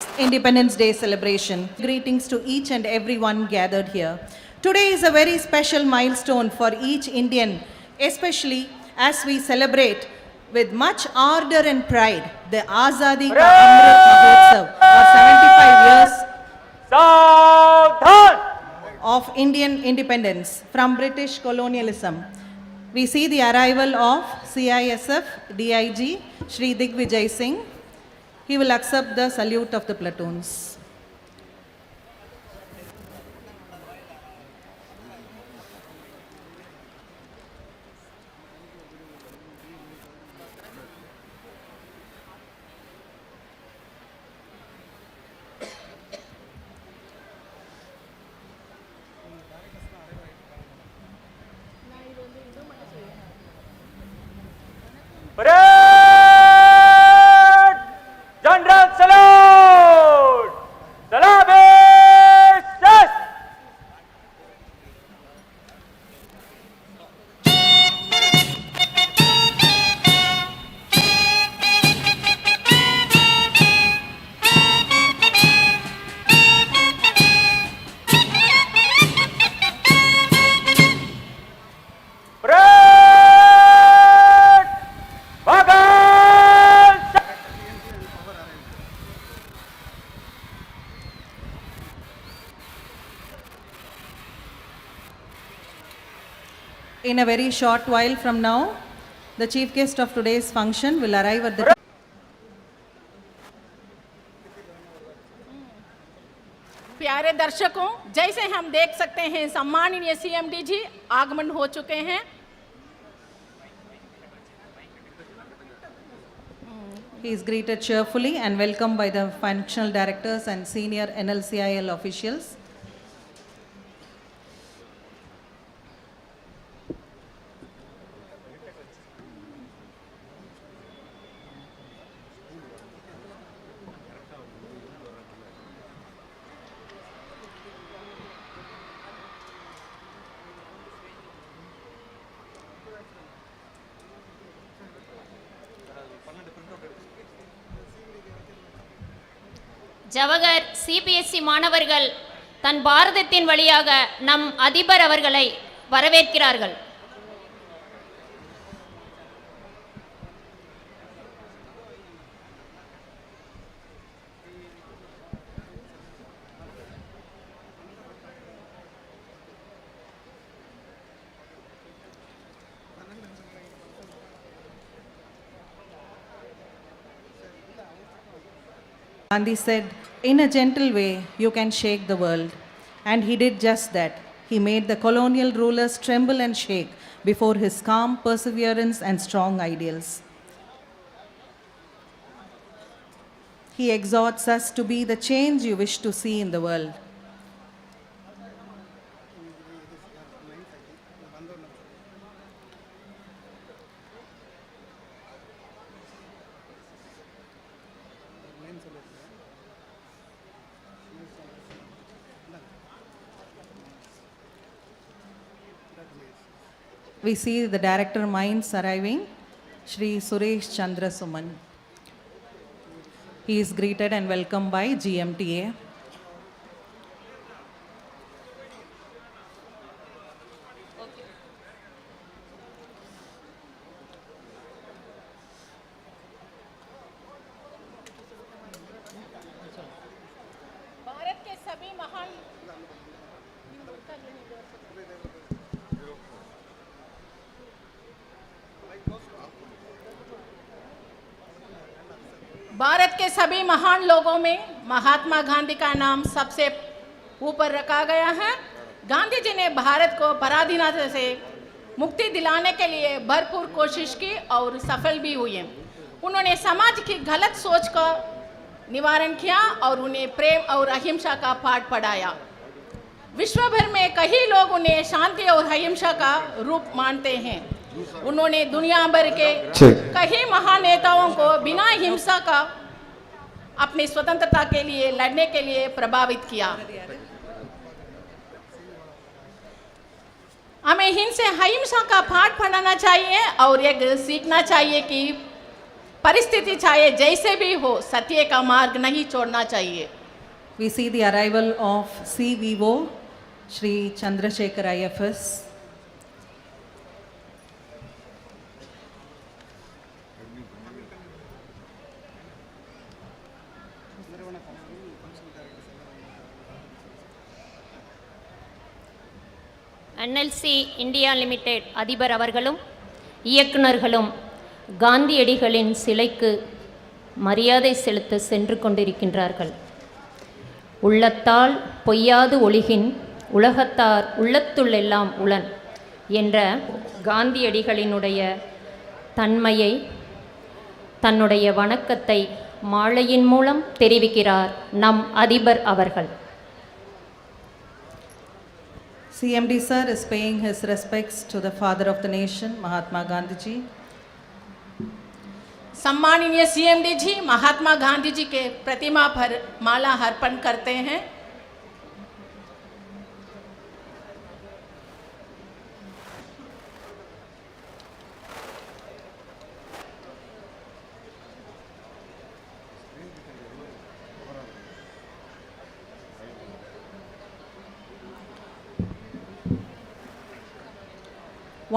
Independence Day celebration. Greetings to each and everyone gathered here. Today is a very special milestone for each Indian, especially as we celebrate with much ardor and pride the Azadi Ka Amrit Mahotsav, or 75 years of Indian independence from British colonialism. We see the arrival of CISF DIG Shri Digvijay Singh. He will accept the salute of the platoons. General salute! Salabis! In a very short while from now, the chief guest of today's function will arrive at the प्यारे दर्शकों, जैसे हम देख सकते हैं सम्माननीय CMD जी आगमन हो चुके हैं। He is greeted cheerfully and welcomed by the functional directors and senior NLCIL officials. Jawahar CBSE மாணவர்கள் தன் பாரதத்தின் வழியாக நம் அதிபர் அவர்களை வரவேற்கிறார்கள். Gandhi said, "In a gentle way, you can shake the world." And he did just that. He made the colonial rulers tremble and shake before his calm perseverance and strong ideals. He exhorts us to be the change you wish to see in the world. We see the director mines arriving, Shri Suresh Chandra Suman. He is greeted and welcomed by GMTA. Bharat के सभी महान भारत के सभी महान लोगों में महात्मा गांधी का नाम सबसे ऊपर रखा गया है। गांधी जी ने भारत को पराधीनता से मुक्ति दिलाने के लिए भरपूर कोशिश की और सफल भी हुए। उन्होंने समाज की गलत सोच का निवारण किया और उन्हें प्रेम और अहिंसा का पाठ पढ़ाया। विश्व भर में कई लोग उन्हें शांति और अहिंसा का रूप मानते हैं। उन्होंने दुनिया भर के कई महान नेताओं को बिना हिंसा का अपनी स्वतंत्रता के लिए लड़ने के लिए प्रभावित किया। हमें हिंसा का पाठ पढ़ाना चाहिए और एक सीखना चाहिए कि परिस्थिति चाहे जैसे भी हो सत्य का मार्ग नहीं छोड़ना चाहिए. We see the arrival of CVO, Shri Chandrasekhar IFS. NLC India limited அதிபர் அவர்களும் இயக்குநர்களும் காந்தியடிகளின் சிலைக்கு மரியாதை செலுத்த சென்று கொண்டிருக்கின்றார்கள். உள்ளத்தால் பொய்யாது ஒளிகின் உலகத்தார் உள்ளத்துள்ளெல்லாம் உளன் என்ற காந்தியடிகளினுடைய தன்மையை தன்னுடைய வணக்கத்தை மாலையின் மூலம் தெரிவிக்கிறார் நம் அதிபர் அவர்கள். CMD sir is paying his respects to the father of the nation, Mahatma Gandhi ji. सम्माननीय CMD जी महात्मा गांधी जी के प्रतिमा पर माला अर्पण करते हैं.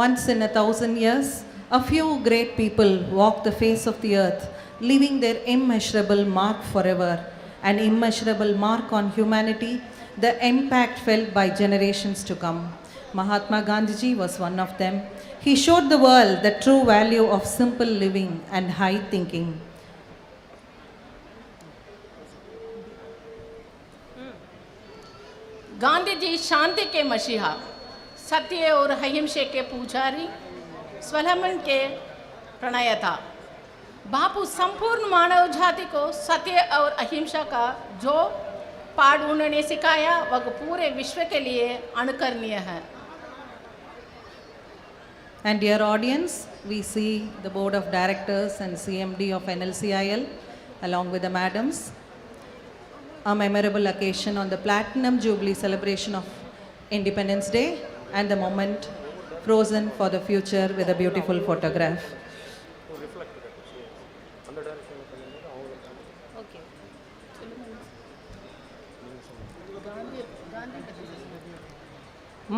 Once in 1,000 years, a few great people walk the face of the earth, leaving their immeasurable mark forever, an immeasurable mark on humanity, the impact felt by generations to come. Mahatma Gandhi ji was one of them. He showed the world the true value of simple living and high thinking. Gandhi ji शांति के मसीहा, सत्य और अहिंसा के पुजारी, स्वावलंबन के प्रणेता. बापू संपूर्ण मानव जाति को सत्य और अहिंसा का जो पाठ उन्होंने सिखाया वह पूरे विश्व के लिए अनुकरणीय है. And dear audience, we see the board of directors and CMD of NLCIL along with the madams. A memorable occasion on the Platinum Jubilee celebration of Independence Day and the moment frozen for the future with a beautiful photograph.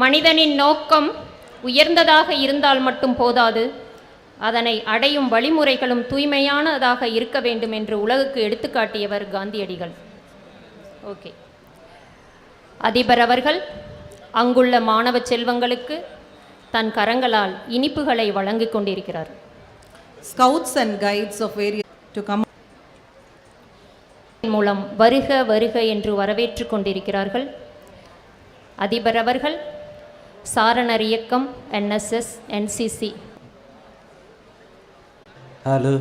மனிதனின் நோக்கம் உயர்ந்ததாக இருந்தால் மட்டும் போதாது, அதனை அடையும் வழிமுறைகளும் தூய்மையானதாக இருக்க வேண்டும் என்று உலகுக்கு எடுத்துக்காட்டியவர் காந்தியடிகள். ஓகே, அதிபர் அவர்கள் அங்குள்ள மாணவ செல்வங்களுக்கு தன் கரங்களால் இனிப்புகளை வழங்கிக் கொண்டிருக்கிறார். Scouts and guides of various to come மூலம் வருக வருக என்று வரவேற்று கொண்டிருக்கிறார்கள். அதிபர் அவர்கள் சாரணர் இயக்கம், NSS, NCC. Hello,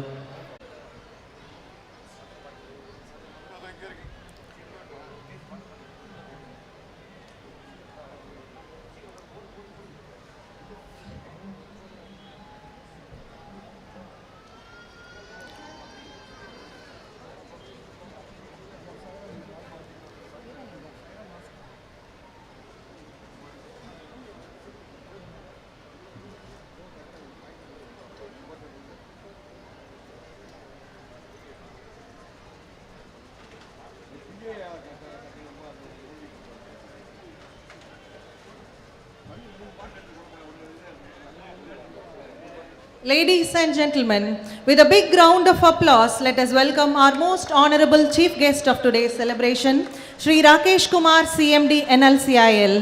Ladies and gentlemen, with a big round of applause, let us welcome our most honorable chief guest of today's celebration, Shri Rakesh Kumar, CMD, NLCIL.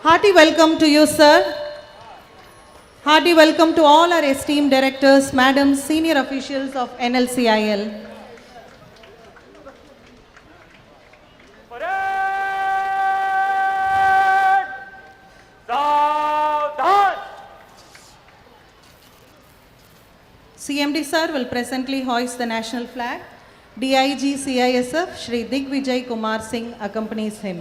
Hearty welcome to you, sir. Hearty welcome to all our esteemed directors, madams, senior officials of NLCIL. CMD sir will presently hoist the national flag. DIG CISF Shri Digvijay Kumar Singh accompanies him.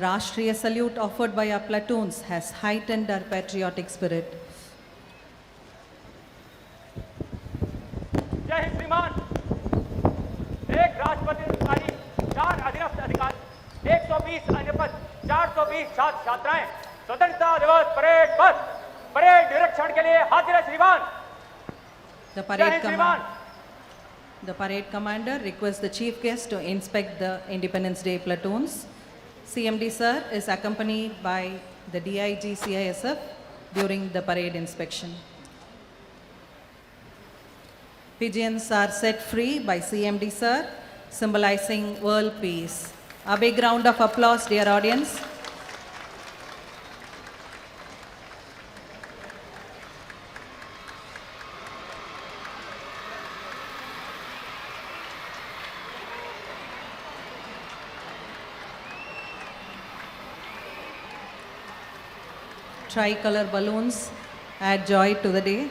The Rashtriya salute offered by our platoons has heightened our patriotic spirit. जय हिंद श्रीमान। एक राष्ट्रपति अधिकारी, 4 अधीनस्थ अधिकारी, 120 अन्य पद, 420 छात्र छात्राएं स्वतंत्रता दिवस परेड बस परेड निरीक्षण के लिए हाजिर है श्रीमान। The जय हिंद श्रीमान। The parade commander requests the chief guest to inspect the Independence Day platoons. CMD sir is accompanied by the DIG CISF during the parade inspection. Pigeons are set free by CMD sir, symbolizing world peace. A big round of applause, dear audience. Tricolor balloons add joy to the day.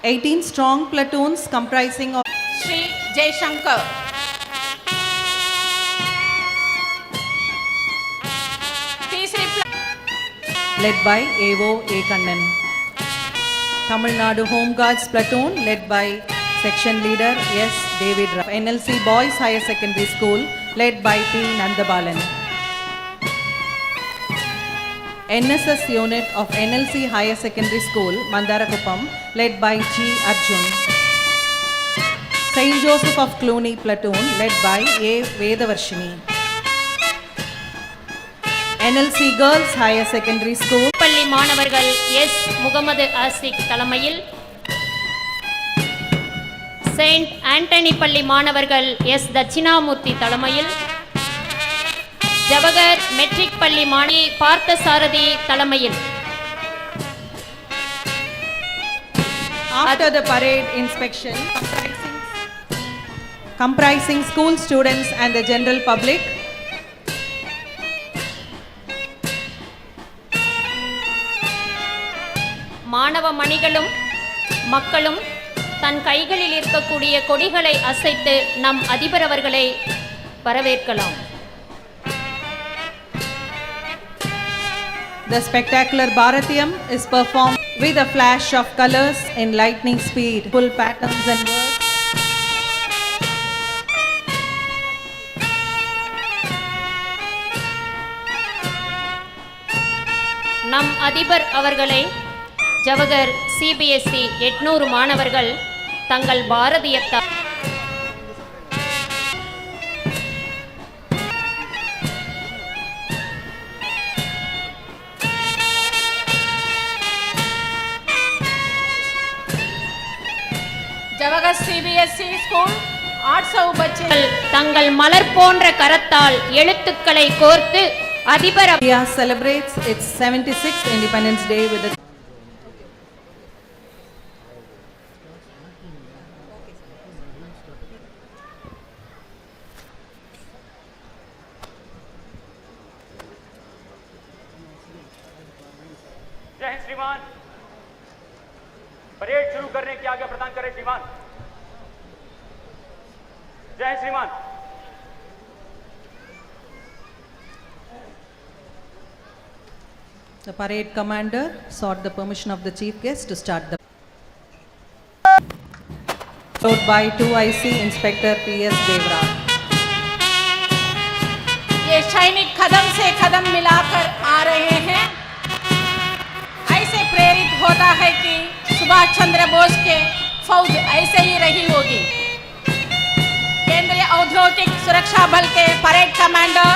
18 strong platoons comprising of Shri Jaishankar, तीसरी led by AO A. Kannan. Tamil Nadu Home Guards platoon led by section leader S. David Rao. NLC Boys Higher Secondary School led by P. Nandabalan. NSS unit of NLC Higher Secondary School, Mandarakuppam, led by G. Arjun. St. Joseph of Cluny platoon, led by A. Vedavarshini. NLC Girls Higher Secondary School, பள்ளி மாணவர்கள் S Mohammed Ashik தலைமையில், Saint Antony பள்ளி மாணவர்கள் S Dakshinamurthy தலைமையில், Jawahar matric பள்ளி மாணவி பார்த்தசாரதி தலைமையில். After the parade inspection, comprising school students and the general public, மாணவ மணிகளும் மக்களும் தன் கைகளில் இருக்கக்கூடிய கொடிகளை அசைத்து நம் அதிபர் அவர்களை வரவேற்கலாம். the spectacular Bharatiyam is performed with a flash of colors in lightning speed, full patterns and words. நம் அதிபர் அவர்களை ஜவஹர் சிபிஎஸ்இ 800 மாணவர்கள் தங்கள் பாரதியத்தால் जवाहर सीबीएसई स्कूल 800 बच्चे தங்கள் மலர் போன்ற கரத்தால் எழுத்துக்களை கோர்த்து அதிபர் India celebrates its 76th Independence Day with a जय हिंद श्रीमान। परेड शुरू करने की आज्ञा प्रदान करें श्रीमान। जय हिंद श्रीमान। The parade commander sought the permission of the chief guest to start the followed by 2IC Inspector P.S. Devra. ये सैनिक कदम से कदम मिलाकर आ रहे हैं। ऐसे प्रेरित होता है कि सुभाष चंद्र बोस के फौज ऐसे ही रही होगी। केंद्रीय औद्योगिक सुरक्षा बल के parade commander,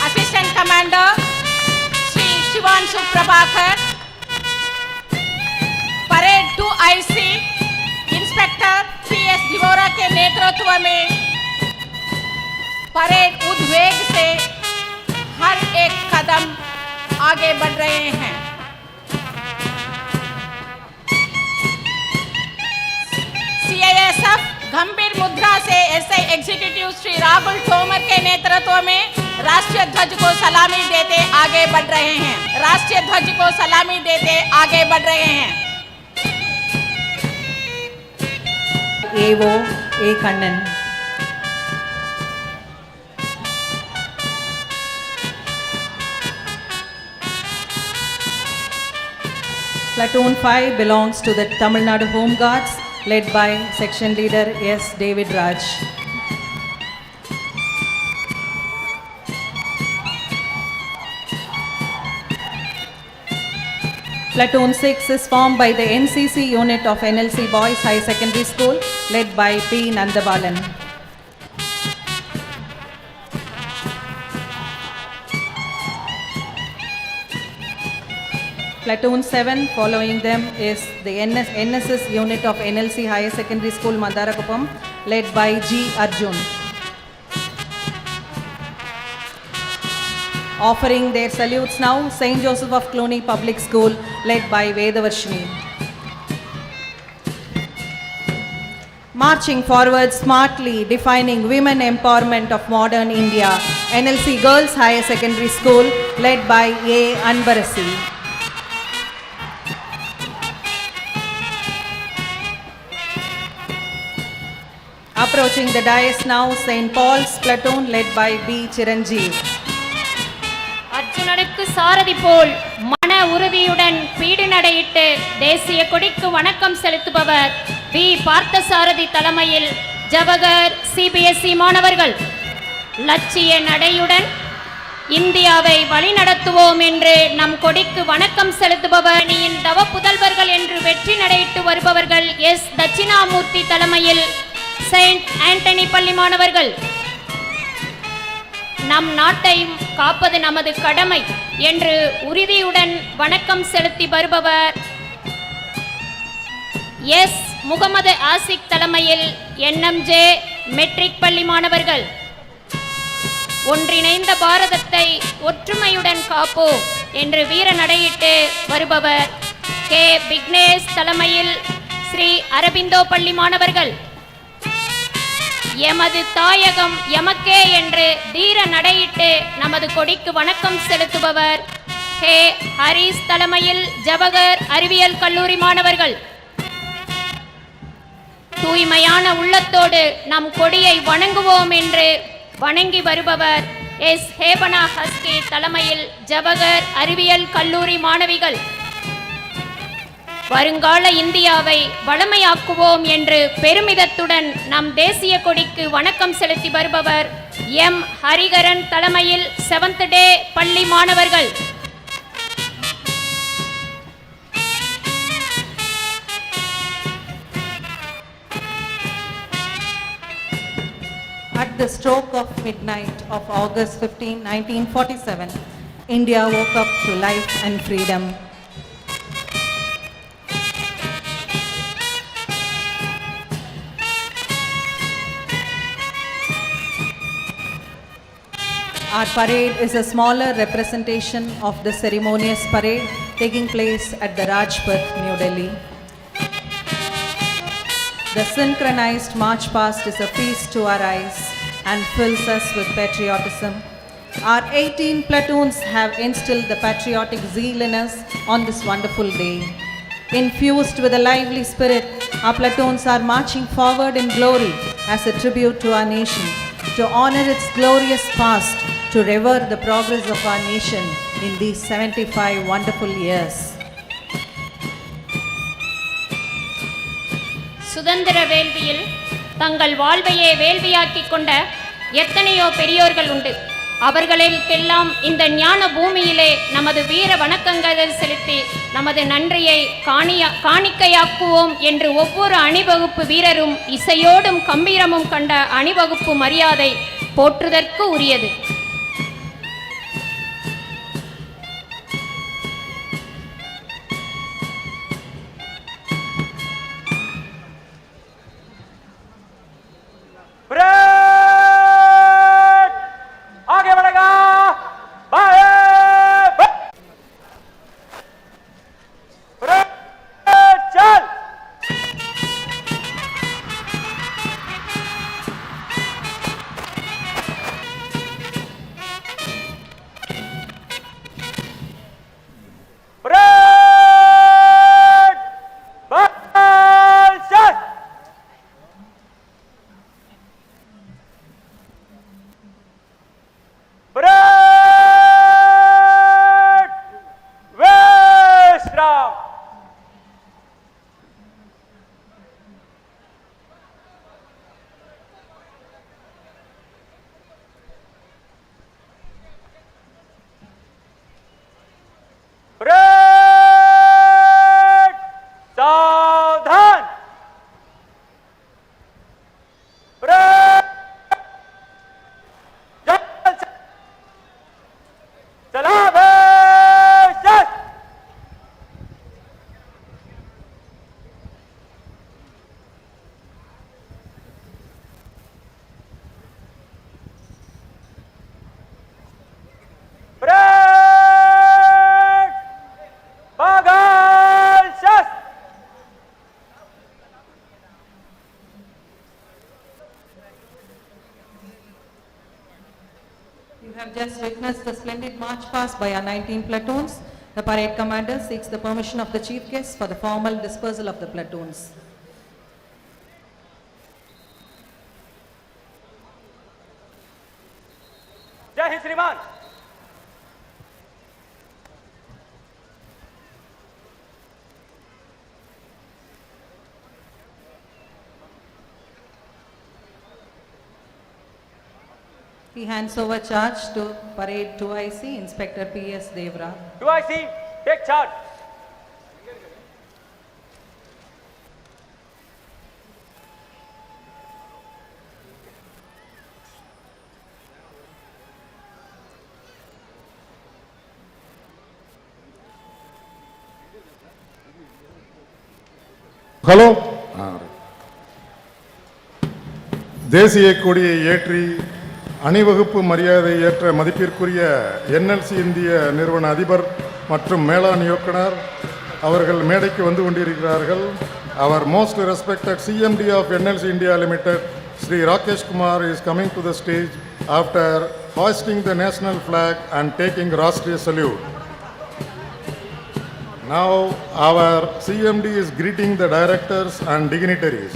assistant commander Shri Shivanshu Prabhakar, parade 2IC inspector PS दिवोरा के नेतृत्व में परेड उद्वेग से हर एक कदम आगे बढ़ रहे हैं। CISF गंभीर मुद्रा से एसआई एग्जीक्यूटिव श्री राहुल तोमर के नेतृत्व में राष्ट्रीय ध्वज को सलामी देते आगे बढ़ रहे हैं। राष्ट्रीय ध्वज को सलामी देते आगे बढ़ रहे हैं। AO A. Kannan. Platoon 5 belongs to the Tamil Nadu Home Guards, led by Section Leader S. David Raj. Platoon 6 is formed by the NCC unit of NLC Boys High Secondary School, led by P. Nandabalan. Platoon 7 following them is the NSS unit of NLC Higher Secondary School, Mandarakupam, led by G. Arjun. Offering their salutes now, St. Joseph of Cluny Public School, led by Vedavarshini. Marching forward smartly, defining women empowerment of modern India, NLC Girls Higher Secondary School, led by A. Anbarasi. Approaching the dais now, St. Paul's Platoon, led by B. Chiranjeev. அர்ஜுனனுக்கு சாரதி போல் மன உறுதியுடன் bead நடையிட்டு தேசிய கொடிக்கு வணக்கம் செலுத்துபவர் B. Parthasarathy தலைமையில் Jawahar CBSE மாணவர்கள். லட்சிய நடையுடன் இந்தியாவை வழிநடத்துவோம் என்று நம் கொடிக்கு வணக்கம் செலுத்துபவர் அணியின் தவ புதல்வர்கள் என்று வெற்றி நடையிட்டு வருபவர்கள் எஸ். தட்சிணாமூர்த்தி தலைமையில் செயின்ட் ஆண்டனி பள்ளி மாணவர்கள். நம் நாட்டை காப்பது நமது கடமை என்று உறுதியுடன் வணக்கம் செலுத்தி வருபவர் எஸ். முகமது ஆசிக் தலைமையில் NMJ மெட்ரிக் பள்ளி மாணவர்கள். ஒன்றிணைந்த பாரதத்தை ஒற்றுமையுடன் காப்போம் என்று வீர நடையிட்டு வருபவர் கே. விக்னேஷ் தலைமையில் ஸ்ரீ அரபிந்தோ பள்ளி மாணவர்கள். எமது தாயகம் எமக்கே என்று தீர நடையிட்டு நமது கொடிக்கு வணக்கம் செலுத்துபவர் ஹே. ஹரிஸ் தலைமையில் ஜவஹர் அறிவியல் கல்லூரி மாணவர்கள். தூய்மையான உள்ளத்தோடு நம் கொடியை வணங்குவோம் என்று வணங்கி வருபவர் எஸ். ஹேபனா ஹஸ்கி தலைமையில் ஜவஹர் அறிவியல் கல்லூரி மாணவிகள். வருங்கால இந்தியாவை வளமையாக்குவோம் என்று பெருமிதத்துடன் நம் தேசிய கொடிக்கு வணக்கம் செலுத்தி வருபவர் எம். ஹரிகரன் தலைமையில் 7th டே பள்ளி மாணவர்கள். At the stroke of midnight of August 15, 1947, India woke up to life and freedom. Our parade is a smaller representation of the ceremonious parade taking place at the Rajpath, New Delhi. The synchronized march past is a feast to our eyes and fills us with patriotism. Our 18 platoons have instilled the patriotic zeal in us on this wonderful day. Infused with a lively spirit, our platoons are marching forward in glory as a tribute to our nation, to honor its glorious past, to revere the progress of our nation in these 75 wonderful years. சுதந்திர வேள்வியில் தங்கள் வாழ்வையே வேள்வியாக்கிக் கொண்ட எத்தனையோ பெரியோர்கள் உண்டு. அவர்களுக்கெல்லாம் இந்த ஞான பூமியிலே நமது வீர வணக்கங்களை செலுத்தி நமது நன்றியை காணிக்கையாக்குவோம் என்று ஒவ்வொரு அணிவகுப்பு வீரரும் இசையோடும் கம்பீரமும் கண்ட அணிவகுப்பு மரியாதை போற்றுதற்கு உரியது. just witnessed the splendid march past by our 19 platoons. The parade commander seeks the permission of the chief guests for the formal dispersal of the platoons. जय हिंद श्रीमान। He hands over charge to Parade 2IC Inspector P.S. Devra. 2IC, take charge. Hello, தேசிய கொடியை ஏற்றி அணிவகுப்பு மரியாதை ஏற்ற மதிப்பிற்குரிய NLC இந்திய நிறுவன அதிபர் மற்றும் மேலாண் இயக்குனர் அவர்கள் மேடைக்கு வந்து கொண்டிருக்கிறார்கள். அவர் most respected CMD of NLC India Limited, Sri Rakesh Kumar, is coming to the stage after hoisting the national flag and taking Rashtriya salute. Now our CMD is greeting the directors and dignitaries.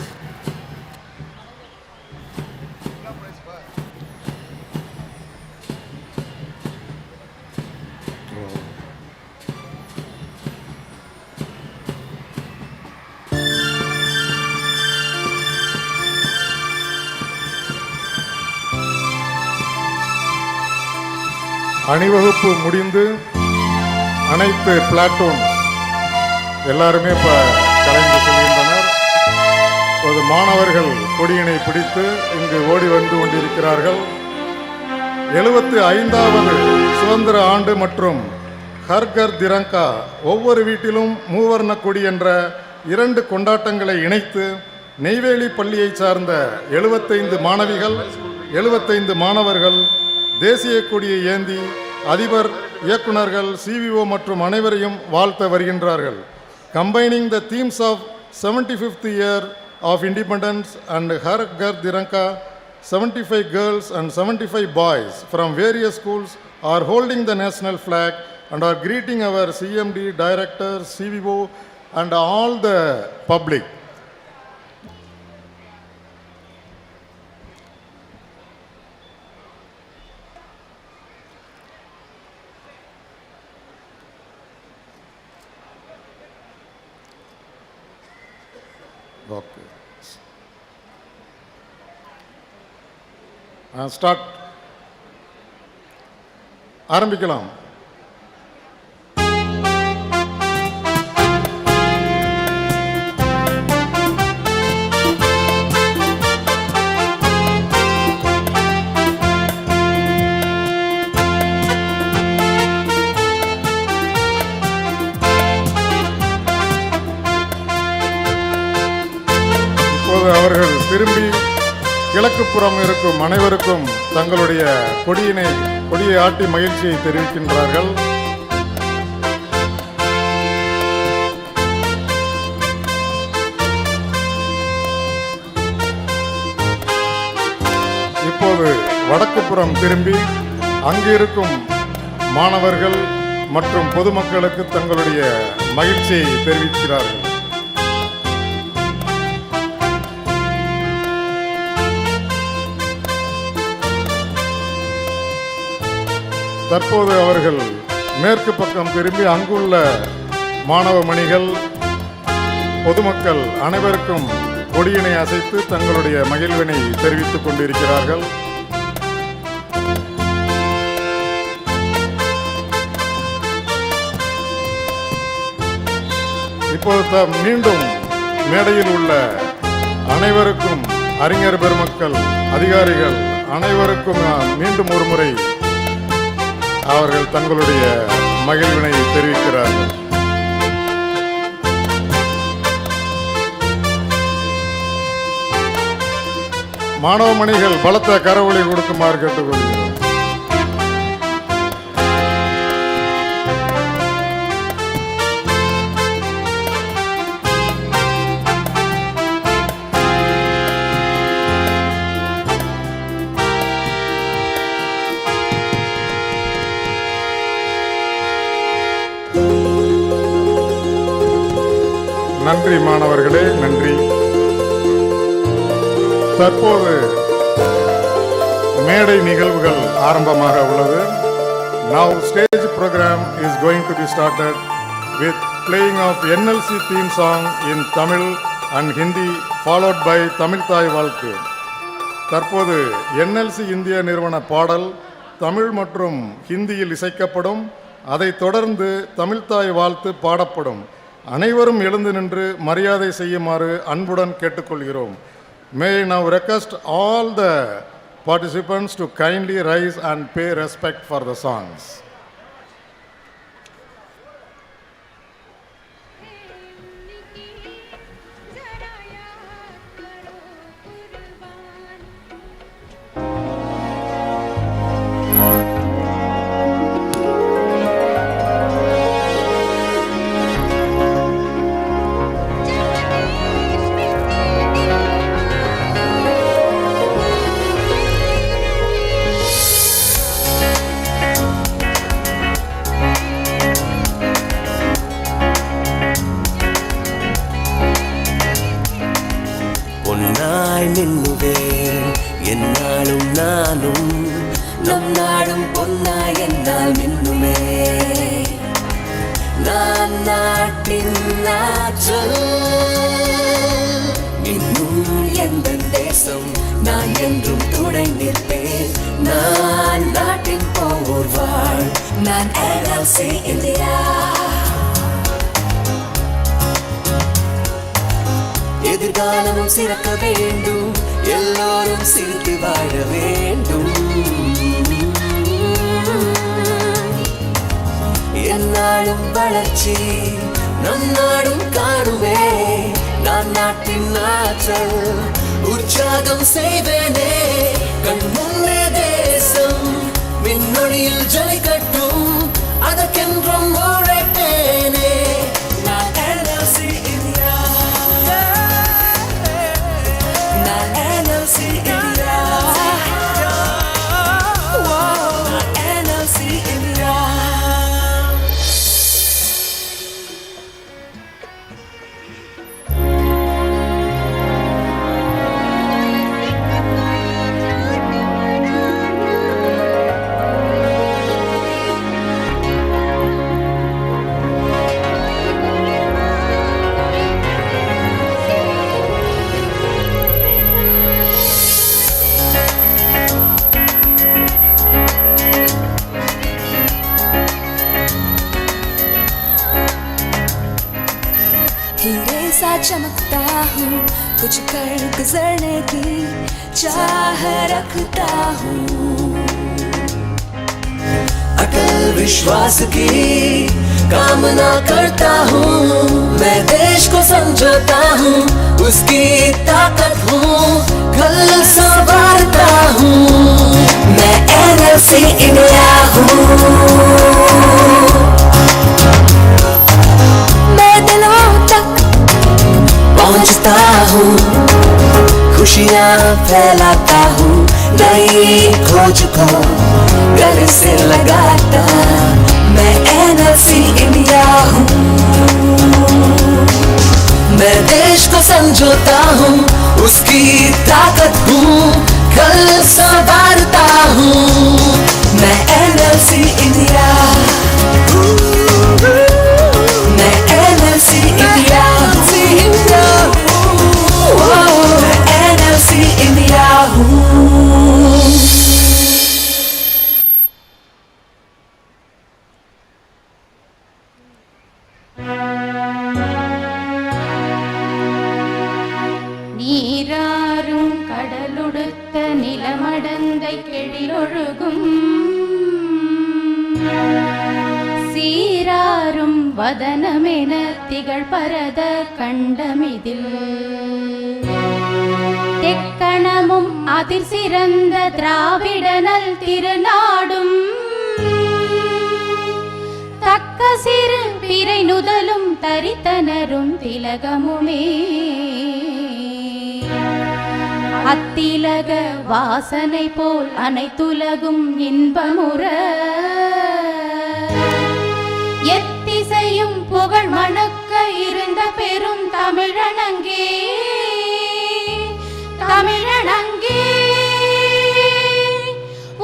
அணிவகுப்பு முடிந்து அனைத்து platoon எல்லாருமே இப்போ கலைந்து செல்கின்றனர். இப்போது மாணவர்கள் கொடியினை பிடித்து இங்கு ஓடி வந்து கொண்டிருக்கிறார்கள். 75வது சுதந்திர ஆண்டு மற்றும் ஹர் கர் திரங்கா, ஒவ்வொரு வீட்டிலும் மூவர்ண கொடி என்ற 2 கொண்டாட்டங்களை இணைத்து நெய்வேலி பள்ளியை சார்ந்த 75 மாணவிகள் 75 மாணவர்கள் தேசிய கொடியை ஏந்தி அதிபர், இயக்குநர்கள், CVO மற்றும் அனைவரையும் வாழ்த்த வருகின்றார்கள். Combining the themes of 75th year of independence and Har Ghar Tiranka, 75 girls and 75 boys from various schools are holding the national flag and are greeting our CMD, directors, CVO and all the public. Okay. Start. ஆரம்பிக்கலாம். அவர்கள் திரும்பி கிழக்குப்புறம் இருக்கும் அனைவருக்கும் தங்களுடைய கொடியை ஆட்டி மகிழ்ச்சியை தெரிவிக்கின்றார்கள். இப்போது வடக்குப்புறம் திரும்பி அங்கிருக்கும் மாணவர்கள் மற்றும் பொதுமக்களுக்கு தங்களுடைய மகிழ்ச்சியை தெரிவிக்கிறார்கள். தற்போது அவர்கள் மேற்கு பக்கம் திரும்பி அங்குள்ள மாணவ மணிகள், பொதுமக்கள் அனைவருக்கும் கொடியினை அசைத்து தங்களுடைய மகிழ்வினை தெரிவித்துக் கொண்டிருக்கிறார்கள். இப்போது மீண்டும் மேடையில் உள்ள அனைவருக்கும், அறிஞர் பெருமக்கள், அதிகாரிகள் அனைவருக்கும் மீண்டும் ஒரு முறை அவர்கள் தங்களுடைய மகிழ்வினை தெரிவிக்கிறார்கள். மாணவ மணிகள் பலத்த கரவொலி கொடுக்குமாறு கேட்டுக்கொள்கிறோம். நன்றி மாணவர்களே, நன்றி. தற்போது மேடை நிகழ்வுகள் ஆரம்பமாக உள்ளது. Now stage program is going to be started with playing of NLC theme song in Tamil and Hindi followed by Tamil தாய் வாழ்த்து. தற்போது NLC இந்திய நிறுவன பாடல் தமிழ் மற்றும் ஹிந்தியில் இசைக்கப்படும். அதைத் தொடர்ந்து தமிழ் தாய் வாழ்த்து பாடப்படும். அனைவரும் எழுந்து நின்று மரியாதை செய்யுமாறு அன்புடன் கேட்டுக்கொள்கிறோம். May I now request all the participants to kindly rise and pay respect for the songs. என்னாலும் நானும் நம் நாடும் பொன்னாய் என்னால் மின்னுமே. நான் நாட்டின் நாற்றல் இன்னும் எந்த தேசம் நான் என்றும் துணை நிற்பேன். நான் நாட்டின் போர் வாழ், நான் NLC இந்தியா. எதிர்காலமும் சிறக்க வேண்டும், எல்லோரும் சிரித்து வாழ வேண்டும். என்னாலும் வளர்ச்சி நம் நாடும் காணுமே. நான் நாட்டின் ஆற்றல் உற்சாகம் செய்வேனே. கண் முன்னே தேசம் மின்னொழியில் ஜொலிக்கட்டும், அதற்கென்றும் உழைப்பேனே. நான் NLC இந்தியா, நான் NLC இந்தியா, நான் NLC இந்தியா. हीरे सा चमकता हूँ, कुछ कर गुजरने की चाह रखता हूँ. अटल विश्वास की कामना करता हूँ. मैं देश को समझता हूँ, उसकी ताकत हूँ, कल संवारता हूँ. मैं NLC इंडिया हूँ. पहुंचता हूँ, खुशियाँ फैलाता हूँ, नई खोज को गले से लगाता. मैं NLC इंडिया हूँ. मैं देश को समझौता हूँ, उसकी ताकत हूँ, कल संवारता हूँ. मैं NLC इंडिया, मैं NLC इंडिया, मैं NLC इंडिया हूँ. நீராறும் கடலுடுத்த நிலமடந்தை கெழிலொழுகும் சீராறும் வதனமென திகழ் பரத கண்டமிதில் தெக்கணமும் அதிர் சிறந்த திராவிடனல் திருநாடும் தக்க சிறு பிறை நுதலும் தரித்தனரும் திலகமுமே. அத்திலக வாசனை போல் அனைத்துலகும் இன்பமுற எத்திசையும் புகழ் மணக்க இருந்த பெரும் தமிழனங்கே தமிழனங்கே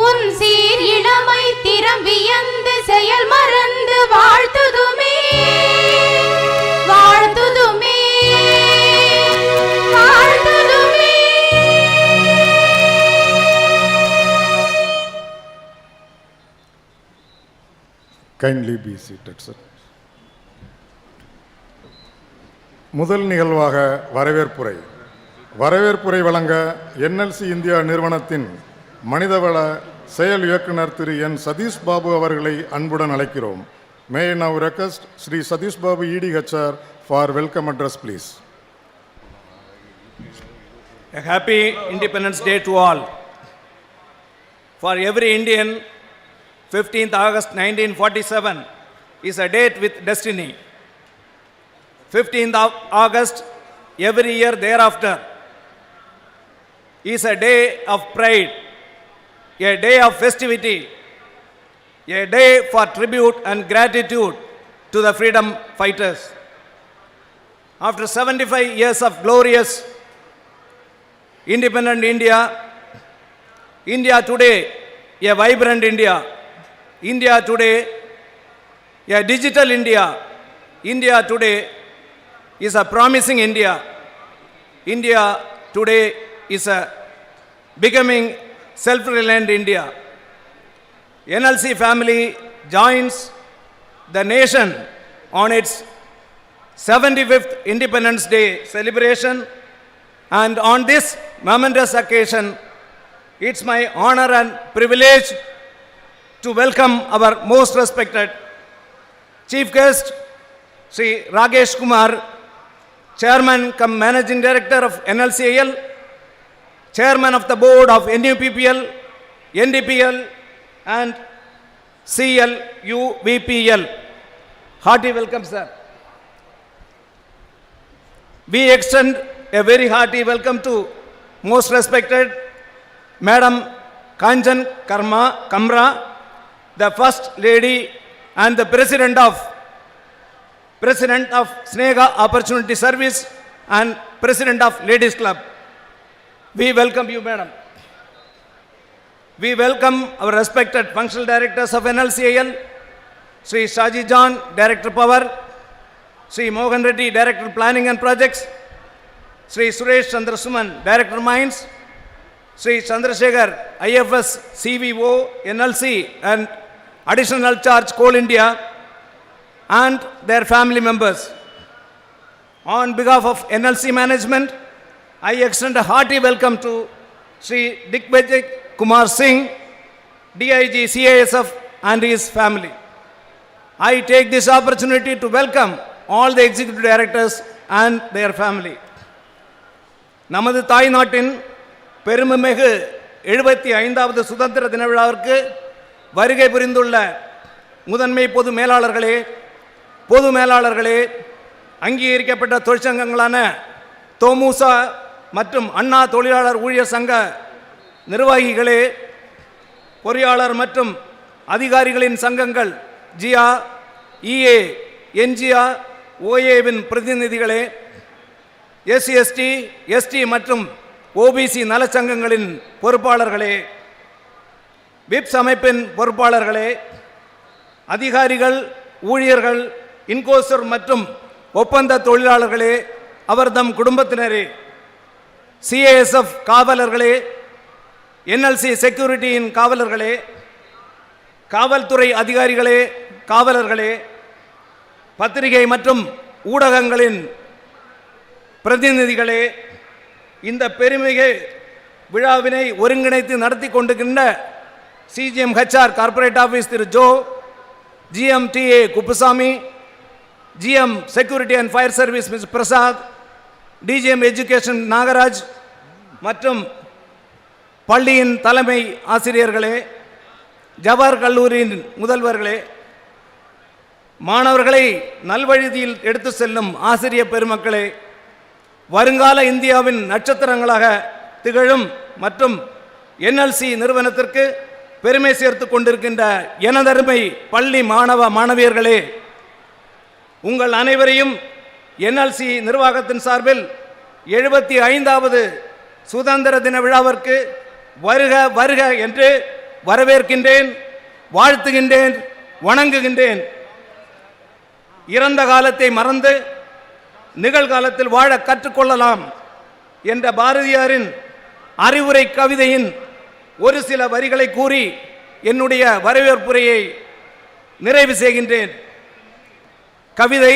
உன் சீர் இளமை திறம் வியந்து செயல் மறந்து வாழ்த்துதுமே வாழ்த்துதுமே வாழ்த்துதுமே. Kindly be seated, sir. முதல் நிகழ்வாக வரவேற்புரை வழங்க NLC இந்தியா நிறுவனத்தின் மனிதவள செயல் இயக்குனர் திரு என் சதீஷ் பாபு அவர்களை அன்புடன் அழைக்கிறோம். May I now request Sri Satish Babu EDHR for welcome address, please. A happy Independence Day to all. For every Indian, 15th August 1947 is a date with destiny. 15th of August every year thereafter is a day of pride, a day of festivity, a day for tribute and gratitude to the freedom fighters. After 75 years of glorious independent India, India today, a vibrant India, India today, a digital India, India today is a promising India. India today is a becoming self-reliant India. NLC family joins the nation on its 75th Independence Day celebration, and on this momentous occasion, it's my honor and privilege to welcome our most respected Chief Guest, Sri Rakesh Kumar, Chairman cum Managing Director of NLCIL, Chairman of the Board of NUPPL, NDPL and CLUVPL. Hearty welcome, sir. We extend a very hearty welcome to most respected Madam Kanchan Kamra, the First Lady and the President of Snega Opportunity Service and President of Ladies Club. We welcome you, Madam. We welcome our respected functional directors of NLCIL, Sri Shaji John, Director Power, Sri Mohan Reddy, Director Planning and Projects, Sri Suresh Chandrasuman, Director Mines, Sri Chandrasekhar, IFS, CVO, NLC and Additional Charge Coal India, and their family members. On behalf of NLC management, I extend a hearty welcome to Sri Dikvijay Kumar Singh, DIG CISF and his family. I take this opportunity to welcome all the executive directors and their family. நமது தாய் நாட்டின் பெருமைமிகு 75வது சுதந்திர தின விழாவிற்கு வருகை புரிந்துள்ள முதன்மை பொது மேலாளர்களே, அங்கீகரிக்கப்பட்ட தொழிற்சங்கங்களான தோமுசா மற்றும் அண்ணா தொழிலாளர் ஊழியர் சங்க நிர்வாகிகளே, பொறியாளர் மற்றும் அதிகாரிகளின் சங்கங்கள் ஜியா, இஏ, என்ஜிஆ, ஓஏவின் பிரதிநிதிகளே, எஸ்சி, எஸ்டி மற்றும் ஓபிசி நலச்சங்கங்களின் பொறுப்பாளர்களே, விப்ஸ் அமைப்பின் பொறுப்பாளர்களே, அதிகாரிகள், ஊழியர்கள், இன்கோசர் மற்றும் ஒப்பந்த தொழிலாளர்களே, அவர்தம் குடும்பத்தினரே, சிஏஎஸ்எஃப் காவலர்களே, என்எல்சி செக்யூரிட்டியின் காவலர்களே, காவல்துறை அதிகாரிகளே, காவலர்களே, பத்திரிகை மற்றும் ஊடகங்களின் பிரதிநிதிகளே, இந்த பெருமிகு விழாவினை ஒருங்கிணைத்து நடத்தி கொண்டிருக்கின்ற CGMHR corporate office Thiru Joe, GMTA Kuppusamy, GM security and fire service miss Prasad, DGM education Nagaraj மற்றும் பள்ளியின் தலைமை ஆசிரியர்களே, ஜவஹர் கல்லூரியின் முதல்வர்களே, மாணவர்களை நல்வழியில் எடுத்து செல்லும் ஆசிரியர் பெருமக்களே, வருங்கால இந்தியாவின் நட்சத்திரங்களாக திகழும் மற்றும் NLC நிறுவனத்திற்கு பெருமை சேர்த்து கொண்டிருக்கின்ற எனதருமை பள்ளி மாணவ மாணவியர்களே, உங்கள் அனைவரையும் NLC நிர்வாகத்தின் சார்பில் 75வது சுதந்திர தின விழாவிற்கு வருக வருக என்று வரவேற்கின்றேன், வாழ்த்துகின்றேன், வணங்குகின்றேன். இறந்த காலத்தை மறந்து நிகழ்காலத்தில் வாழ கற்றுக்கொள்ளலாம் என்ற பாரதியாரின் அறிவுரை கவிதையின் ஒரு சில வரிகளை கூறி என்னுடைய வரவேற்புரையை நிறைவு செய்கின்றேன். கவிதை: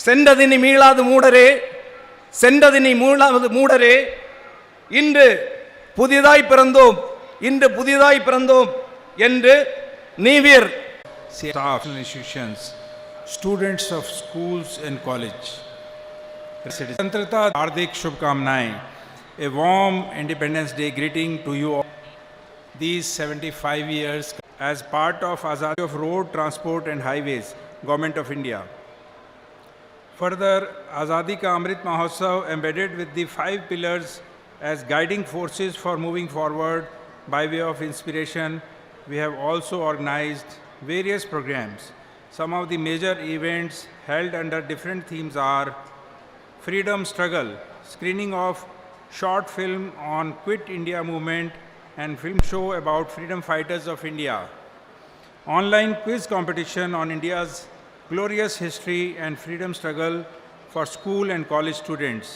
சென்றதினி மீளாது மூடரே, சென்றதினி மீளாது மூடரே, இன்று புதிதாய் பிறந்தோம், இன்று புதிதாய் பிறந்தோம் என்று நீவீர் staff and institutions, students of schools and college. Swatantrata Hardik Shubhkamnaएं. A warm Independence Day greeting to you all. These 75 years as part of Azadi of Road Transport and Highways, Government of India. Further, Azadi Ka Amrit Mahotsav embedded with the 5 pillars as guiding forces for moving forward by way of inspiration. We have also organized various programs. Some of the major events held under different themes are Freedom Struggle, screening of short film on Quit India movement and film show about freedom fighters of India. Online quiz competition on India's glorious history and freedom struggle for school and college students.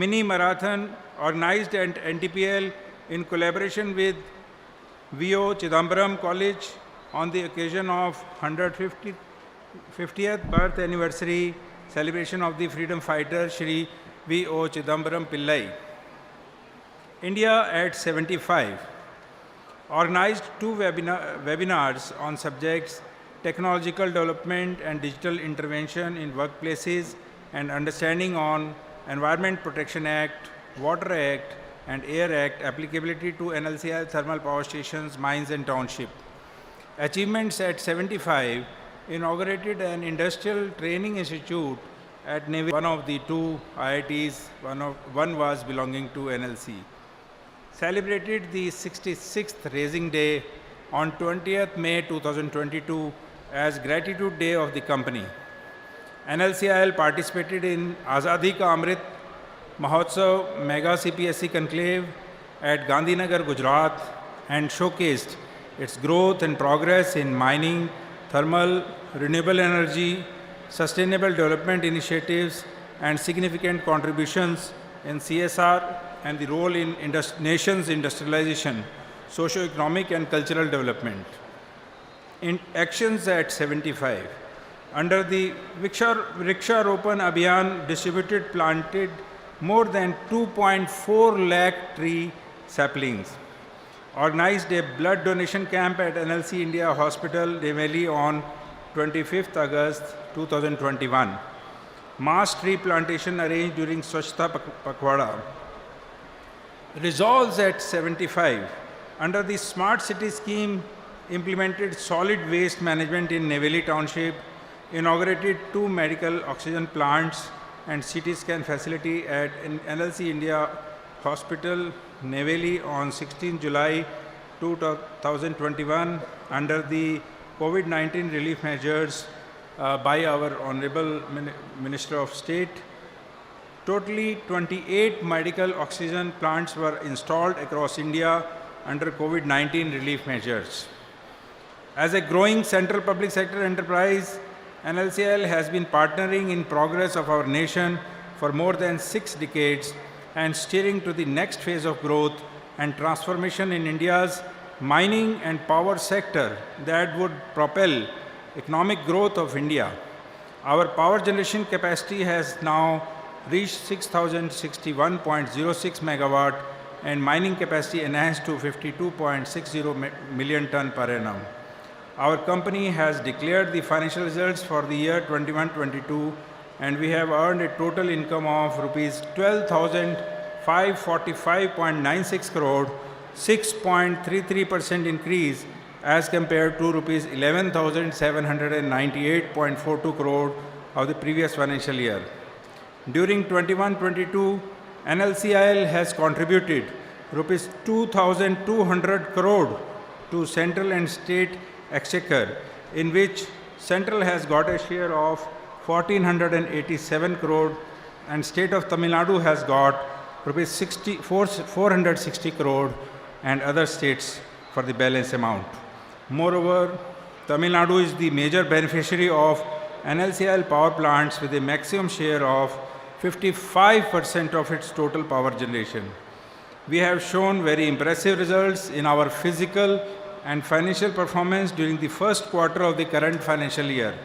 Mini marathon organized at NTPL in collaboration with V.O. Chidambaram College on the occasion of 150th birth anniversary celebration of the freedom fighter Shri V.O. Chidambaram Pillai. India at 75 organized 2 webinars on subjects technological development and digital intervention in workplaces and understanding on Environment Protection Act, Water Act and Air Act applicability to NLCI thermal power stations, mines and township. Achievements at 75 inaugurated an industrial training institute at Neyveli, one of the 2 IITs, one was belonging to NLC. Celebrated the 66th Raising Day on 20th May 2022 as Gratitude Day of the company. NLCIL participated in Azadi Ka Amrit Mahotsav Mega CPSC Conclave at Gandhinagar, Gujarat and showcased its growth and progress in mining, thermal, renewable energy, sustainable development initiatives and significant contributions in CSR and the role in nation's industrialization, socio-economic and cultural development. In actions at 75, under the Vriksharopan Abhiyan distributed planted more than 2.4 lakh tree saplings. Organized a blood donation camp at NLC India Hospital, Neyveli on 25th August 2021. Mass tree plantation arranged during Swachhta Pakhwada. Resolves at 75. Under the Smart City scheme, implemented solid waste management in Neyveli Township, inaugurated 2 medical oxygen plants and CT scan facility at NLC India Hospital, Neyveli on 16 July 2021 under the COVID-19 relief measures by our Honorable Minister of State. Totally 28 medical oxygen plants were installed across India under COVID-19 relief measures. As a growing central public sector enterprise, NLCIL has been partnering in progress of our nation for more than 6 decades and steering to the next phase of growth and transformation in India's mining and power sector that would propel economic growth of India. Our power generation capacity has now reached 6,061.06 megawatt and mining capacity enhanced to 52.60 million ton per annum. Our company has declared the financial results for the year 21-22 and we have earned a total income of rupees 12,545.96 crore, 6.33% increase as compared to rupees 11,798.42 crore of the previous financial year. During 21-22, NLCIL has contributed rupees 2,200 crore to central and state exchequer, in which Central has got a share of 1487 crore and state of Tamil Nadu has got rupees 460 crore and other states for the balance amount. Moreover, Tamil Nadu is the major beneficiary of NLCL power plants with a maximum share of 55% of its total power generation. We have shown very impressive results in our physical and financial performance during the first quarter of the current financial year.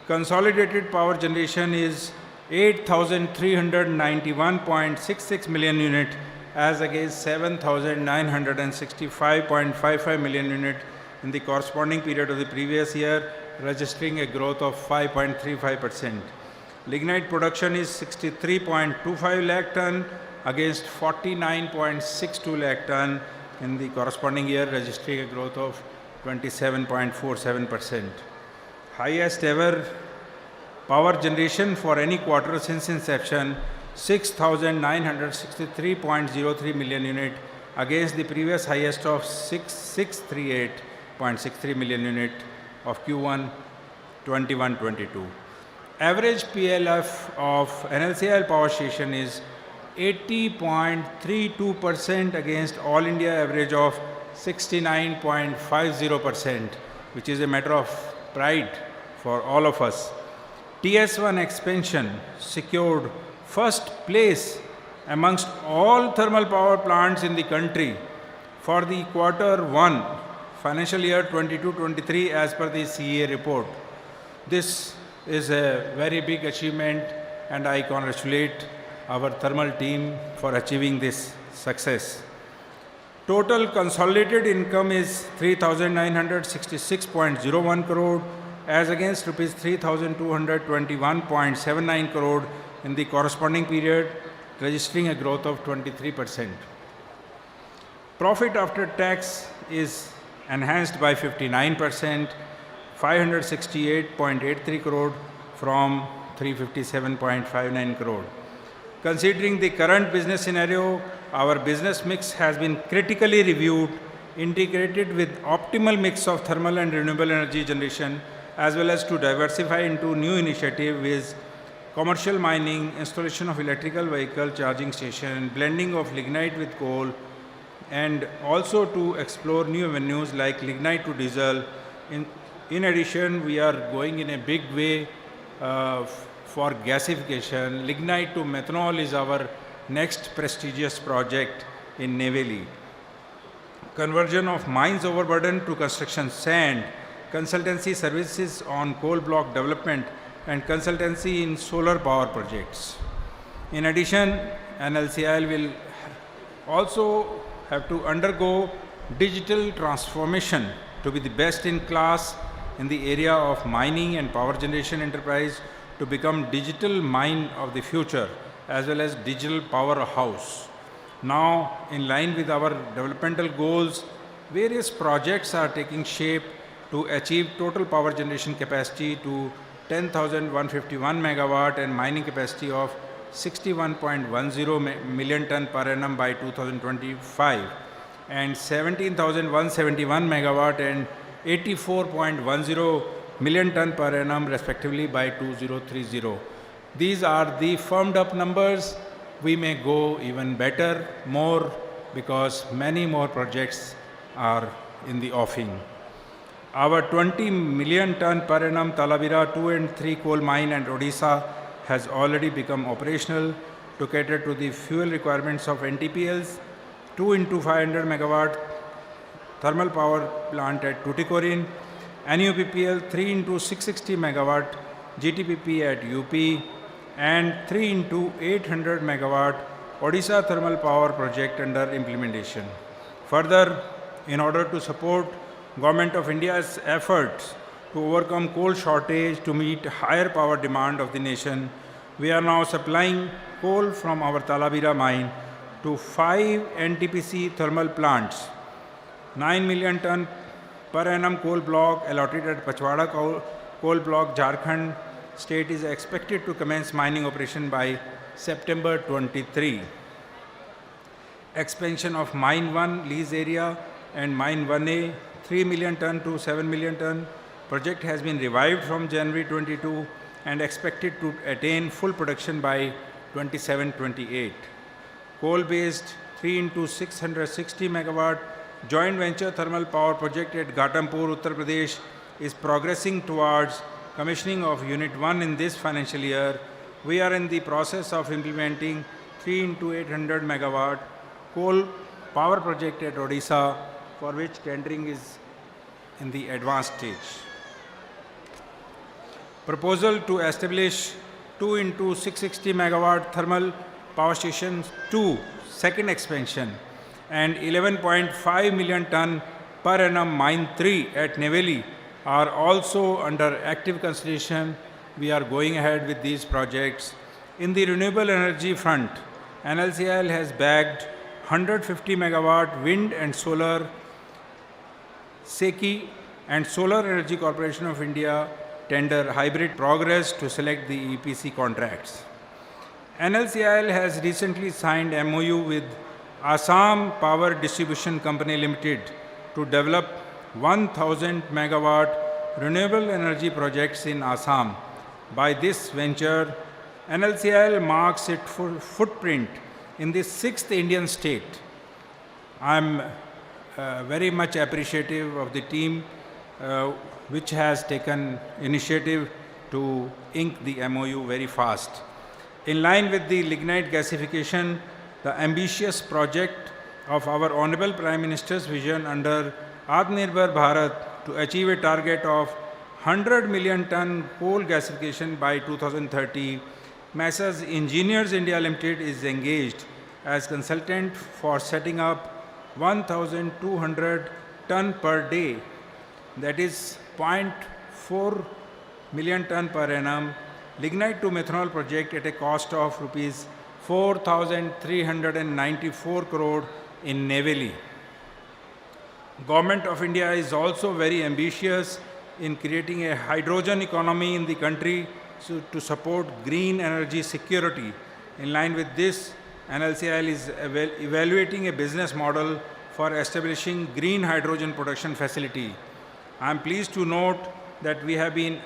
Consolidated power generation is 8,391.66 million unit as against 7,965.55 million unit in the corresponding period of the previous year, registering a growth of 5.35%. Lignite production is 63.25 lakh ton against 49.62 lakh ton in the corresponding year, registering a growth of 27.47%. Highest ever power generation for any quarter since inception, 6,963.03 million unit against the previous highest of 638.63 million unit of Q1 21-22. Average PLF of NLCL power station is 80.32% against all India average of 69.50%, which is a matter of pride for all of us. TS1 expansion secured first place amongst all thermal power plants in the country for the quarter 1 financial year 22-23 as per the CEA report. This is a very big achievement and I congratulate our thermal team for achieving this success. Total consolidated income is 3,966.01 crore as against rupees 3,221.79 crore in the corresponding period, registering a growth of 23%. Profit after tax is enhanced by 59%, 568.83 crore from 357.59 crore. Considering the current business scenario, our business mix has been critically reviewed, integrated with optimal mix of thermal and renewable energy generation, as well as to diversify into new initiative with commercial mining, installation of electrical vehicle charging station, blending of lignite with coal, and also to explore new avenues like lignite to diesel. In addition, we are going in a big way for gasification. Lignite to methanol is our next prestigious project in Neyveli. Conversion of mines overburden to construction sand, consultancy services on coal block development, and consultancy in solar power projects. In addition, NLCL will also have to undergo digital transformation to be the best in class in the area of mining and power generation enterprise to become digital mine of the future as well as digital powerhouse. Now, in line with our developmental goals, various projects are taking shape to achieve total power generation capacity to 10,151 megawatt and mining capacity of 61.10 million ton per annum by 2025 and 17,171 megawatt and 84.10 million ton per annum respectively by 2030. These are the firmed up numbers. We may go even better, more, because many more projects are in the offing. Our 20 million ton per annum Talabira 2 and 3 coal mine and Odisha has already become operational to cater to the fuel requirements of NTPL's 2 into 500 megawatt thermal power plant at Tuticorin, NUPPL 3 into 660 megawatt GTPP at UP, and 3 into 800 megawatt Odisha thermal power project under implementation. Further, in order to support Government of India's efforts to overcome coal shortage to meet higher power demand of the nation, we are now supplying coal from our Talabira mine to 5 NTPC thermal plants. 9 million ton per annum coal block allotted at Pachwada coal block, Jharkhand state is expected to commence mining operation by September 23. Expansion of mine 1 lease area and mine 1A 3 million ton to 7 million ton project has been revived from January 22 and expected to attain full production by 27-28. Coal-based 3 into 660 megawatt joint venture thermal power project at Ghatampur, Uttar Pradesh is progressing towards commissioning of Unit 1 in this financial year. We are in the process of implementing 3 into 800 megawatt coal power project at Odisha, for which tendering is in the advanced stage. Proposal to establish 2 into 660 megawatt thermal power station 2 second expansion and 11.5 million ton per annum mine 3 at Neyveli are also under active consideration. We are going ahead with these projects. In the renewable energy front, NLCIL has bagged 150 megawatt wind and solar SECI and Solar Energy Corporation of India tender hybrid progress to select the EPC contracts. NLCIL has recently signed MOU with Assam Power Distribution Company Limited to develop 1000 megawatt renewable energy projects in Assam. By this venture, NLCIL marks its footprint in the 6th Indian state. I am very much appreciative of the team which has taken initiative to ink the MOU very fast. In line with the lignite gasification, the ambitious project of our Honorable Prime Minister's vision under Atmanirbhar Bharat to achieve a target of 100 million ton coal gasification by 2030, Messrs Engineers India Limited is engaged as consultant for setting up 1,200 ton per day, that is 0.4 million ton per annum, lignite to methanol project at a cost of rupees 4,394 crore in Neyveli. Government of India is also very ambitious in creating a hydrogen economy in the country to support green energy security. In line with this, NLCIL is evaluating a business model for establishing green hydrogen production facility. I am pleased to note that we have been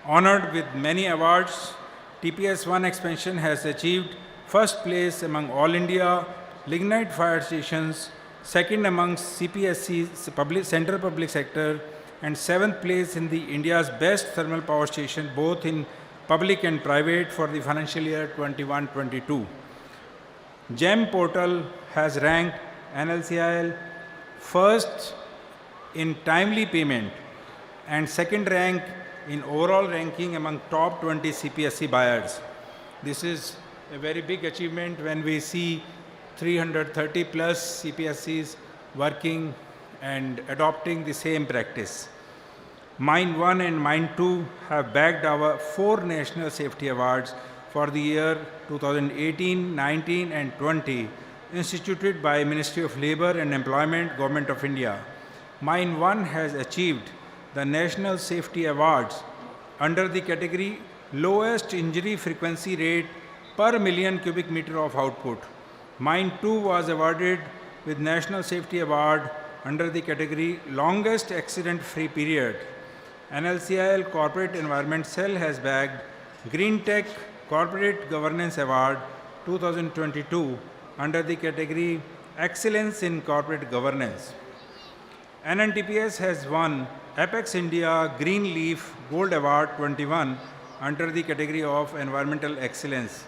honored with many awards. TPS-1 expansion has achieved first place among all India lignite fire stations, second among CPSC's Central Public Sector, and 7th place in the India's best thermal power station, both in public and private, for the financial year 21-22. GEM portal has ranked NLCIL first in timely payment and second rank in overall ranking among top 20 CPSC buyers. This is a very big achievement when we see 330 plus CPSCs working and adopting the same practice. Mine 1 and Mine 2 have bagged our 4 national safety awards for the year 2018, 19 and 20 instituted by Ministry of Labour and Employment, Government of India. Mine 1 has achieved the National Safety Awards under the category Lowest Injury Frequency Rate per million cubic meter of output. Mine 2 was awarded with National Safety Award under the category Longest Accident Free Period. NLCIL Corporate Environment Cell has bagged Green Tech Corporate Governance Award 2022 under the category Excellence in Corporate Governance. NNTPS has won Apex India Green Leaf Gold Award 21 under the category of Environmental Excellence.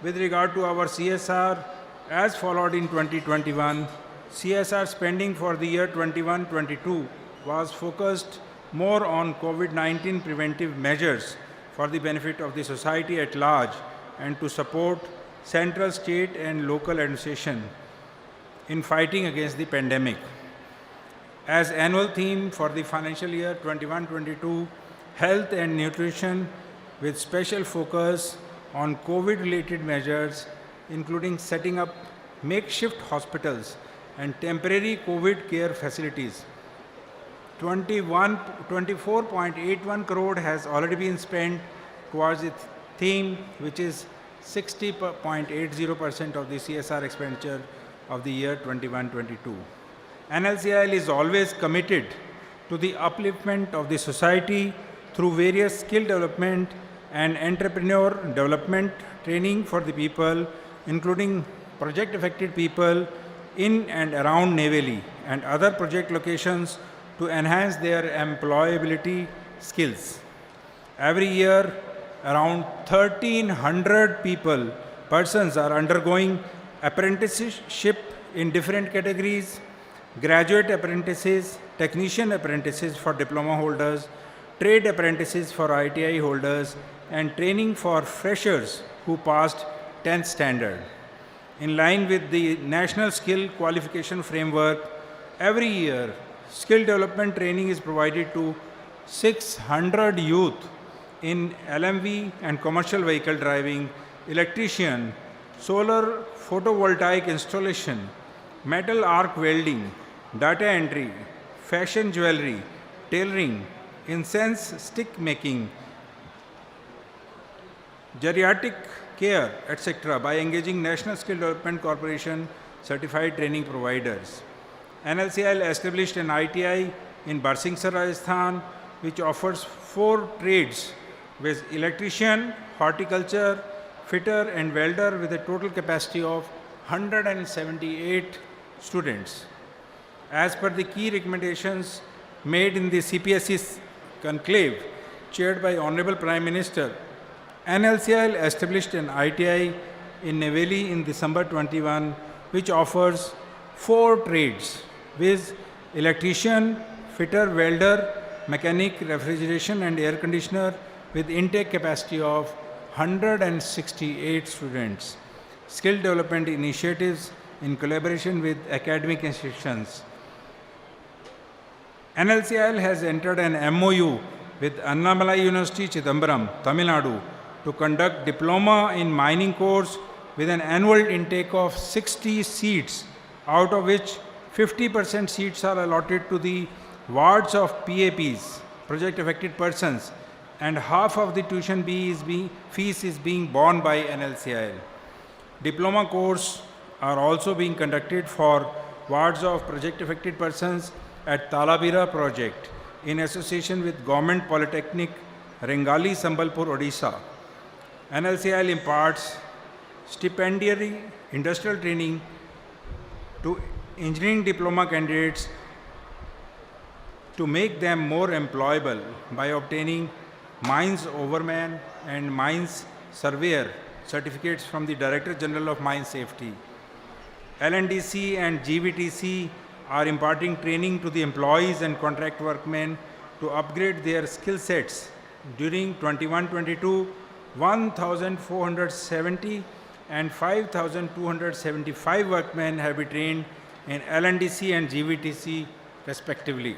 With regard to our CSR, as followed in 2021, CSR spending for the year 21-22 was focused more on COVID-19 preventive measures for the benefit of the society at large and to support central, state and local administration in fighting against the pandemic. As annual theme for the financial year 21-22, health and nutrition with special focus on COVID-related measures, including setting up makeshift hospitals and temporary COVID care facilities. 24.81 crore has already been spent towards its theme, which is 60.80% of the CSR expenditure of the year 21-22. NLCIL is always committed to the upliftment of the society through various skill development and entrepreneur development training for the people, including project affected people in and around Neyveli and other project locations to enhance their employability skills. Every year, around 1,300 persons are undergoing apprenticeship in different categories: graduate apprentices, technician apprentices for diploma holders, trade apprentices for ITI holders, and training for freshers who passed 10th standard. In line with the National Skill Qualification Framework, every year skill development training is provided to 600 youth in LMV and commercial vehicle driving, electrician, solar photovoltaic installation, metal arc welding, data entry, fashion jewelry, tailoring, incense stick making, geriatric care, etc. by engaging National Skill Development Corporation certified training providers. NLCL established an ITI in Barsingsar, Rajasthan, which offers 4 trades with electrician, horticulture, fitter and welder with a total capacity of 178 students. As per the key recommendations made in the CPSE conclave chaired by Honorable Prime Minister, NLCL established an ITI in Neyveli in December 21, which offers 4 trades with electrician, fitter, welder, mechanic, refrigeration and air conditioner with intake capacity of 168 students. Skill development initiatives in collaboration with academic institutions. NLCL has entered an MOU with Annamalai University, Chidambaram, Tamil Nadu, to conduct diploma in mining course with an annual intake of 60 seats, out of which 50% seats are allotted to the wards of PAPs, project affected persons, and half of the tuition fees is being borne by NLCL. Diploma course are also being conducted for wards of project affected persons at Talabira project in association with Government Polytechnic, Rengali, Sambalpur, Odisha. NLCL imparts stipendiary industrial training to engineering diploma candidates to make them more employable by obtaining Mines Overman and Mines Surveyor certificates from the Director General of Mine Safety. LNDC and GVTC are imparting training to the employees and contract workmen to upgrade their skill sets. During 21-22, 1,470 and 5,275 workmen have been trained in LNDC and GVTC respectively.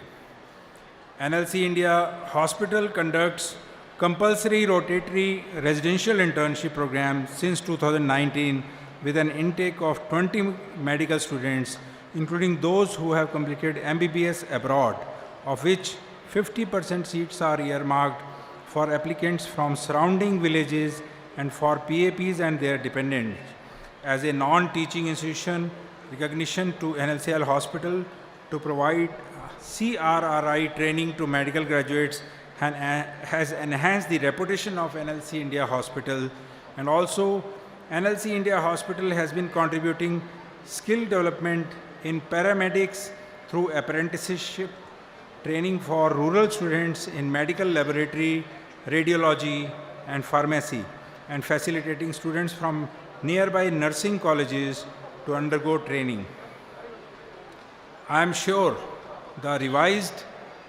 NLC India Hospital conducts compulsory rotatory residential internship program since 2019 with an intake of 20 medical students, including those who have completed MBBS abroad, of which 50% seats are earmarked for applicants from surrounding villages and for PAPs and their dependents. As a non-teaching institution, recognition to NLCL Hospital to provide CRRI training to medical graduates has enhanced the reputation of NLC India Hospital, and also NLC India Hospital has been contributing skill development in paramedics through apprenticeship training for rural students in medical laboratory, radiology and pharmacy, and facilitating students from nearby nursing colleges to undergo training. I am sure the revised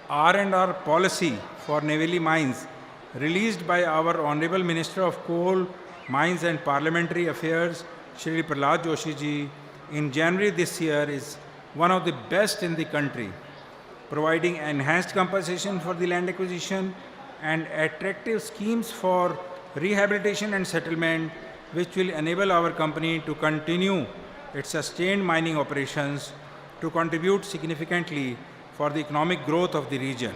R&R policy for Neyveli mines released by our Honorable Minister of Coal, Mines and Parliamentary Affairs, Shri Prahlad Joshi ji, in January this year is one of the best in the country, providing enhanced compensation for the land acquisition and attractive schemes for rehabilitation and settlement, which will enable our company to continue its sustained mining operations to contribute significantly for the economic growth of the region.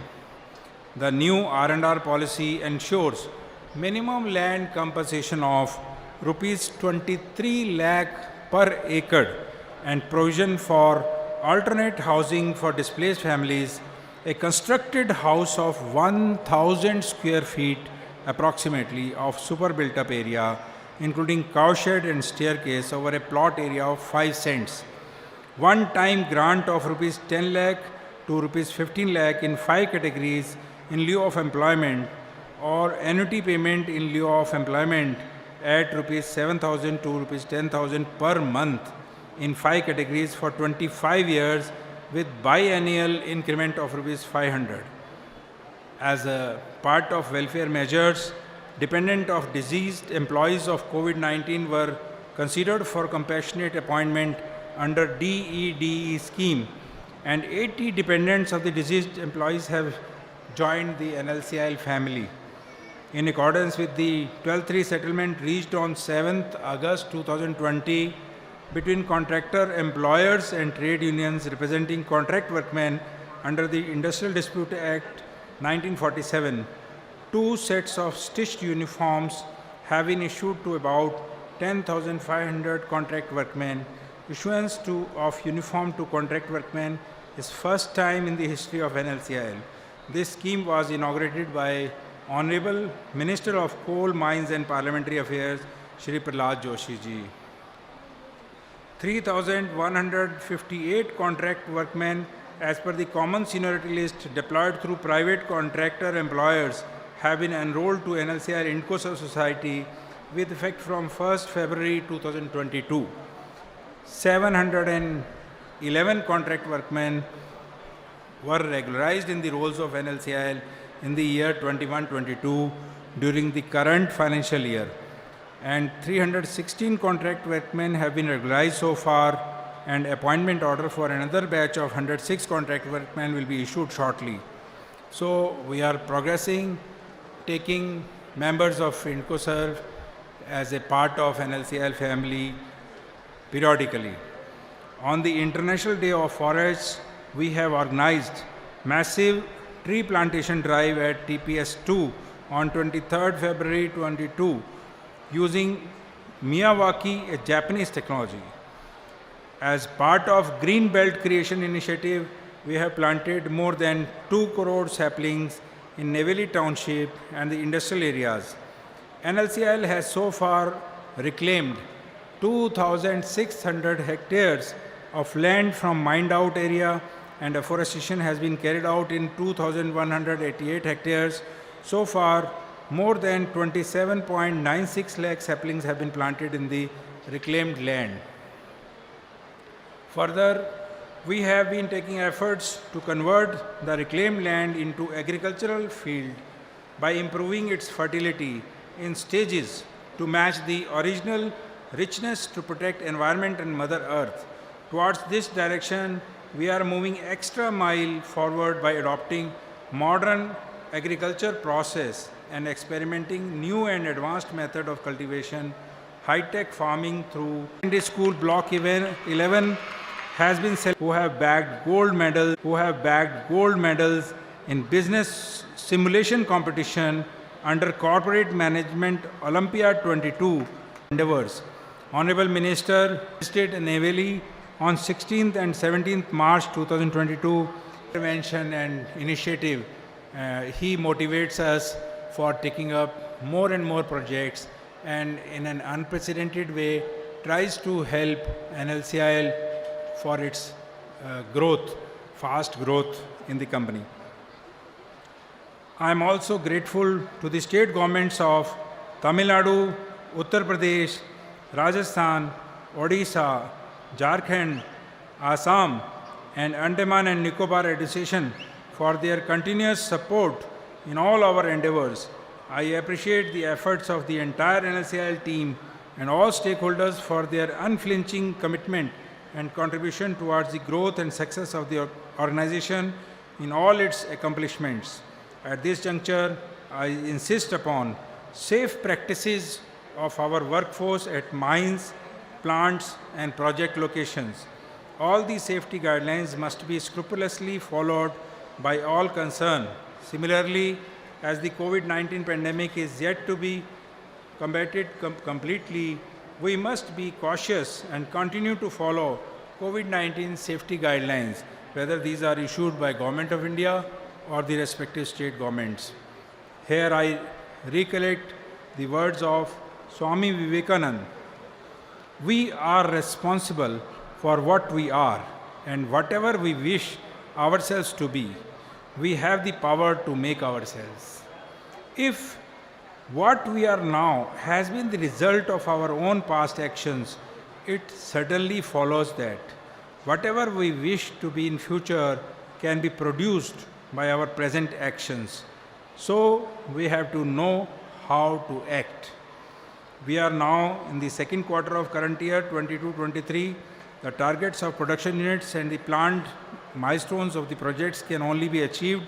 The new R&R policy ensures minimum land compensation of rupees 23 lakh per acre and provision for alternate housing for displaced families, a constructed house of 1,000 square feet approximately of super built up area, including cowshed and staircase over a plot area of 5 cents. One-time grant of rupees 10 lakh to rupees 15 lakh in 5 categories in lieu of employment, or annuity payment in lieu of employment at rupees 7,000 to rupees 10,000 per month in 5 categories for 25 years with biennial increment of rupees 500. As a part of welfare measures, dependent of deceased employees of COVID-19 were considered for compassionate appointment under DEDE scheme, and 80 dependents of the deceased employees have joined the NLCIL family. In accordance with the 12-3 settlement reached on 7th August 2020 between contractor employers and trade unions representing contract workmen under the Industrial Dispute Act 1947, 2 sets of stitched uniforms have been issued to about 10,500 contract workmen. Issuance of uniform to contract workmen is first time in the history of NLCIL. This scheme was inaugurated by Honorable Minister of Coal, Mines and Parliamentary Affairs, Shri Prahlad Joshi ji. 3,158 contract workmen as per the common seniority list deployed through private contractor employers have been enrolled to NLCIL Indcosal Society with effect from 1st February 2022. 711 contract workmen were regularized in the rolls of NLCIL in the year 21-22 during the current financial year, and 316 contract workmen have been regularized so far, and appointment order for another batch of 106 contract workmen will be issued shortly. So we are progressing, taking members of Indcoserve as a part of NLCIL family periodically. On the International Day of Forests, we have organized massive tree plantation drive at TPS-2 on 23rd February 22 using Miyawaki, a Japanese technology. As part of Green Belt Creation Initiative, we have planted more than 2 crore saplings in Neyveli Township and the industrial areas. NLCIL has so far reclaimed 2,600 hectares of land from mined out area, and afforestation has been carried out in 2,188 hectares. So far, more than 27.96 lakh saplings have been planted in the reclaimed land. Further, we have been taking efforts to convert the reclaimed land into agricultural field by improving its fertility in stages to match the original richness to protect environment and Mother Earth. Towards this direction, we are moving extra mile forward by adopting modern agriculture process and experimenting new and advanced method of cultivation, high-tech farming through secondary school block 11 has been who have bagged gold medals in business simulation competition under corporate management Olympiad 22 endeavors. Honorable Minister visited Neyveli on 16th and 17th March 2022. Intervention and initiative, he motivates us for taking up more and more projects, and in an unprecedented way tries to help NLCIL for its fast growth in the company. I am also grateful to the state governments of Tamil Nadu, Uttar Pradesh, Rajasthan, Odisha, Jharkhand, Assam, and Andaman and Nicobar Association for their continuous support in all our endeavors. I appreciate the efforts of the entire NLCIL team and all stakeholders for their unflinching commitment and contribution towards the growth and success of the organization in all its accomplishments. At this juncture, I insist upon safe practices of our workforce at mines, plants, and project locations. All these safety guidelines must be scrupulously followed by all concerned. Similarly, as the COVID-19 pandemic is yet to be combated completely, we must be cautious and continue to follow COVID-19 safety guidelines whether these are issued by Government of India or the respective state governments. Here I recollect the words of Swami Vivekananda. We are responsible for what we are, and whatever we wish ourselves to be, we have the power to make ourselves. If what we are now has been the result of our own past actions, it certainly follows that whatever we wish to be in future can be produced by our present actions. So we have to know how to act. We are now in the second quarter of current year 22-23. The targets of production units and the planned milestones of the projects can only be achieved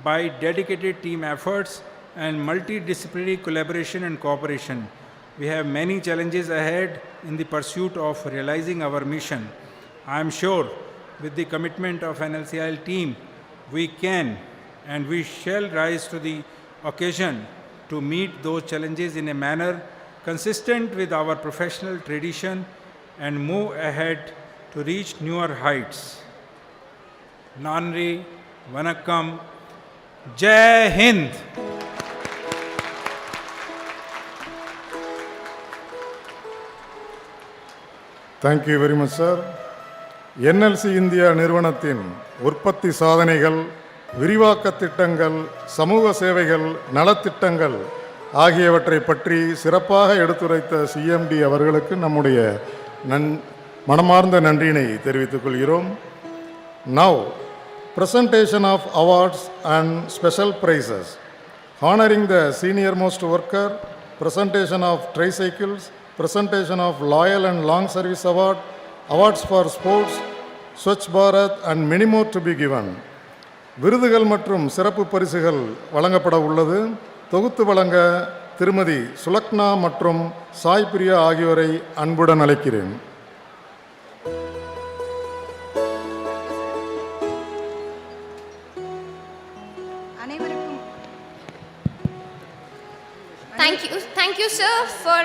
by dedicated team efforts and multidisciplinary collaboration and cooperation. We have many challenges ahead in the pursuit of realizing our mission. I am sure with the commitment of NLCIL team, we can and we shall rise to the occasion to meet those challenges in a manner consistent with our professional tradition and move ahead to reach newer heights. Nanri, Vanakkam, Jai Hind! Thank you very much sir. NLC India நிறுவனத்தின் உற்பத்தி சாதனைகள், விரிவாக்க திட்டங்கள், சமூக சேவைகள், நலத்திட்டங்கள் ஆகியவற்றை பற்றி சிறப்பாக எடுத்துரைத்த சிஎம்டி அவர்களுக்கு நம்முடைய மனமார்ந்த நன்றியினை தெரிவித்துக் கொள்கிறோம். Now presentation of awards and special prizes honoring the senior most worker, presentation of tricycles, presentation of loyal and long service award, awards for sports, Swachh Bharat and many more to be given. விருதுகள் மற்றும் சிறப்பு பரிசுகள் வழங்கப்பட உள்ளது. தொகுத்து வழங்க திருமதி சுலக்னா மற்றும் சாய் பிரியா ஆகியோரை அன்புடன் அழைக்கிறேன். Thank you, sir, for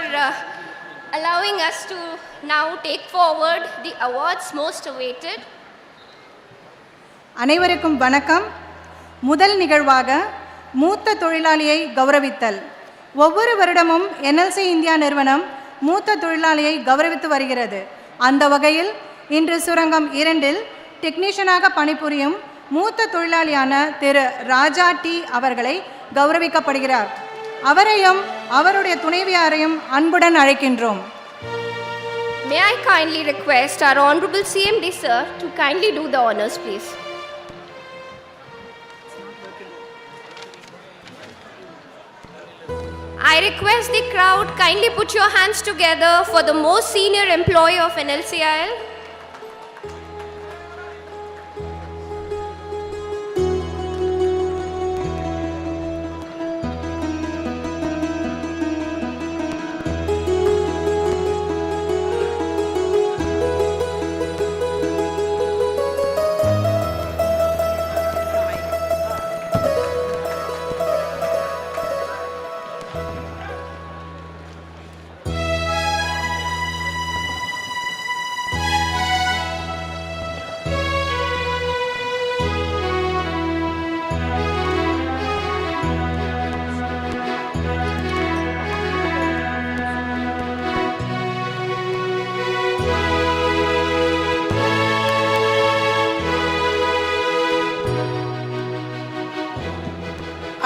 allowing us to now take forward the awards most awaited. அனைவருக்கும் வணக்கம். முதல் நிகழ்வாக மூத்த தொழிலாளியை கௌரவித்தல். ஒவ்வொரு வருடமும் என்எல்சி இந்தியா நிறுவனம் மூத்த தொழிலாளியை கௌரவித்து வருகிறது. அந்த வகையில் இன்று சுரங்கம் 2இல் டெக்னீஷியனாக பணிபுரியும் மூத்த தொழிலாளியான திரு ராஜா டி அவர்களை கௌரவிக்கப்படுகிறார். அவரையும் அவருடைய துணைவியாரையும் அன்புடன் அழைக்கின்றோம். May I kindly request our Honorable CMD sir to kindly do the honors, please. I request the crowd kindly put your hands together for the most senior employee of NLCIL.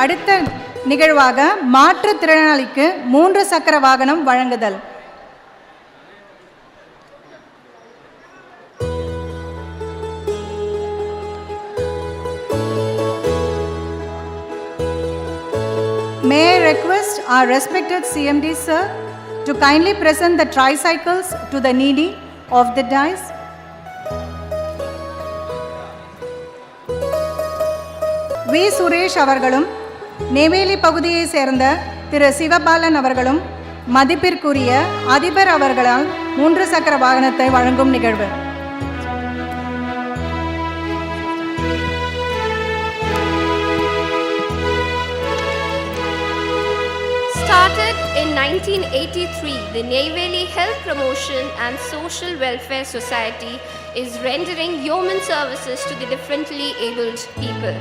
அடுத்த நிகழ்வாக மாற்றுத்திறனாளிக்கு 3 சக்கர வாகனம் வழங்குதல். May I request our respected CMD sir to kindly present the tricycles to the needy of the dais. V Suresh அவர்களும் நெய்வேலி பகுதியை சேர்ந்த திரு சிவபாலன் அவர்களும் மதிப்பிற்குரிய அதிபர் அவர்களால் 3 சக்கர வாகனத்தை வழங்கும் நிகழ்வு. Started in 1983, the Neyveli Health Promotion and Social Welfare Society is rendering human services to the differently abled people.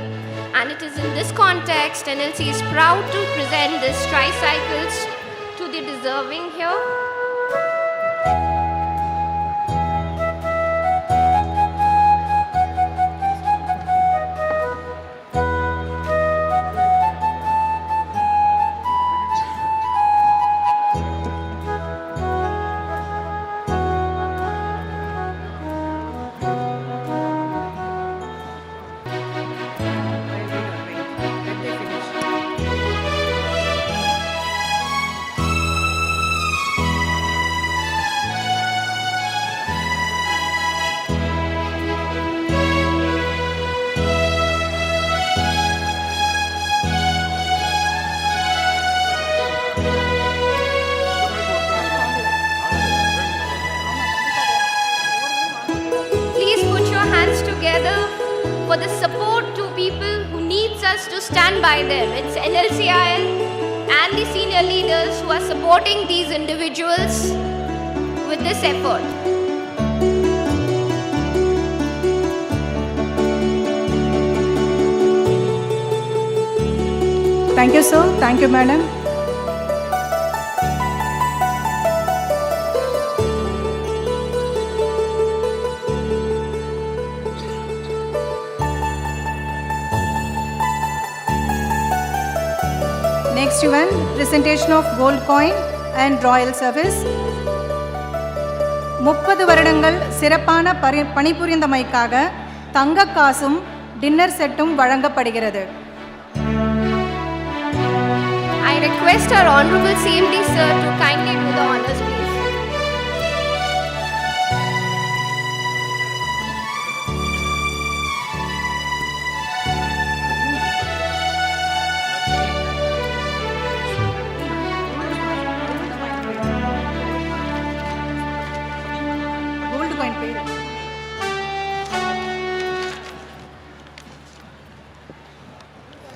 And it is in this context NLC is proud to present these tricycles to the deserving here. For the support to people who needs us to stand by them. It's NLCIL and the senior leaders who are supporting these individuals with this effort. Thank you, sir. Thank you, madam. Next event, presentation of gold coin and royal service. 30 வருடங்கள் சிறப்பான பணிபுரிந்தமைக்காக தங்க காசும் dinner செட்டும் வழங்கப்படுகிறது. I request our honorable CMD sir to kindly do the honors, please.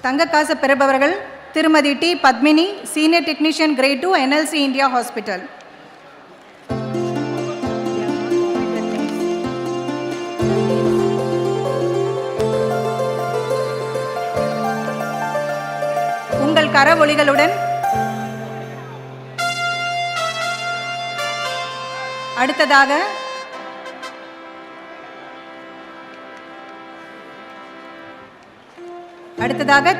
தங்க காசு பெறுபவர்கள் திருமதி T Padmini, senior technician grade 2 NLC India hospital. உங்கள் கரவொலிகளுடன் அடுத்ததாக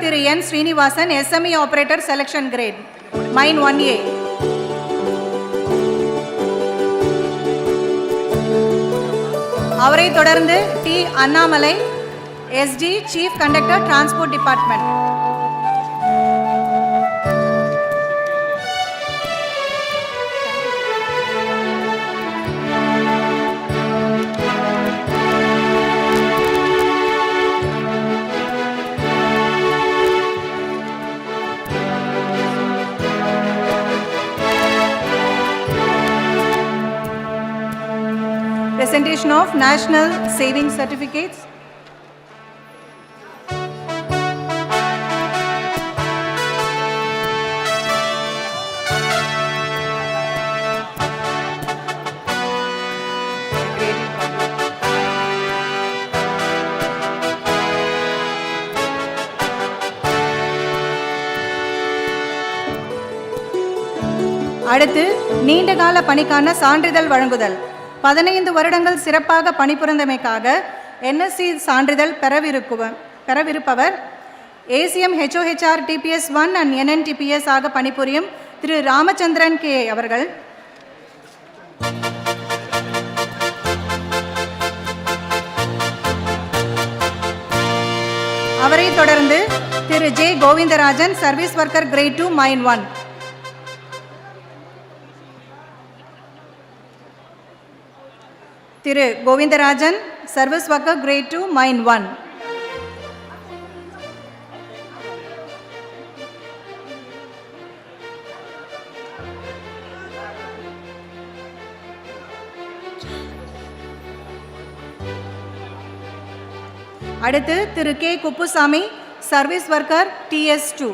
திரு N Srinivasan, SME operator selection grade mine 1A. அவரை தொடர்ந்து T Annamalai, SD chief conductor transport department. Presentation of National Savings Certificates. அடுத்து நீண்டகால பணிக்கான சான்றிதழ் வழங்குதல். 15 வருடங்கள் சிறப்பாக பணிபுரிந்தமைக்காக NSC சான்றிதழ் பெறவிருப்பவர் ACM HOHR TPS 1 and NNTPS ஆக பணிபுரியும் திரு ராமச்சந்திரன் கே அவர்கள். அவரை தொடர்ந்து திரு J Govindarajan, service worker grade 2 mine 1. திரு Govindarajan, service worker grade 2 mine 1. அடுத்து திரு K Kuppusamy, service worker TS 2.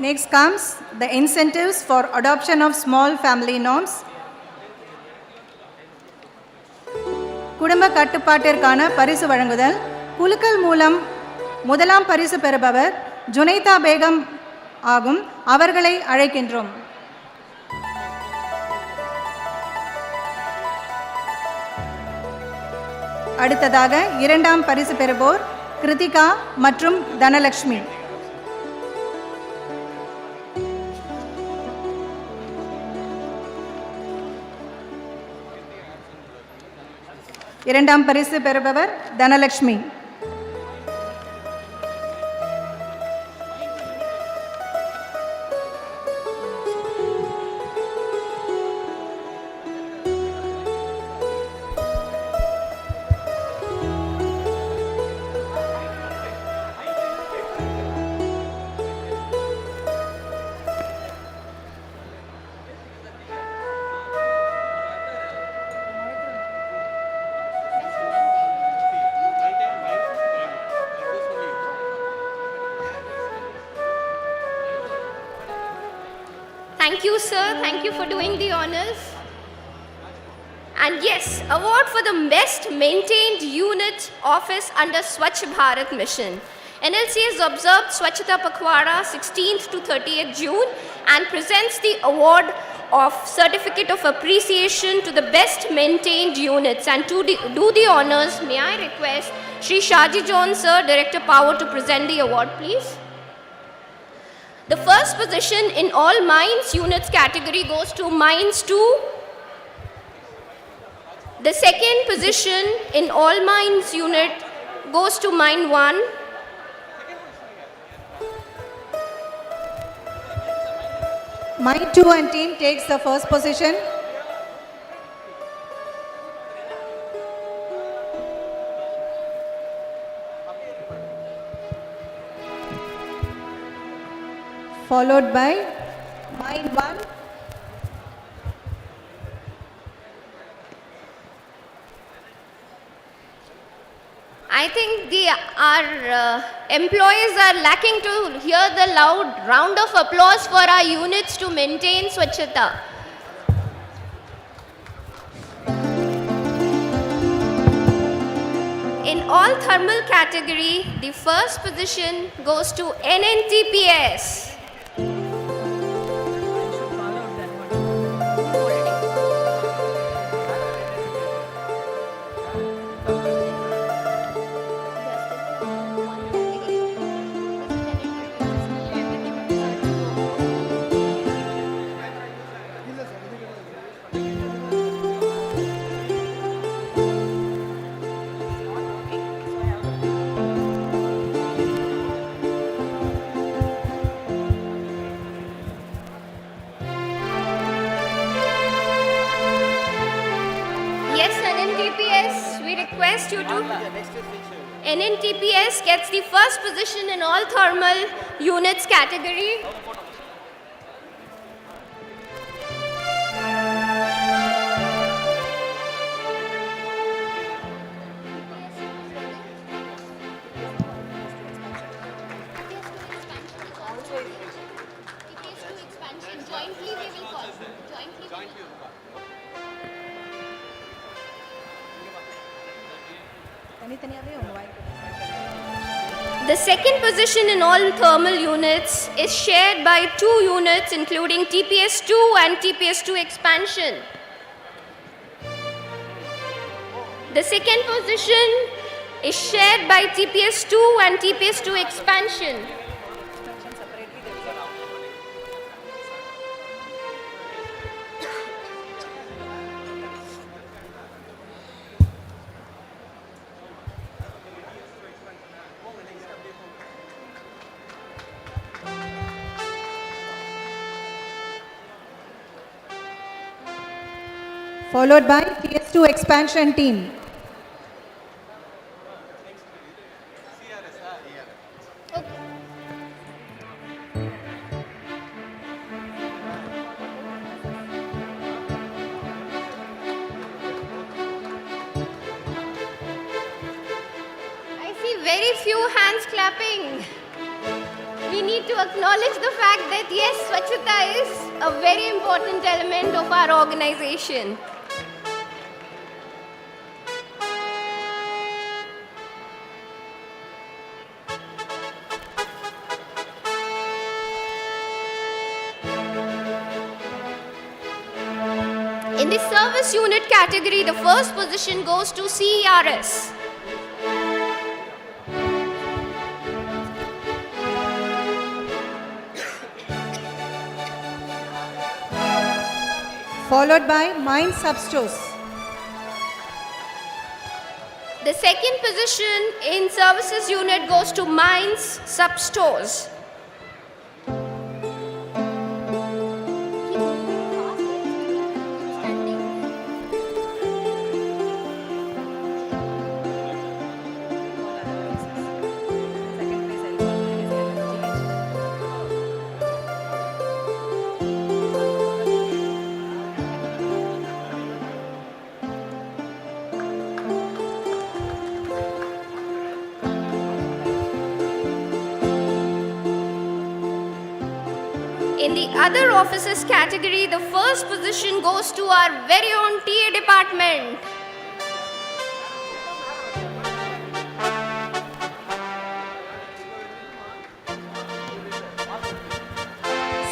Next comes the incentives for adoption of small family norms. குடும்ப கட்டுப்பாட்டிற்கான பரிசு வழங்குதல். குலுக்கல் மூலம் முதலாம் பரிசு பெறுபவர் ஜுனைதா பேகம் ஆகும். அவர்களை அழைக்கின்றோம். அடுத்ததாக இரண்டாம் பரிசு பெறுவோர் கிருத்திகா மற்றும் தனலட்சுமி. இரண்டாம் பரிசு பெறுபவர் Dhanalakshmi. Thank you, sir. Thank you for doing the honors. And yes, award for the best maintained unit office under Swachh Bharat mission. NLC has observed Swachhata Pakhwara 16th to 30th June and presents the award of Certificate of Appreciation to the best maintained units. And to do the honors, may I request Shri Shaji John, sir, Director Power, to present the award, please. The first position in all mines units category goes to Mines 2. The second position in all mines unit goes to Mine 1. Mine 2 and team takes the first position. Followed by Mine 1. I think our employees are lacking to hear the loud round of applause for our units to maintain Swachhata. In all thermal category, the first position goes to NNTPS. Yes, NNTPS, we request you to. NNTPS gets the first position in all thermal units category. The second position in all thermal units is shared by 2 units including TPS-2 and TPS-2 expansion. The second position is shared by TPS-2 and TPS-2 expansion. Followed by TS2 expansion team. I see very few hands clapping. We need to acknowledge the fact that yes, Swachhata is a very important element of our organization. In the service unit category, the first position goes to CERS. followed by Mine Substores. The second position in services unit goes to Mines Substores. In the other officers category, the first position goes to our very own TA department.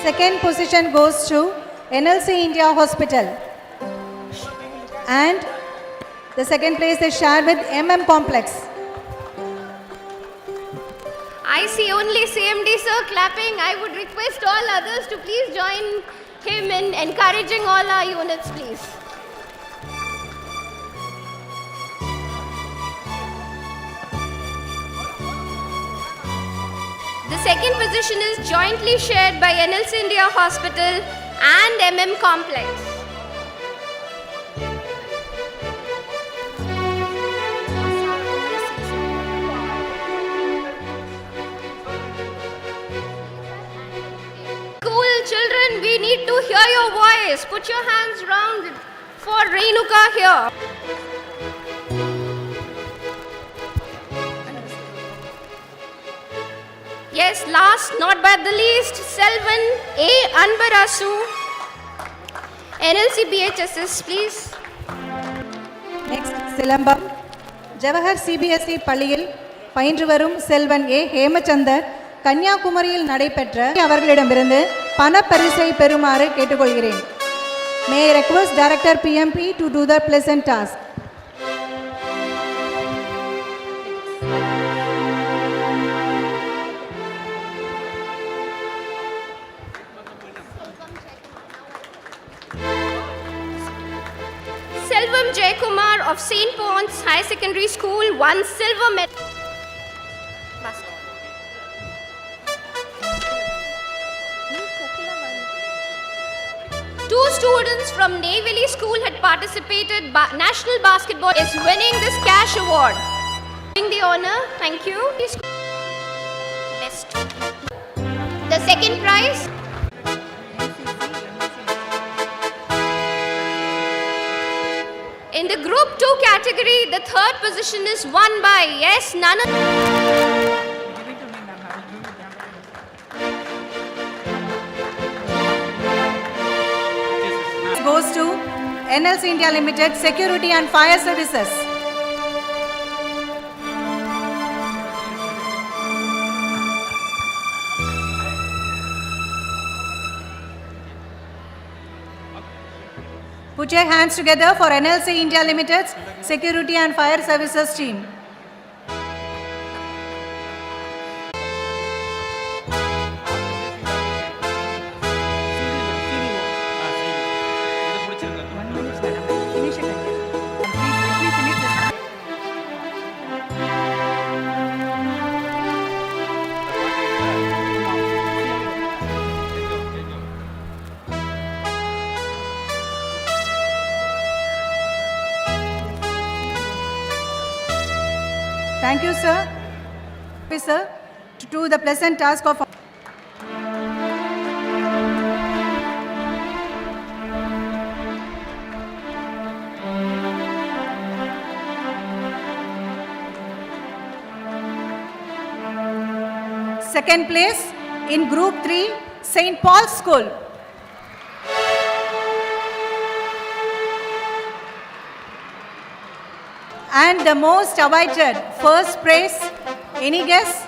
Second position goes to NLC India Hospital. And the second place is shared with Complex. I see only CMD sir clapping. I would request all others to please join him in encouraging all our units, please. The second position is jointly shared by NLC India Hospital and Complex. Children, we need to hear your voice. Put your hands round for Renuka here. Yes, last not but the least, Selvan A. Anbarasu, NLC BHSS, please. Next, Silambam. Javahar CBSE பள்ளியில் பயின்று வரும் செல்வன் ஏ ஹேமச்சந்தர் கன்னியாகுமரியில் நடைபெற்ற அவர்களிடமிருந்து பணப்பரிசை பெறுமாறு கேட்டுக்கொள்கிறேன். May I request Director PMP to do the pleasant task. Selvam Jaykumar of St. Paul's High Secondary School won silver medal. Two students from Neyveli School had participated. National Basketball is winning this cash award. Doing the honor, thank you. Best. The second prize. In the Group 2 category, the third position is won by, yes, none of... Goes to NLC India Limited Security and Fire Services. Put your hands together for NLC India Limited's Security and Fire Services team. Thank you, sir. Officer, to do the pleasant task of second place, in Group 3, St. Paul's School. And the most awaited first prize, any guess?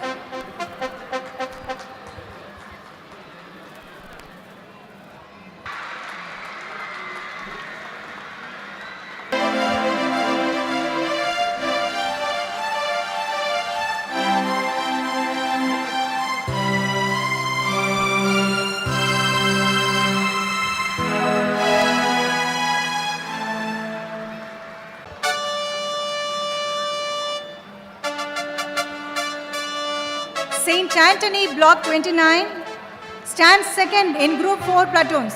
St. Anthony Block 29 stands second in Group 4 platoons.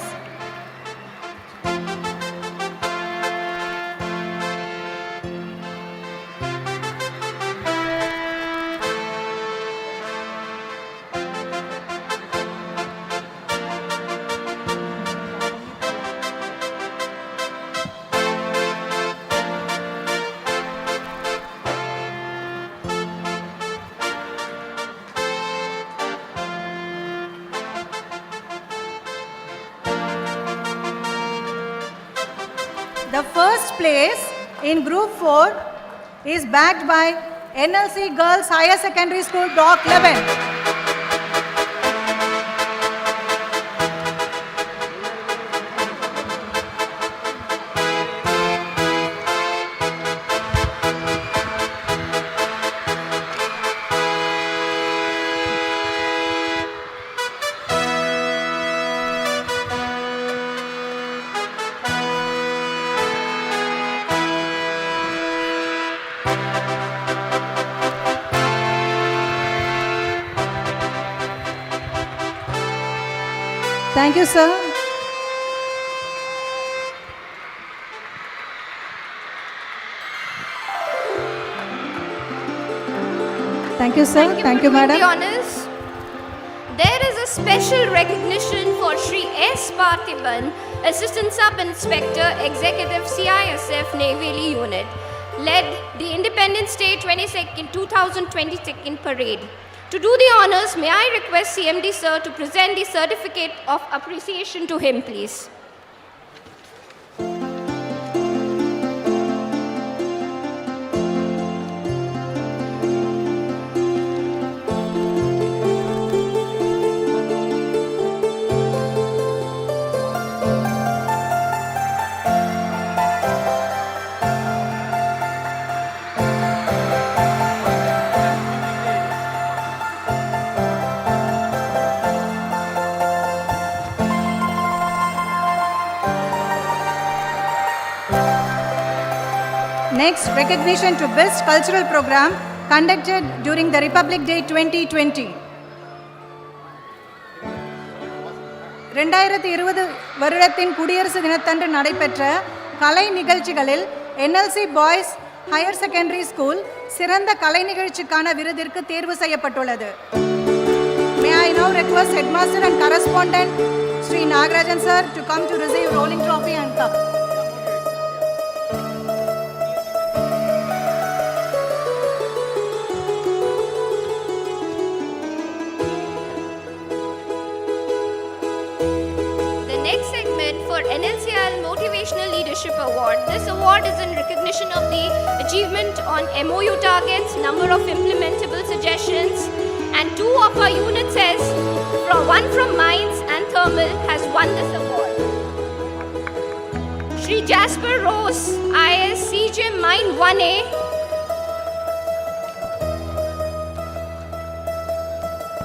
The first place in Group 4 is backed by NLC Girls Higher Secondary School Block 11. Thank you, sir. Thank you, sir. Thank you, for doing madam. the honors. There is a special recognition for Shri S. Parthiban, Assistant Sub-Inspector, Executive CISF Neyveli Unit, led the Independence Day 22nd 2022 parade. To do the honors, may I request CMD sir to present the certificate of appreciation to him, please. Next, recognition to Best Cultural Program conducted during the Republic Day 2020. 2020 வருடத்தின் குடியரசு தினத்தன்று நடைபெற்ற கலை நிகழ்ச்சிகளில் NLC Boys Higher Secondary School சிறந்த கலை நிகழ்ச்சிக்கான விருதிற்கு தேர்வு செய்யப்பட்டுள்ளது. May I now request Headmaster and Correspondent Sri Nagarajan sir to come to receive rolling trophy and cup. For NLCL Motivational Leadership Award. This award is in recognition of the achievement on MOU targets, number of implementable suggestions, and 2 of our units one from Mines and Thermal has won this award. Shri Jasper Rose, IS CGM Mine 1A.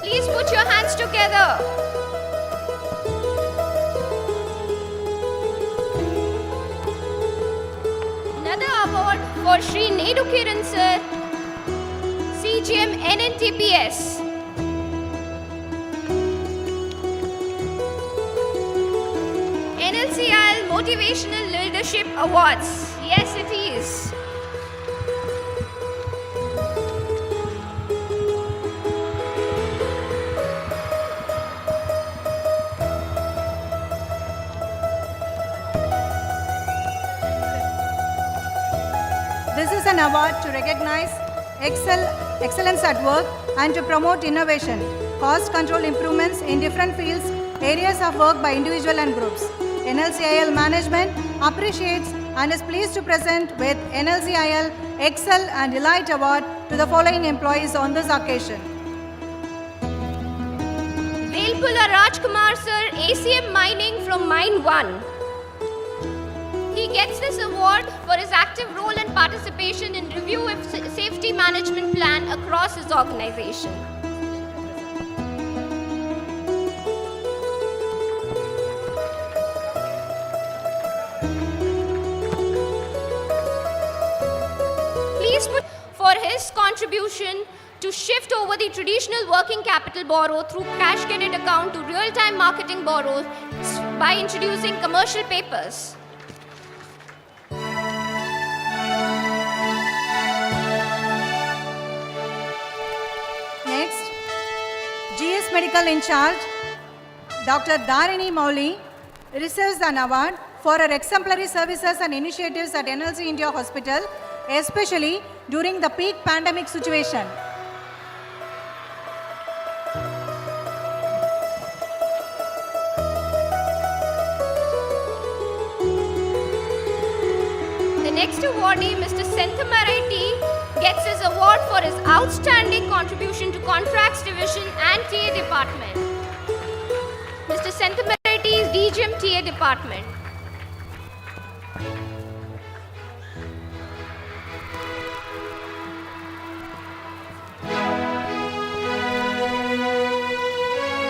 Please put your hands together. Award for Shri Nedu Kiran sir, CGM NNTPS. NLCL Motivational Leadership Awards. Yes, it is. This is an award to recognize excellence at work and to promote innovation. cost control improvements in different fields, areas of work by individual and groups. NLCIL management appreciates and is pleased to present with NLCIL Excel and Delight Award to the following employees on this occasion. Velpula Rajkumar sir, ACM Mining from Mine 1. He gets this award for his active role and participation in review of safety management plan across his organization. Please put for his contribution to shift over the traditional working capital borrow through cash credit account to real-time marketing borrows by introducing commercial papers. Next, GS Medical in charge, Dr. Dharini Mauli receives an award for her exemplary services and initiatives at NLC India Hospital, especially during the peak pandemic situation. The next awardee, Mr. Senthamarati, gets his award for his outstanding contribution to Contracts Division and TA Department. Mr. Senthamarati is DGM TA Department.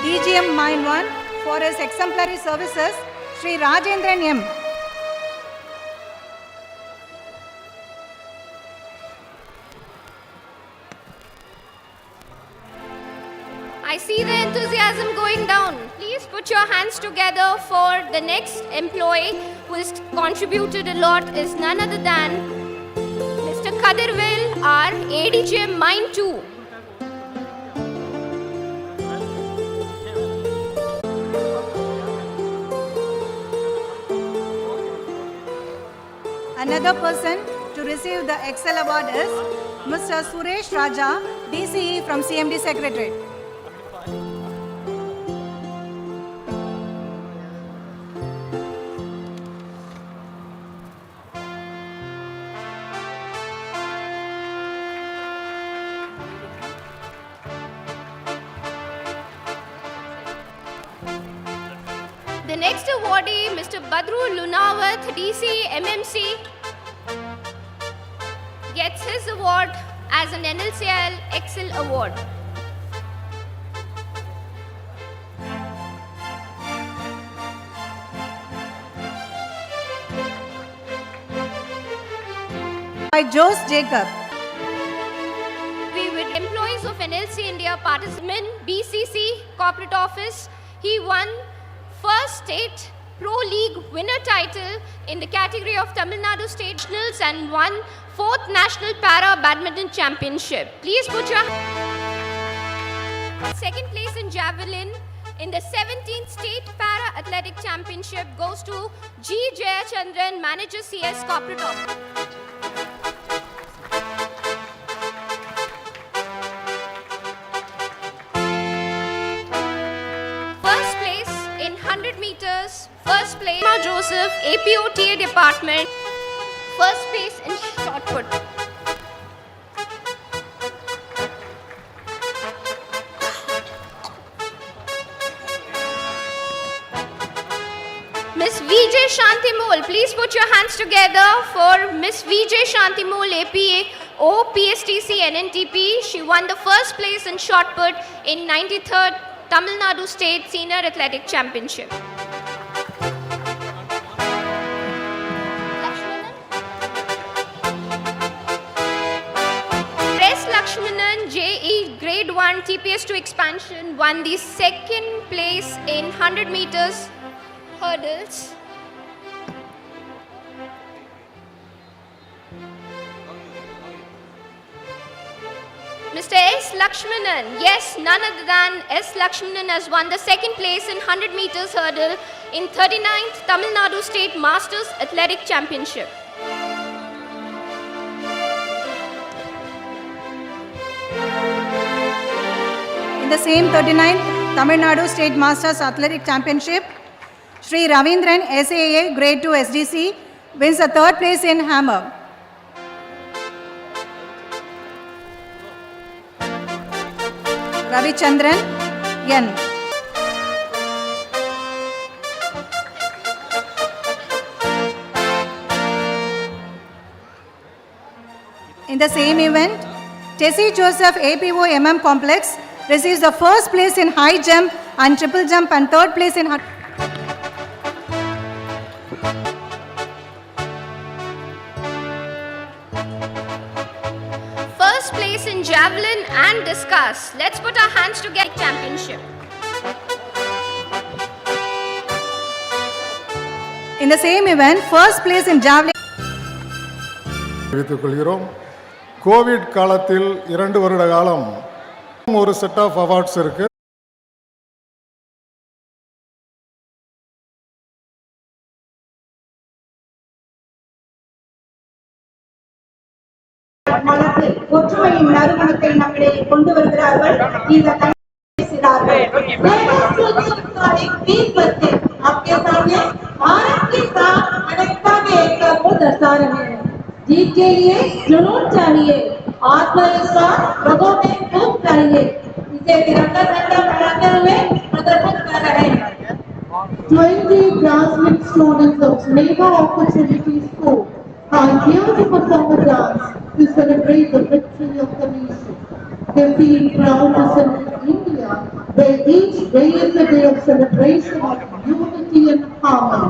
DGM Mine 1 for his exemplary services, Sri Rajendran M. I see the enthusiasm going down. Please put your hands together for the next employee who has contributed a lot is none other than Mr. Kadirvel, our ADGM Mine 2. Another person to receive the Excel Award is Mr. Suresh Raja, DCE from CMD Secretariat. The next awardee, Mr. Badru Lunawat, DC MMC, gets his award as an NLCIL Excel Award. By Jose Jacob. We with employees of NLC India participant BCC Corporate Office. He won first state Pro League winner title in the category of Tamil Nadu State Nationals and won 4th National Para Badminton Championship. Please put your second place in javelin in the 17th State Para Athletic Championship goes to G. Jayachandran, Manager CS Corporate Office. First place in 100 meters, first place Joseph, APOTA Department, first place in shot put. Miss Vijay Shantimol, please put your hands together for Miss Vijay Shantimol, APA OPSTC NNTP. She won the first place in shot put in 93rd Tamil Nadu State Senior Athletic Championship. Lakshmanan. Press Lakshmanan, JE Grade 1 TPS2 Expansion won the second place in 100 meters hurdles. Mr. S. Lakshmanan, yes, none other than S. Lakshmanan has won the second place in 100 meters hurdle in 39th Tamil Nadu State Masters Athletic Championship. In In the same 39th Tamil Nadu State Masters Athletic Championship, Sri Ravindran SAA Grade 2 SDC wins the third place in hammer. Ravichandran N. In the same event, Tessie Joseph APO MM Complex receives the first place in high jump and triple jump and third place in First place in javelin and discus. Let's put our hands to get championship. In the same event, first place in javelin. தெரிவித்துக் கொள்கிறோம். Covid காலத்தில் 2 வருட காலம் ஒரு set of awards இருக்கு. ஒற்றுமையின் நறுமணத்தை நம்மிடையே கொண்டு வருகிறார்கள். இந்த பேசுகிறார்கள். आपके सामने भारत के साथ अनेकता में एकता को दर्शा रहे हैं. जीत के लिए जुनून चाहिए, आत्मविश्वास लोगों में खूब चाहिए. इसे तिरंगा झंडा फहराते हुए प्रदर्शन कर रहे हैं. 20 grassroots students of Neighbor Opportunity School are here to perform a dance to celebrate the victory of the nation. They feel proud to celebrate India, where each day is a day of celebration of unity and harmony.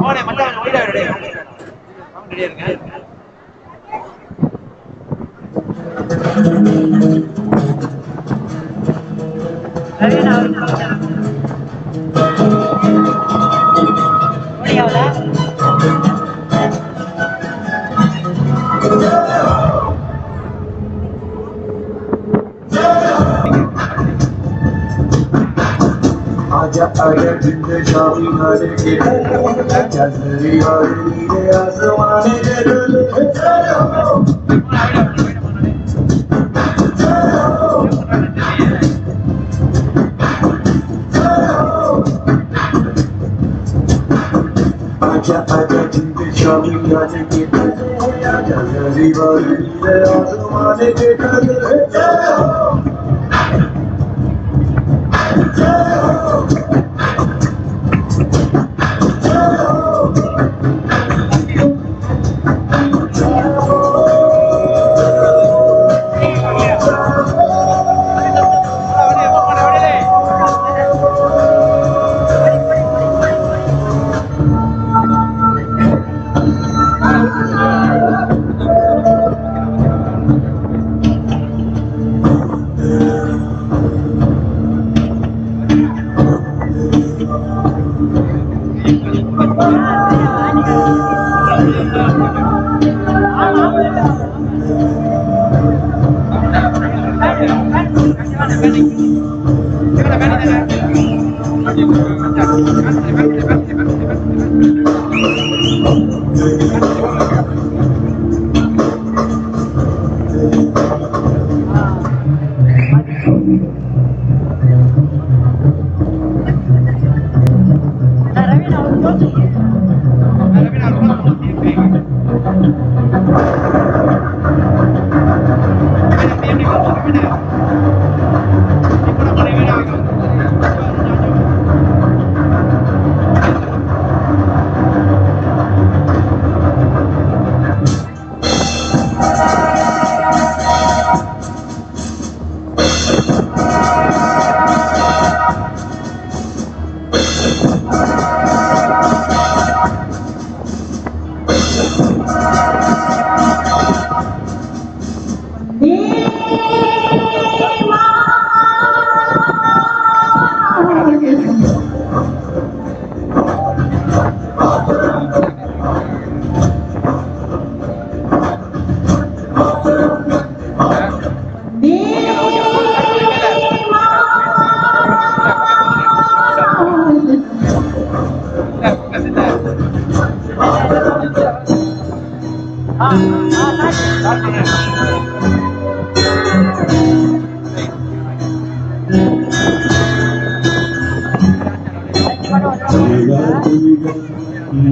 आजा आजा जिंदे शाही हरे के चंद्री और नीले आसमान जरूर आजा आजा जिंदे शाही हरे के चंद्री और नीले आसमान जरूर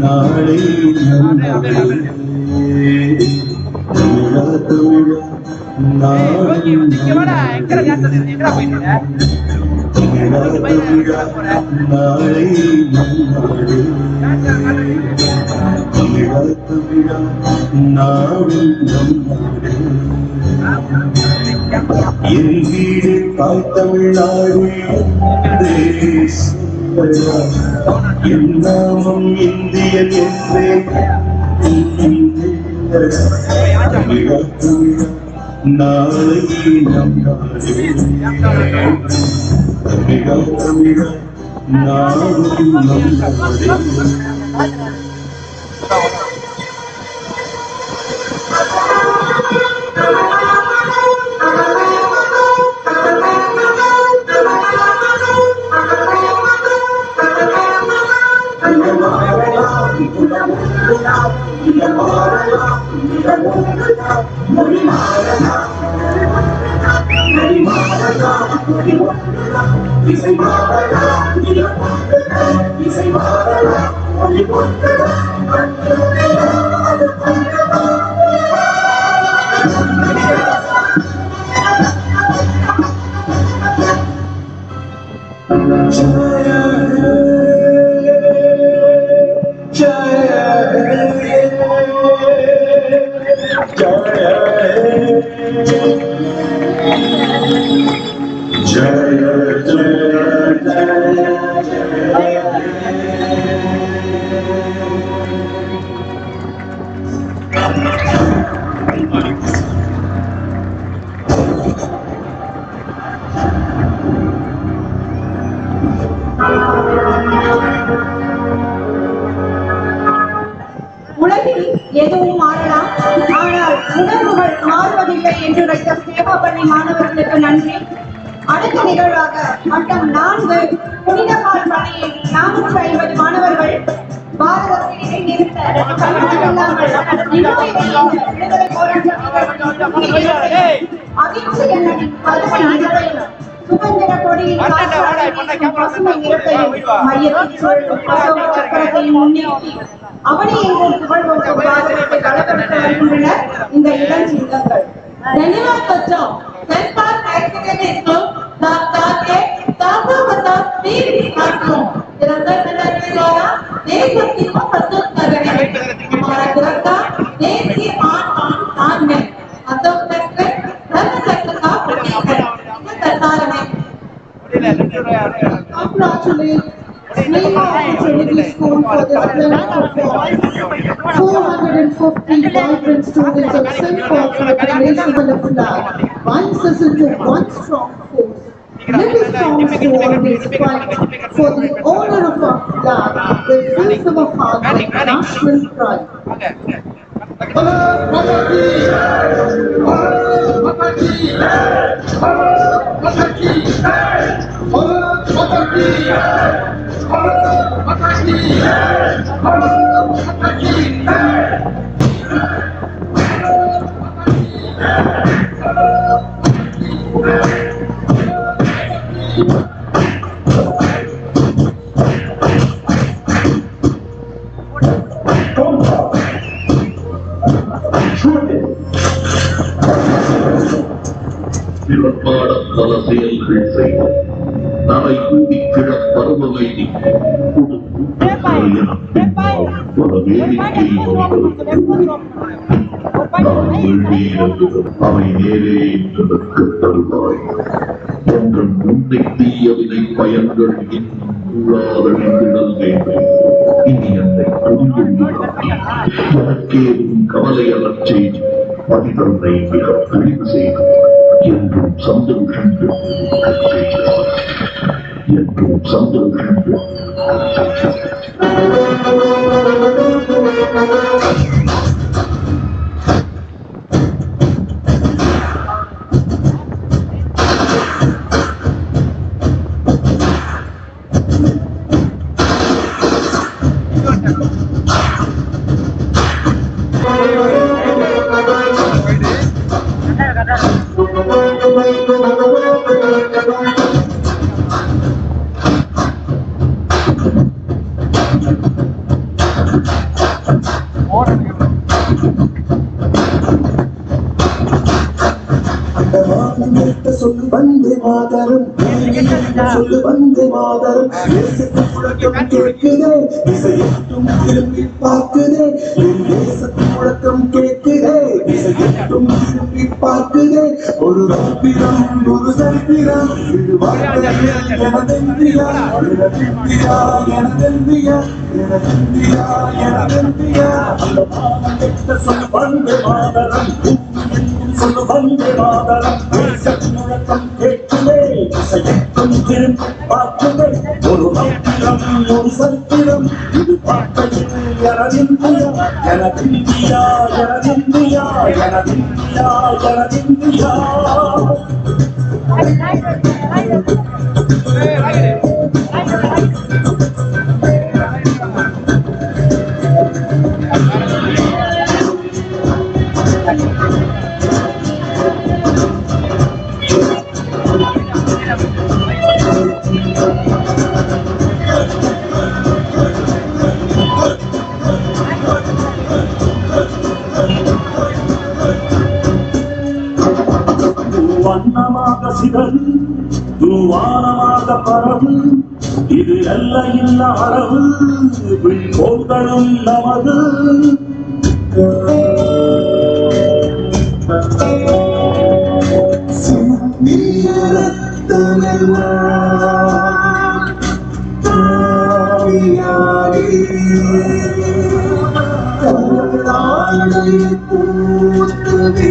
நாளை தமிழா நாடும் என் வீடு தாய் தமிழ்நாடு என் நாமம் இந்தியன் என்றேன் நாளை நம் தமிழா நாடும் நம் உலகில் எதுவும் மாறலாம், ஆனால் உணர்வுகள் மாறுவதில்லை என்று டாக்டர் சேவா பள்ளி மாணவர்களுக்கு நன்றி. அடுத்த நிகழ்வாக மட்டம் 4 புனிதபால் பள்ளியில் 450 மாணவர்கள் பாரதத்தை இடைநிறுத்த கண்டனமில்லாமல் விடுதலை போராட்ட அகிம்சை எண்ணலின் பசுமை நிறத்தையும் சுதந்திர கொடியின் பசுமை நிறத்தையும் மையத்தில் சுழலும் அசோக சக்கரத்தையும் முன்னிறுத்தி அவனை எங்கும் புகழ்வோம் பாரதத்தை களப்படுத்த வருகின்றனர் இந்த இளம் சிங்கங்கள். धन्यवाद बच्चों। संस्कार एक्टिविटीज को दाता के दाता मतलब वीर छात्रों निरंतर प्रचार के द्वारा देशभक्ति को प्रस्तुत कर रहे हैं। हमारा तिरंगा देश की आन में अशोक चक्र धर्म चक्र का प्रतीक है। ये दर्शाता है। Congratulate Neyveli Trinity School for the splendid performance. 450 vibrant students have sent forth for the creation of the flag. Binds us into one strong force. Let us promise to always fight for the honor of our flag that fills our heart with national pride. பிறப்பாட பல செயல்கள் செய்வோம் நாளை கூடி கிட பருவமை பல வேடிக்கை அவை நேரே நிற்க தருவாய் ஒன்றன் முன்னை தீயவினை பயன்கள் இன்னும் கூடாதழிந்திடல் வேண்டும் இனி என்னை எனக்கேதும் கவலையலச் செய்து மனிதனை மிக தெளிவு செய்து என்றும் சந்தோஷங்கள் என்றும் சந்தோஷங்கள் சொல்லு வந்தே மாதரம் சொல்லு வந்தே மாதரம் தேசத்து முழக்கம் கேட்குதே திசையெட்டும் திரும்பி பார்க்குதே என் தேசத்து முழக்கம் கேட்குதே திசையெட்டும் திரும்பி பார்க்குதே ஒரு ரத்திரம் ஒரு சரித்திரம் இது வாழ்க்கையில் எனதெந்தியா எனதெந்தியா எனதெந்தியா எனதெந்தியா எனதெந்தியா அந்த மாதம் கெட்ட சொல்லு வந்தே மாதரம் சொல்லு வந்தே மாதரம் தேசத்து முழக்கம் கேட்குதே திசையெட்டும் திரும்பி பார்க்குதே ஒரு ரத்திரம் ஒரு சரித்திரம் இது வாழ்க்கையில் எனதெந்தியா எனதெந்தியா எனதெந்தியா எனதெந்தியா எனதெந்தியா வண்ணமாக சிதறி தூவானமாக பரவு இது அல்ல இல்ல அளவு விண்கோள்களும் நமது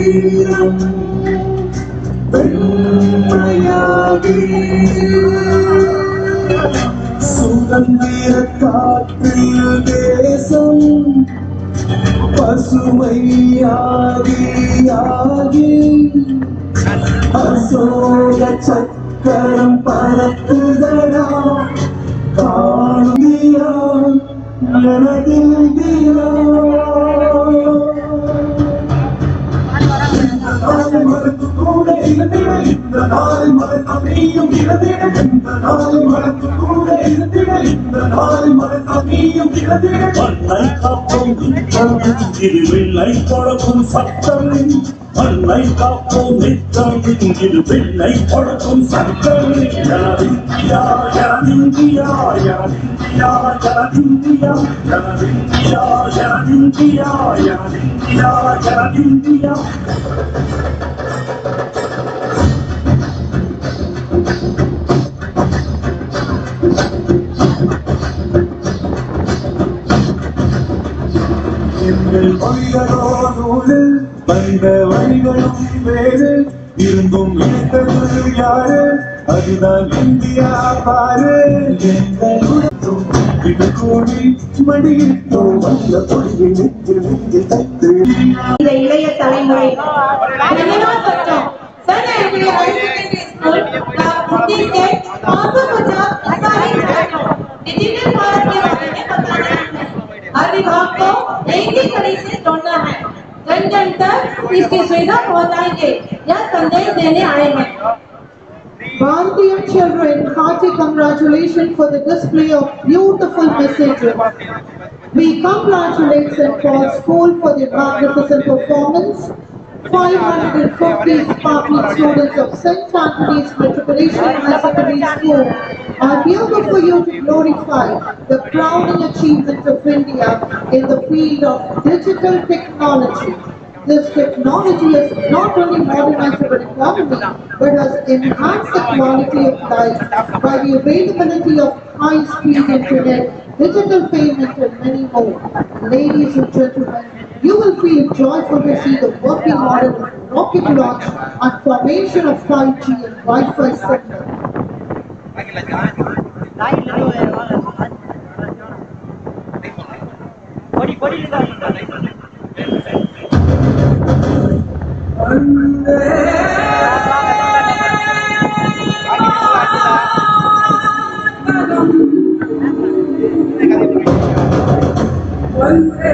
வீரம் பெண்மையாகி சுதந்திர காற்றில் தேசம் பசுமையாகி ஆகி அசோக சக்கரம் பறக்குதடா காணியா எனதிந்தியா மறந்து கூட இருந்திட இந்த நாள் மறந்து நீயும் இறந்திட இந்த நாள் மறந்து கூட இருந்திட இந்த நாள் மறந்து நீயும் இறந்திட மண்ணை காப்போம் நித்தம் இது வெள்ளை பழக்கும் சட்டம் மண்ணை காப்போம் நித்தம் இது வெள்ளை பழக்கும் சட்டம் எனதிந்தியா எனதிந்தியா எனதிந்தியா எனதிந்தியா எனதிந்தியா எனதிந்தியா எனதிந்தியா எனதிந்தியா எங்கள் மொழிகளோ நூலு வந்த வழிகளும் வேறு இருந்தும் இணைத்தது யாரு அதுதான் இந்தியா பாரு இது கூடி மடியிட்டோ வந்த பொழியை நெஞ்சு நெஞ்சு தைத்து இந்த இளைய தலைமுறை பச்சோம் sir MD high secondary school बुद्धि के आंसू बचा सारे डिजिटल भारत के बारे में बताना है हर विभाग को एक ही कड़ी से जोड़ना है जन जन तक इसकी सुविधा पहुंचाएंगे यह संदेश देने आए हैं Bharatiya children, hearty congratulations for the display of beautiful messages. We congratulate St. Paul's School for their magnificent performance. 550 sparkling students of St. Anthony's Matriculation High Secondary School are here for you to glorify the crowning achievements of India in the field of digital technology. This technology has not only modernized our economy, but has enhanced the quality of life by the availability of high-speed internet, digital payment and many more. Ladies and gentlemen, you will feel joyful to see the working model of rocket launch and formation of 5G and Wi-Fi signal. Vande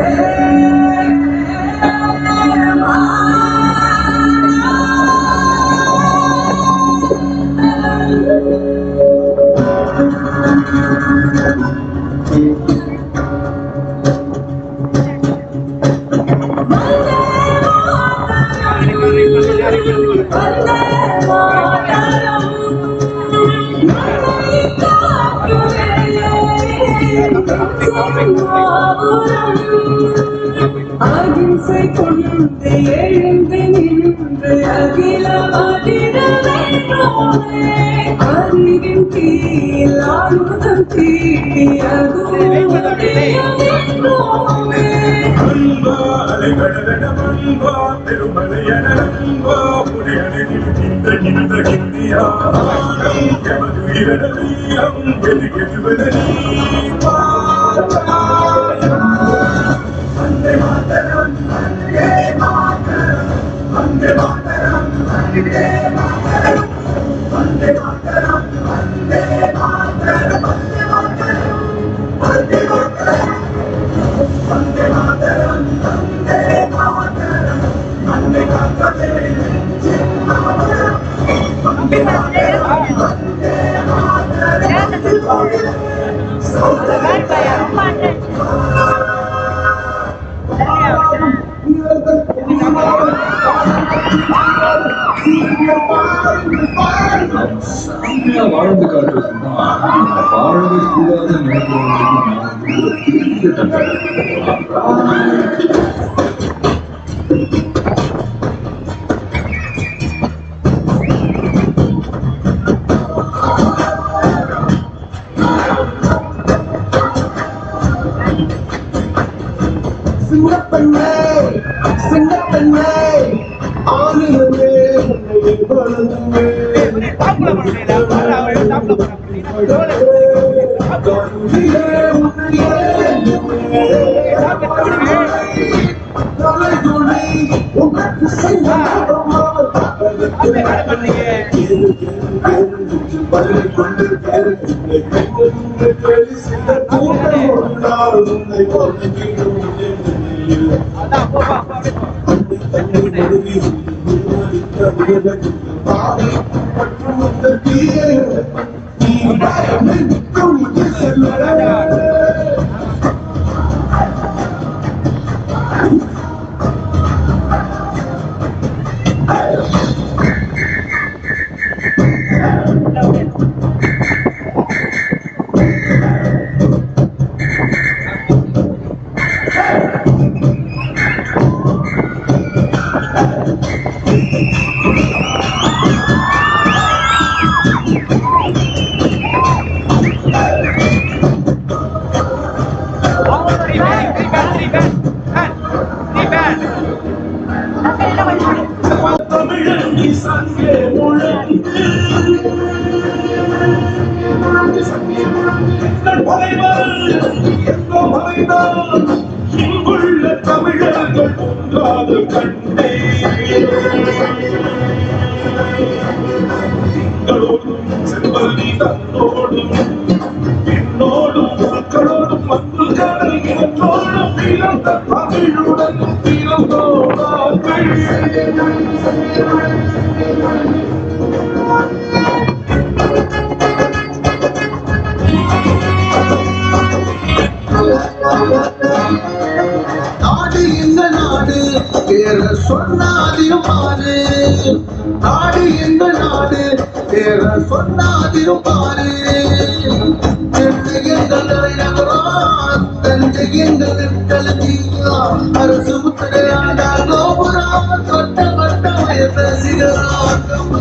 அகிம்சை கொண்டு எழுந்து நின்று அகிலவாதிட வேண்டோமே அறிவின் கீழ் ஆயுதம் தீட்டி அகுதோமே அன்பா அலைகடலட அன்பா பெருமலையட அன்பா புலியணில் இந்த இந்தியா ஆனம் எமது இரட வீரம் எதுவெதனி வந்தே மாதரம் வந்தே மாதரம் வந்தே மாதரம் வந்தே மாதரம் வந்தே மாதரம் வந்தே மாதரம் வந்தே மாதரம் வந்தே மாதரம் வந்தே மாதரம் வந்தே மாதரம் வந்தே காக்கவே மாதரம் வந்தே மாதரம் வந்தே மாதரம் வாழ்ந்து காட்டுறதுன்னா வாழவே கூடாது சின்னப்பண்ணே சின்னப்பண்ணே ஆனியமே வளர்ந்துமே இங்குள்ள தமிழர்கள் ஒன்றாக கண்டே திங்களோடும் செல்வழி தன்னோடும் என்னோடும் மக்களோடும் மற்ற கடல் இனத்தோடும் பிறந்த தமிழுடன் பிறந்தோடார்கள் நாடு இந்த நாடு பேர சொன்னாதிரும் பாரு நாடு இந்த நாடு பேர சொன்னாதிரும் பாரு அரசு முத்திரையாண்ட கோபுரம் தொட்ட வட்ட சிகராட்டம்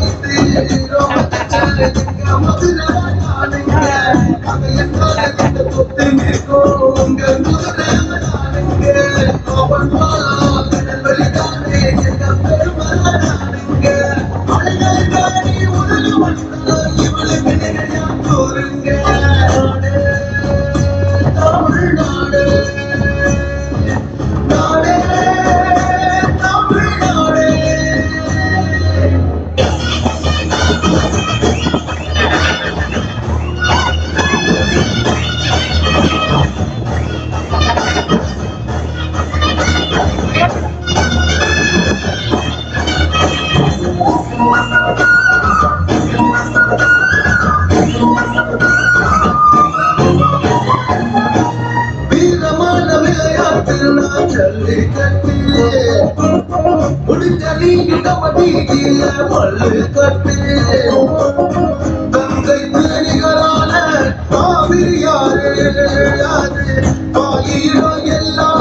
எல்லாம்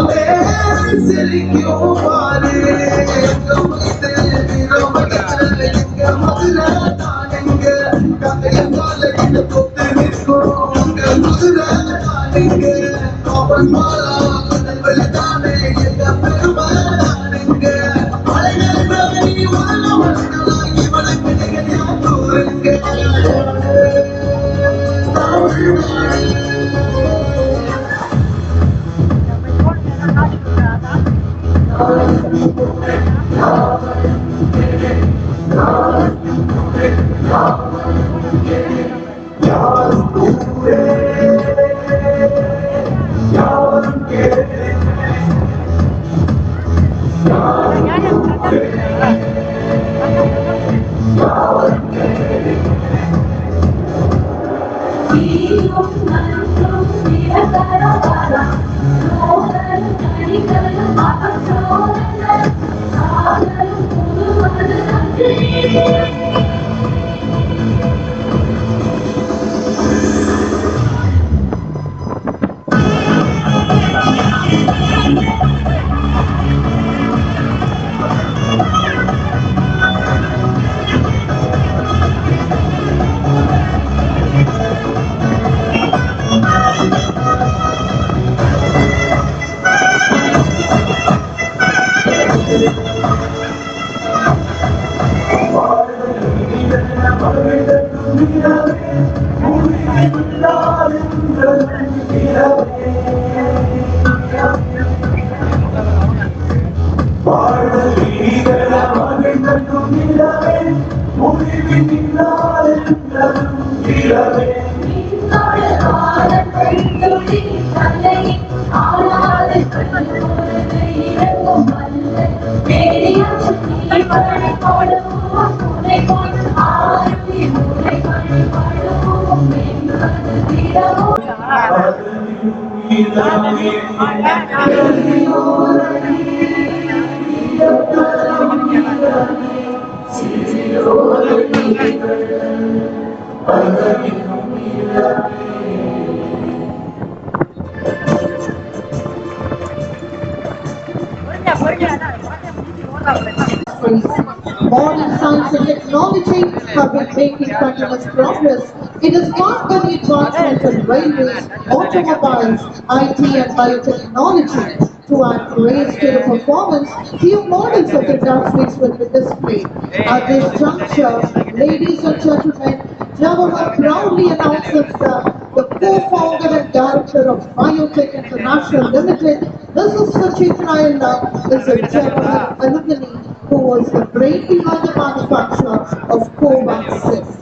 Modern science and technology have been making continuous progress. It is marked by the advancement in railways, automobiles, IT and biotechnology. To add grace to the performance, few models of industries will be displayed. At this juncture, ladies and gentlemen, Jawahar proudly announces that the co-founder and director of Biotech International Limited, Mrs. Suchitra, is a Jawahar alumni who was the brain behind the manufacture of Covaxin.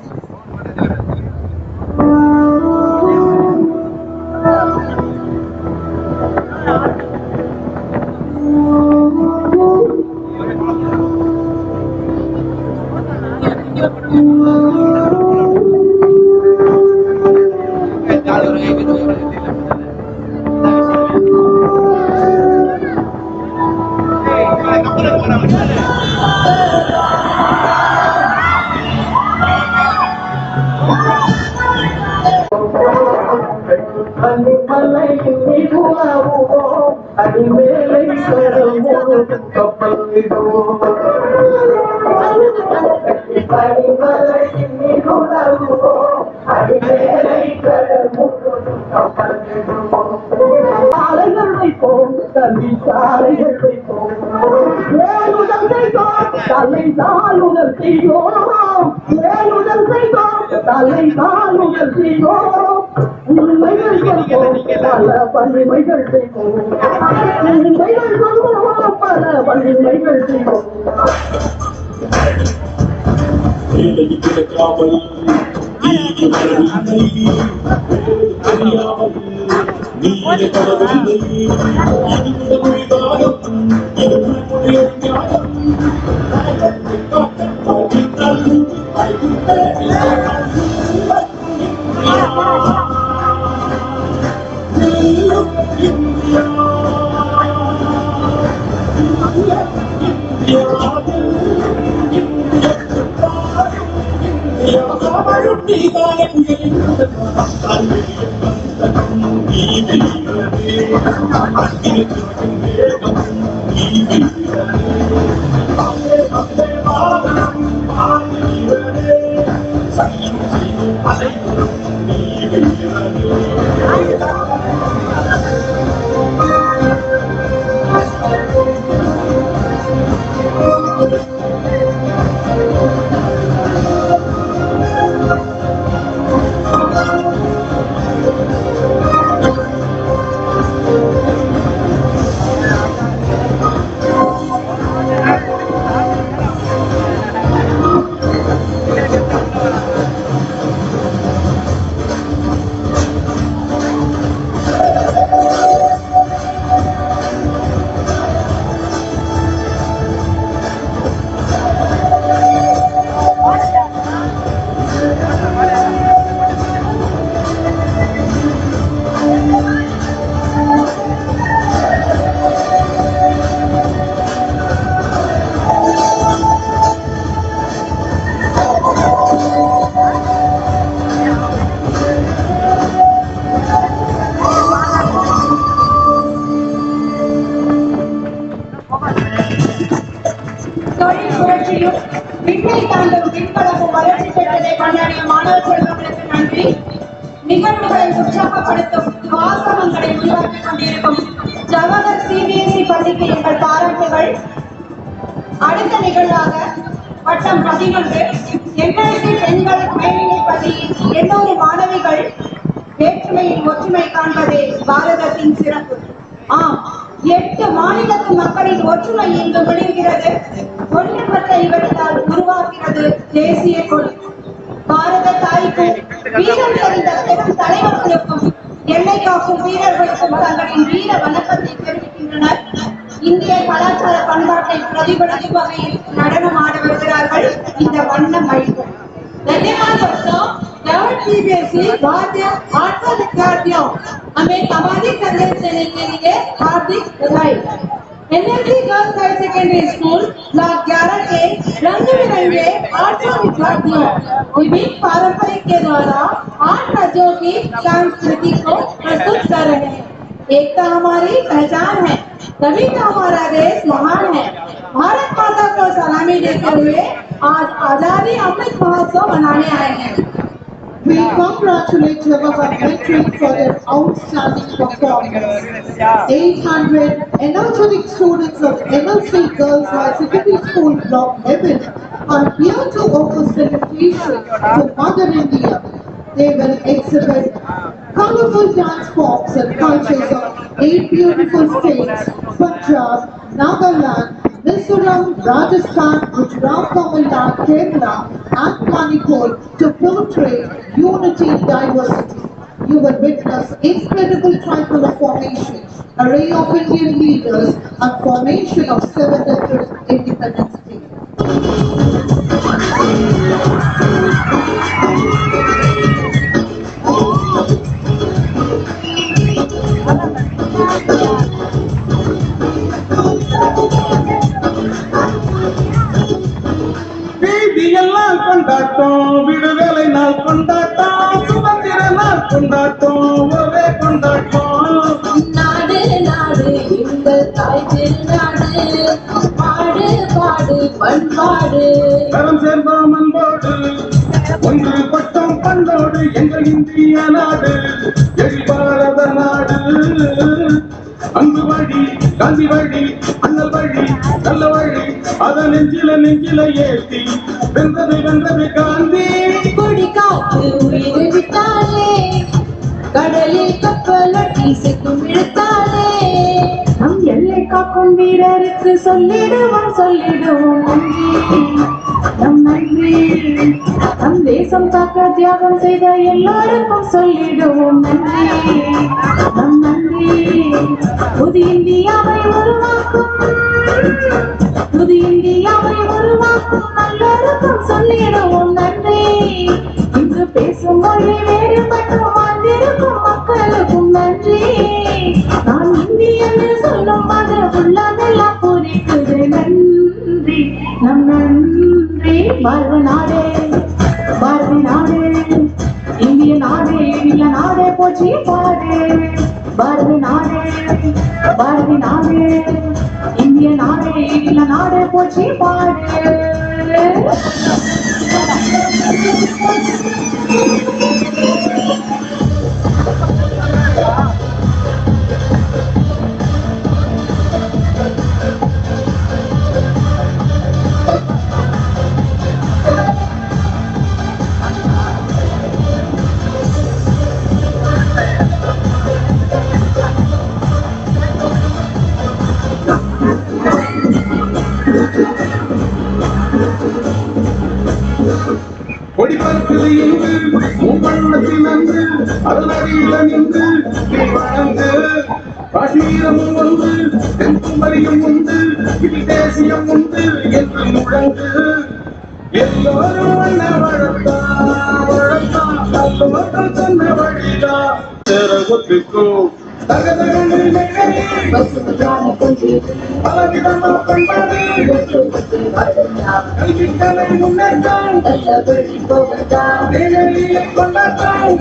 தொழில் புரட்சியும் விண்ணை தாண்டும் விண்கலமும் வளர்ச்சி பெற்றதை கொண்டாடிய மாணவ செல்வங்களுக்கு நன்றி. நிகழ்வுகளை உற்சாகப்படுத்தும் வாசகங்களை உருவாக்கிக் கொண்டிருக்கும் ஜவஹர் சிபிஎஸ்இ பள்ளிக்கு எங்கள் பாராட்டுகள். அடுத்த நிகழ்வாக வட்டம் 11 NLC பெண்கள் மேல்நிலை பள்ளியின் 800 மாணவிகள் வேற்றுமையின் ஒற்றுமை காண்பதே பாரதத்தின் சிறப்பு. ஆம், 8 மாநிலத்து மக்களின் ஒற்றுமை இங்கு விழுகிறது. ஒன்றுபட்ட இவர்களால் உருவாகிறது தேசிய கொடி. பாரத தாய்க்கும் வீரம் தெரிந்த பெரும் தலைவர்களுக்கும் எல்லை காக்கும் வீரர்களுக்கும் தங்களின் வீர வணக்கத்தை தெரிவிக்கின்றனர். இந்திய கலாச்சார பண்பாட்டை பிரதிபலிக்கும் வகையில் நடனம் ஆட வருகிறார்கள் இந்த வண்ண மயில்கள். धन्यवाद दोस्तों। गवर्नमेंट सीबीएसई वाद्य आठवां विद्यार्थियों हमें सामाजिक संदेश देने के लिए हार्दिक बधाई। NLC girls higher secondary school block 11 के रंग बिरंगे 800 विद्यार्थियों विभिन्न पारंपरिक के द्वारा 8 राज्यों की संस्कृति को प्रस्तुत कर रहे हैं। एकता हमारी पहचान है, तभी तो हमारा देश महान है। भारत माता को सलामी देते हुए आज आजादी अमृत महोत्सव मनाने आए हैं। We congratulate Jawahar veterans for their outstanding performance. 800 energetic students of NLC Girls High Secondary School Block 11 are here to offer salutation to Mother India. They will exhibit colorful dance forms and cultures of 8 beautiful states: Punjab, Nagaland, Mizoram, Rajasthan, Gujarat, Tamil Nadu, Kerala and Manipur to portray unity in diversity. You will witness incredible tricolor formation, array of Indian leaders and formation of 7th Independence Day. வீதியெல்லாம் கொண்டாட்டம், விடுதலை நாள் கொண்டாட்டம், சுதந்திர நாள் கொண்டாட்டம், ஒரே கொண்டாட்டம். நாடு நாடு எங்கள் தாய் திருநாடு, பாடு பாடு பண்பாடு. தரம் சேர்ந்தோம் அன்போடு, ஒன்று பட்டம் பண்டோடு, எங்கள் இந்திய நாடு எங்கள் பாரத நாடு. அன்பு வழி, காந்தி வழி, அண்ணல் வழி, நல்ல வழி, அத நெஞ்சில ஏற்றி வென்றது காந்தி. கொடி காத்து உயிரை விட்டாலே, கடலில் கப்பலட்டி சிக்கும் இழுத்தாலே, நம் எல்லை காக்கும் வீரருக்கு சொல்லிடுவோம் நன்றி, நம் நன்றி. நம் தேசம் காக்க தியாகம் செய்த எல்லாருக்கும் சொல்லிடுவோம் நன்றி, நம் நன்றி. புது இந்தியாவை உருவாக்கும், புது இந்தியாவை உருவாக்கும் நல்லருக்கும் சொல்லிடுவோம் நன்றி. இன்று பேசும் மொழி வேறுபட்டு வாழ்ந்திருக்கும் மக்களுக்கும் நன்றி. நான் இந்தியன் சொல்லும் அது உள்ளதெல்லாம் புரிக்குது நன்றி, நம் நன்றி. பாரத நாடே, பாரத நாடே, இந்திய நாடே, இல்ல நாடே போற்றி பாடு. பாரத நாடே, பாரதி நாடு இந்திய நாடு இல்ல நாடு போச்சு பாடு. கொடிப்பறக்குது இங்கு மூவண்ணத்தில் நன்று அருளடியில நின்று நீ வணங்கு. காஷ்மீரமும் உண்டு தென்குமரியும் உண்டு இது தேசியம் உண்டு என்று முழங்கு. எல்லோரும் வண்ண வழக்கா வழக்கா எல்லோரும் சொன்ன வழிதா ஒத்துக்கும் பலவிதமா பண்பாடு கல்விக்கலை முன்னேற்றம் கொண்டாட்டம்.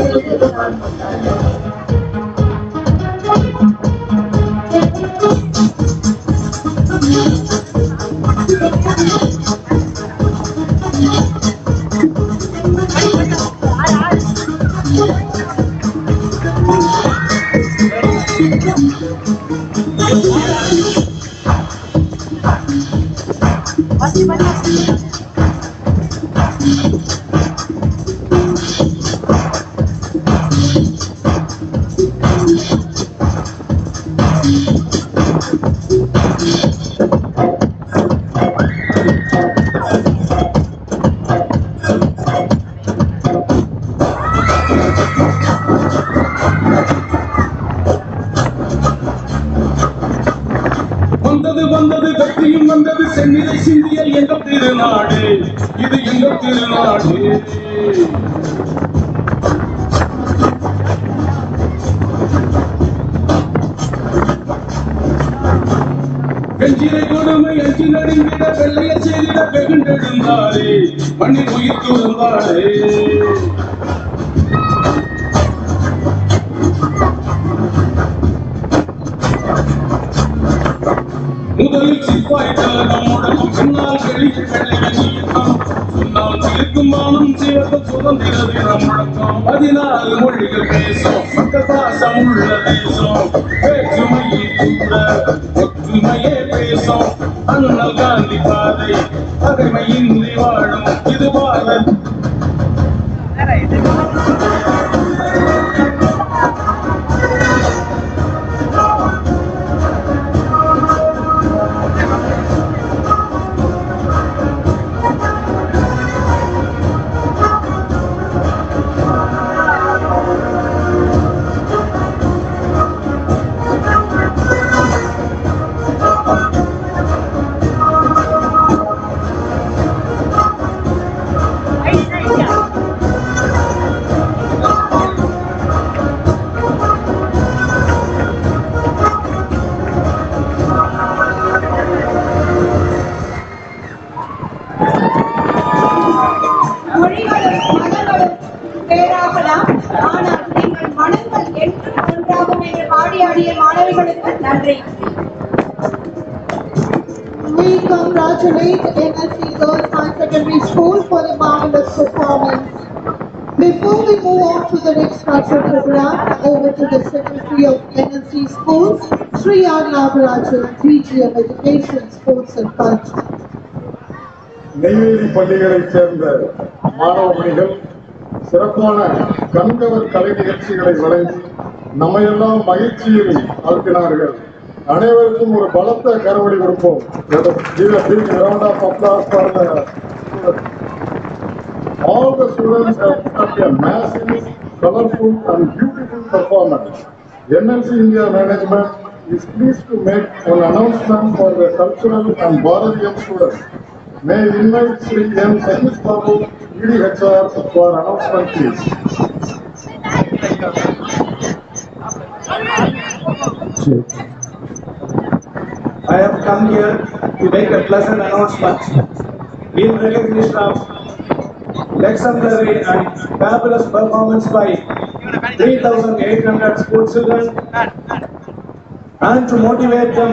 வந்தது வெற்றியும் வந்தது சென்னிலை சிந்தியல் எங்கள் திருநாடு இது எங்கள் திருநாடு. வெஞ்சிரை கொடுமை அஞ்சி நடுங்கிட வெள்ளைய செய்திட வெகுண்டெழுந்தாரே மண்ணில் உயிர் துறந்தாரே. முதலில் சிப்பாய்க்காக முடக்கும் பின்னால் வெளியே வெள்ளையன் சொன்னால் சிரிக்கும் மானம் சிவத்த சுதந்திர தினம் முழக்கம். 14 மொழிகள் பேசும் மக்கள் பாசம் உள்ள தேசம் வேற்றுமையை கூட ஒற்றுமையே பேசும். அண்ணல் காந்தி பாதை பகைமையின்றி வாழும் இது Bharat. We congratulate NLC Girls High Secondary School for the marvelous performance. Before we move on to the next cultural program, over to the Secretary of NLC Schools, Sri R. Nagarajan, DGM Education, Sports and Culture. Neyveli பள்ளிகளைச் சேர்ந்த மாணவமணிகள் சிறப்பான கண்கவர் கலை நிகழ்ச்சிகளை வழங்கி நம்மையெல்லாம் மகிழ்ச்சியில் ஆழ்த்தினார்கள். அனைவருக்கும் ஒரு பலத்த கரவொலி கொடுப்போம். All the students have put a massive, colorful and beautiful performance. NLC India management is pleased to make an announcement for the cultural and Bharatian students. May I invite Sri M. Satish Babu, EDHR, for announcement, please. I have come here to make a pleasant announcement in recognition of exemplary and fabulous performance by 3,800 school children and to motivate them,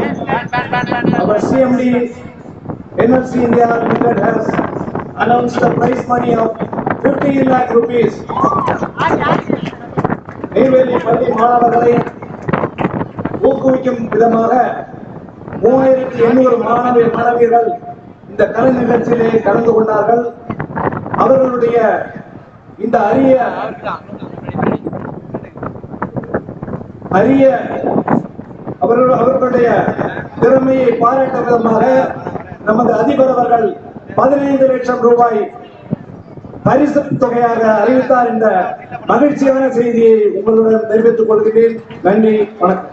our CMD NLC India Limited has announced the prize money of 50 lakh rupees. Neyveli பள்ளி மாணவர்களை ஊக்குவிக்கும் விதமாக 3800 மாணவியர்கள் இந்த கலை நிகழ்ச்சியிலே கலந்து கொண்டார்கள். அவர்களுடைய இந்த அரிய அவர்களுடைய திறமையை பாராட்டும் விதமாக நமது அதிபர் அவர்கள் 15 லட்சம் ரூபாய் பரிசு தொகையாக அறிவித்தார் என்ற மகிழ்ச்சியான செய்தியை உங்களுடன் தெரிவித்துக் கொள்கிறேன். நன்றி, வணக்கம்.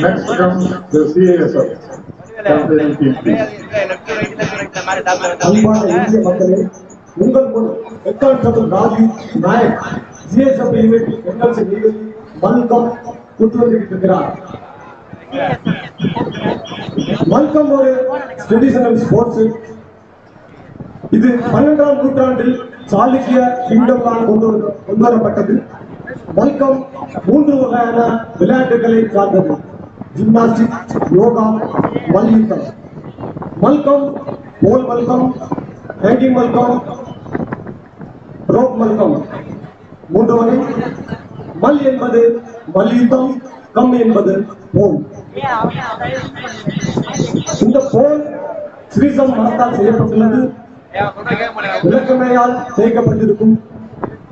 Next comes the CASF. அன்பான இந்திய மக்களே, உங்கள் முன் ex constable Rajiv Nayak CSF unit NLC Neyveli mallakhamb குத்துவந்துகிட்டு இருக்கிறார். மல்கம் ஒரு ட்ரெடிஷனல் ஸ்போர்ட்ஸ். இது 12ஆம் நூற்றாண்டில் சாளுக்கிய கிங்டம்னால் கொண்டு வரப்பட்டது. மல்கம் 3 வகையான விளையாட்டுகளை சார்ந்தது: ஜிம்னாஸ்டிக், யோகா, மல்யுத்தம். Mallakhamb, pole mallakhamb, hanging mallakhamb, rope mallakhamb 3 வகை. மல் என்பது மல்யுத்தம், கம் என்பது போல். இந்த போல் ஸ்ரீசம் மரத்தால் செய்யப்பட்டுள்ளது. விளக்கமையால் தேய்க்கப்பட்டிருக்கும்.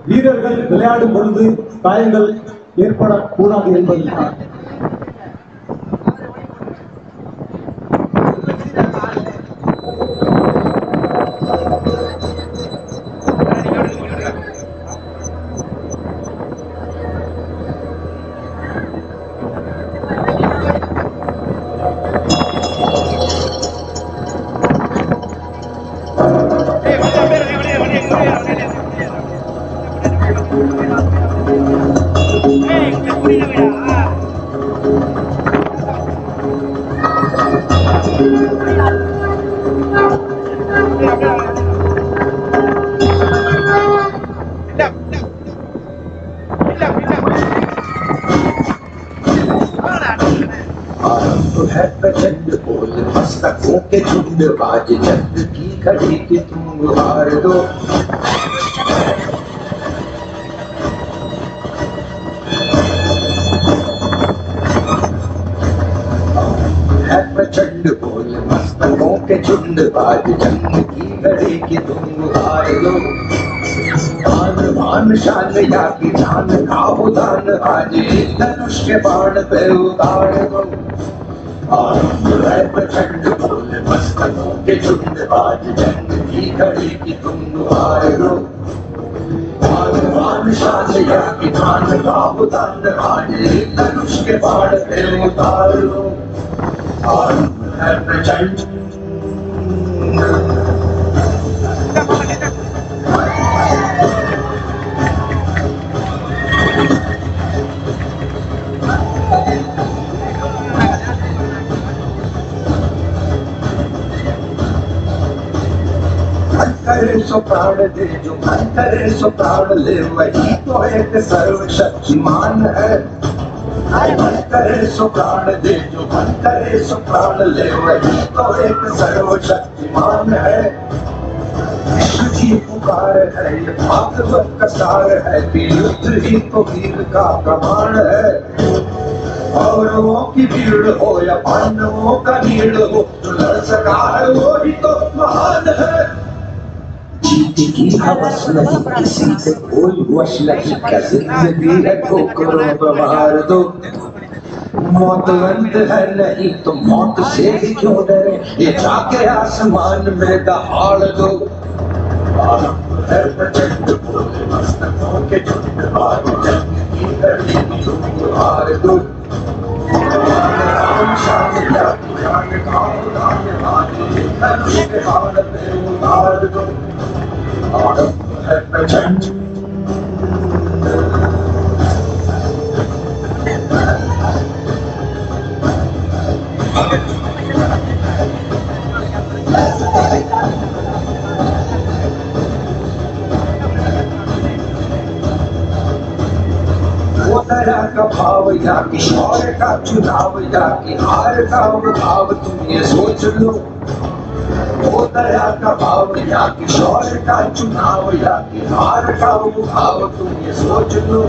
வீரர்கள் விளையாடும் பொழுது காயங்கள் ஏற்படக்கூடாது என்பதற்காக. मस्तकों के झुंड बाज चंद की घड़ी की तुम गुहार दो। है प्रचंड बोल मस्तकों के झुंड बाज चंद की घड़ी की तुम गुहार दो। मान मान शान या की जान का उदान आज धनुष के बाण पे उतार दो। प्रचंड बोल मस्तकों के झुंड बाज जंग की घड़ी की तुम गुहार दो। मान शान या की जान का उदान आज धनुष के बाण पे उतार दो। प्रचंड करे सो प्राण दे जो मन करे सो प्राण ले वही तो एक सर्वशक्तिमान है। मन करे सो प्राण दे जो मन करे सो प्राण ले वही तो एक सर्वशक्तिमान है। विश्व की पुकार है ये भागवत का सार है कि युद्ध ही तो वीर का प्रमाण है। कौरवों की भीड़ हो या पांडवों का नीड़ हो जो लड़ सका है वो ही तो महान है। जीत की हवस नहीं किसी से कोई वश नहीं क्या जिंदगी है ठोकरों पर मार दो। मौत अंत है नहीं तो मौत से भी क्यों डरे ये जाके आसमान में दहाड़ दो। है प्रचंड बोल मस्तकों के झुंड बाज जंग की घड़ी की तुम गुहार दो। शान या जान का उदान आज धनुष के बाण पे उतार दो। है प्रचंड वो दया का या किशोर का चुनाव या कि हार का वो भाव तुम ये सोच लो। वो दया का भाव या किशोर का चुनाव या कि हार का वो भाव तुम ये सोच लो।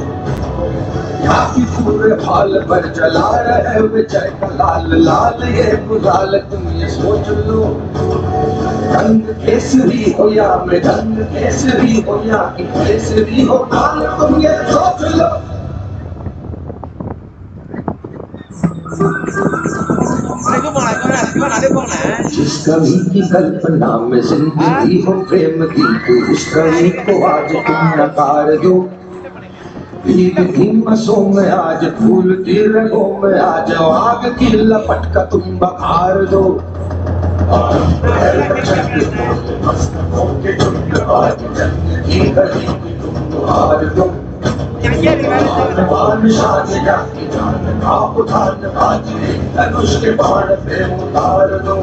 या कि पूरे हाल पर जला रहे विजय का लाल लाल ये गुलाल तुम ये सोच लो। रंग केसरी हो या मृदंग केसरी हो या कि केसरी हो लाल तुम ये सोच लो। जिस कवि की कल्पना में जिंदगी हो प्रेम की तो उस कवि को आज तुम नकार दो। हिम्मतों में आज फूल की रंगों में आज आग की लपट का तुम बखार दो। मस्तकों के झुंड आज जंग की गली की तुम हार दो। शान या की जान का उठान आज धनुष के बाण पे उतार दो।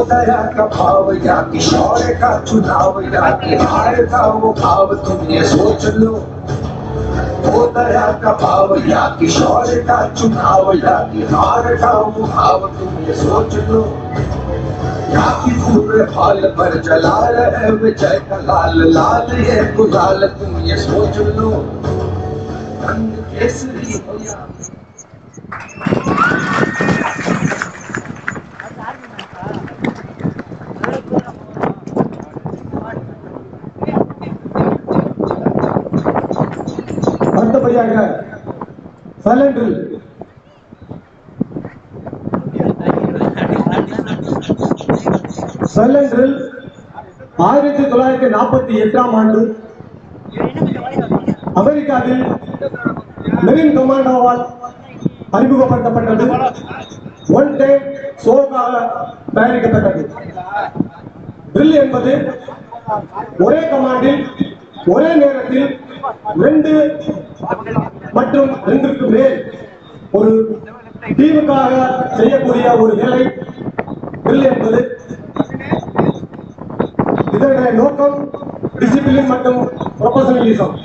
दया का भाव या किशोर का चुनाव या कि हार का वो भाव तुम ये सोच लो। वो दया का भाव या किशोर का चुनाव या कि हार का वो भाव तुम ये सोच लो। या कि पूरे हाल पर जला रहे विजय का लाल लाल ये गुलाल तुम ये सोच लो। रंग केसरी हो या அடுத்தபடியாக சைலண்ட் ட்ரில். சைலண்ட் ட்ரில் 1948ஆம் ஆண்டு அமெரிக்காவில் மெரின் கமாண்டோவால் அறிமுகப்படுத்தப்பட்டது. ஒன் டைம் ஷோக்காக தயாரிக்கப்பட்டது. ட்ரில் என்பது ஒரே கமாண்டில் ஒரே நேரத்தில் 2 மற்றும் 2க்கு மேல் ஒரு டீமுக்காக செய்யக்கூடிய ஒரு வேலை ட்ரில் என்பது. இதனுடைய நோக்கம் டிசிப்ளின் மற்றும் ப்ரொபஷனலிசம்.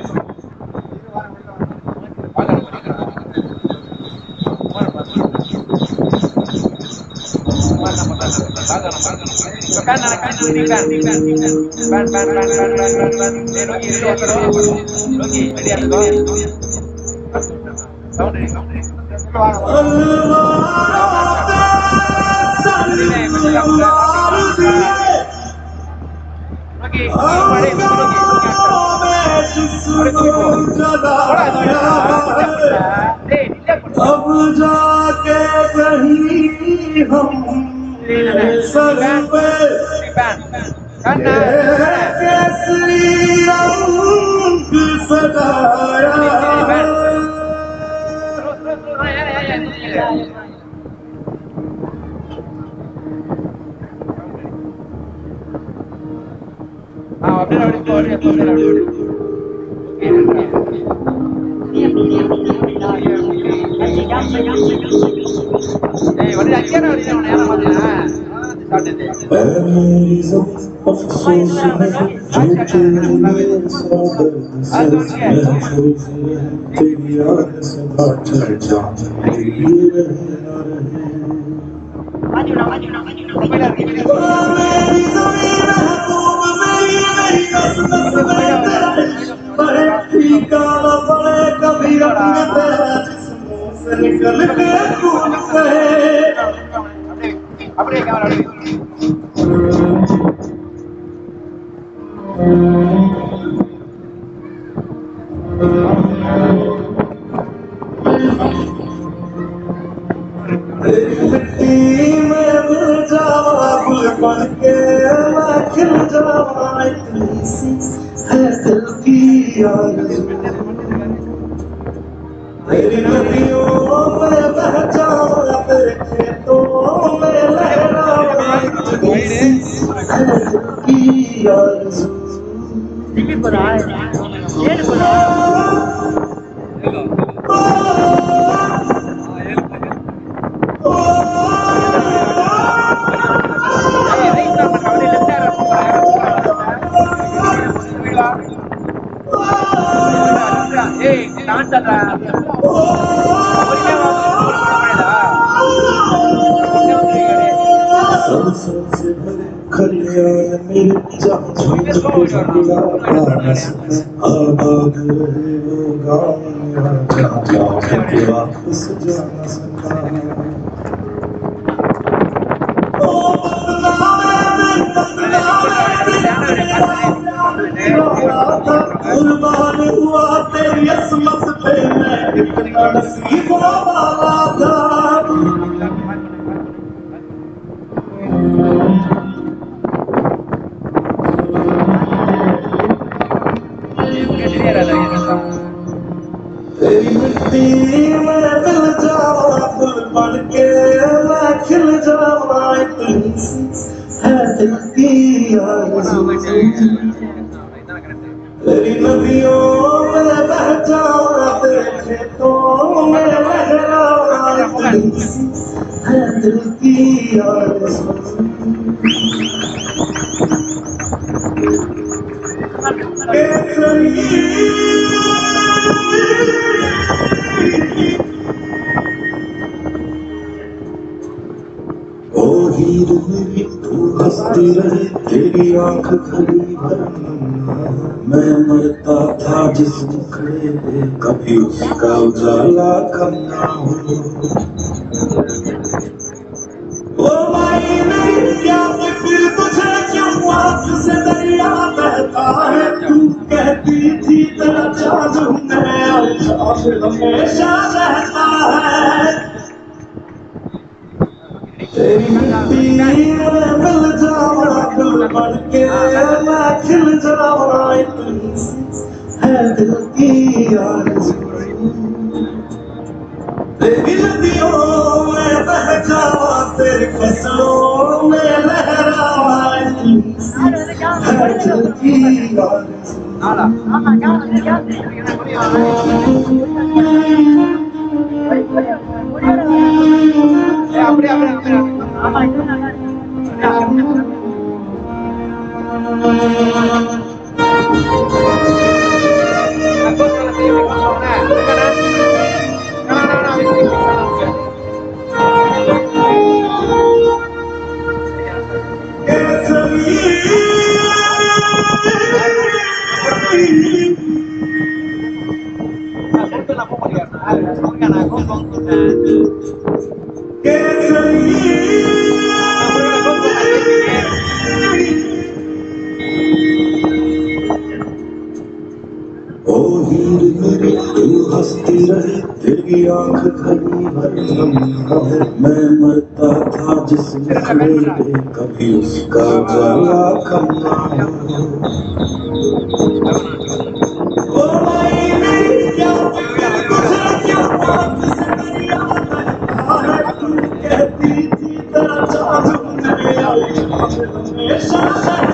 अब जाके कहीं हम सर पे केसरी रंग सजाया। तेरी मिट्टी में मिल जावा गुल बन के मैं खिल जावा इतनी सी है दिल की आरज़ू तेरी नदियों में बह जावा तेरे खेतों में लहरावा इतनी सी है दिल की आरज़ू सबसे भरे खलियान मेरे जहाँ झूम के झूला पास आबाद रहे वो गाँव मेरा जहाँ जाओ के वापस जाना सका कुर्बान हुआ तेरी असमत पे मैं कितना नसीब वाला था तेरी मिट्टी में मिल जावा गुल बन के मैं खिल जावा इतनी सी है दिल की आरज़ू तेरी नदियों में बह जावा तेरे खेतों में लहरावा इतनी सी है दिल की आरज़ू ओ हीर मेरी तू हंसती रही तेरी आंख खड़ी वरना मैं मरता था जिस मुखड़े पे कभी उसका उजाला कम ना हो ओ माई मेरी क्या फिक्र तुझे क्यों आंख से दरिया बहता है तू कहती थी तेरा जादू मैं और जादू हमेशा रहता है तेरी मिट्टी में मिल जावा गुल बन के मैं खिल जावा इतनी सी है दिल की आरज़ू तेरी नदियों में बह जावा तेरी फसलों में लहरावा इतनी सी है दिल की आरज़ू ओ हीर मेरी तू हंसती रही तेरी आंख खड़ी वरना मैं मरता था जिस मुखड़े पे कभी उसका उजाला कम ना हो ओ माई मेरी क्या फिक्र तुझे क्यों आंख से दरिया बहता है तू कहती थी तेरा जादू मेरा हमेशा रहता है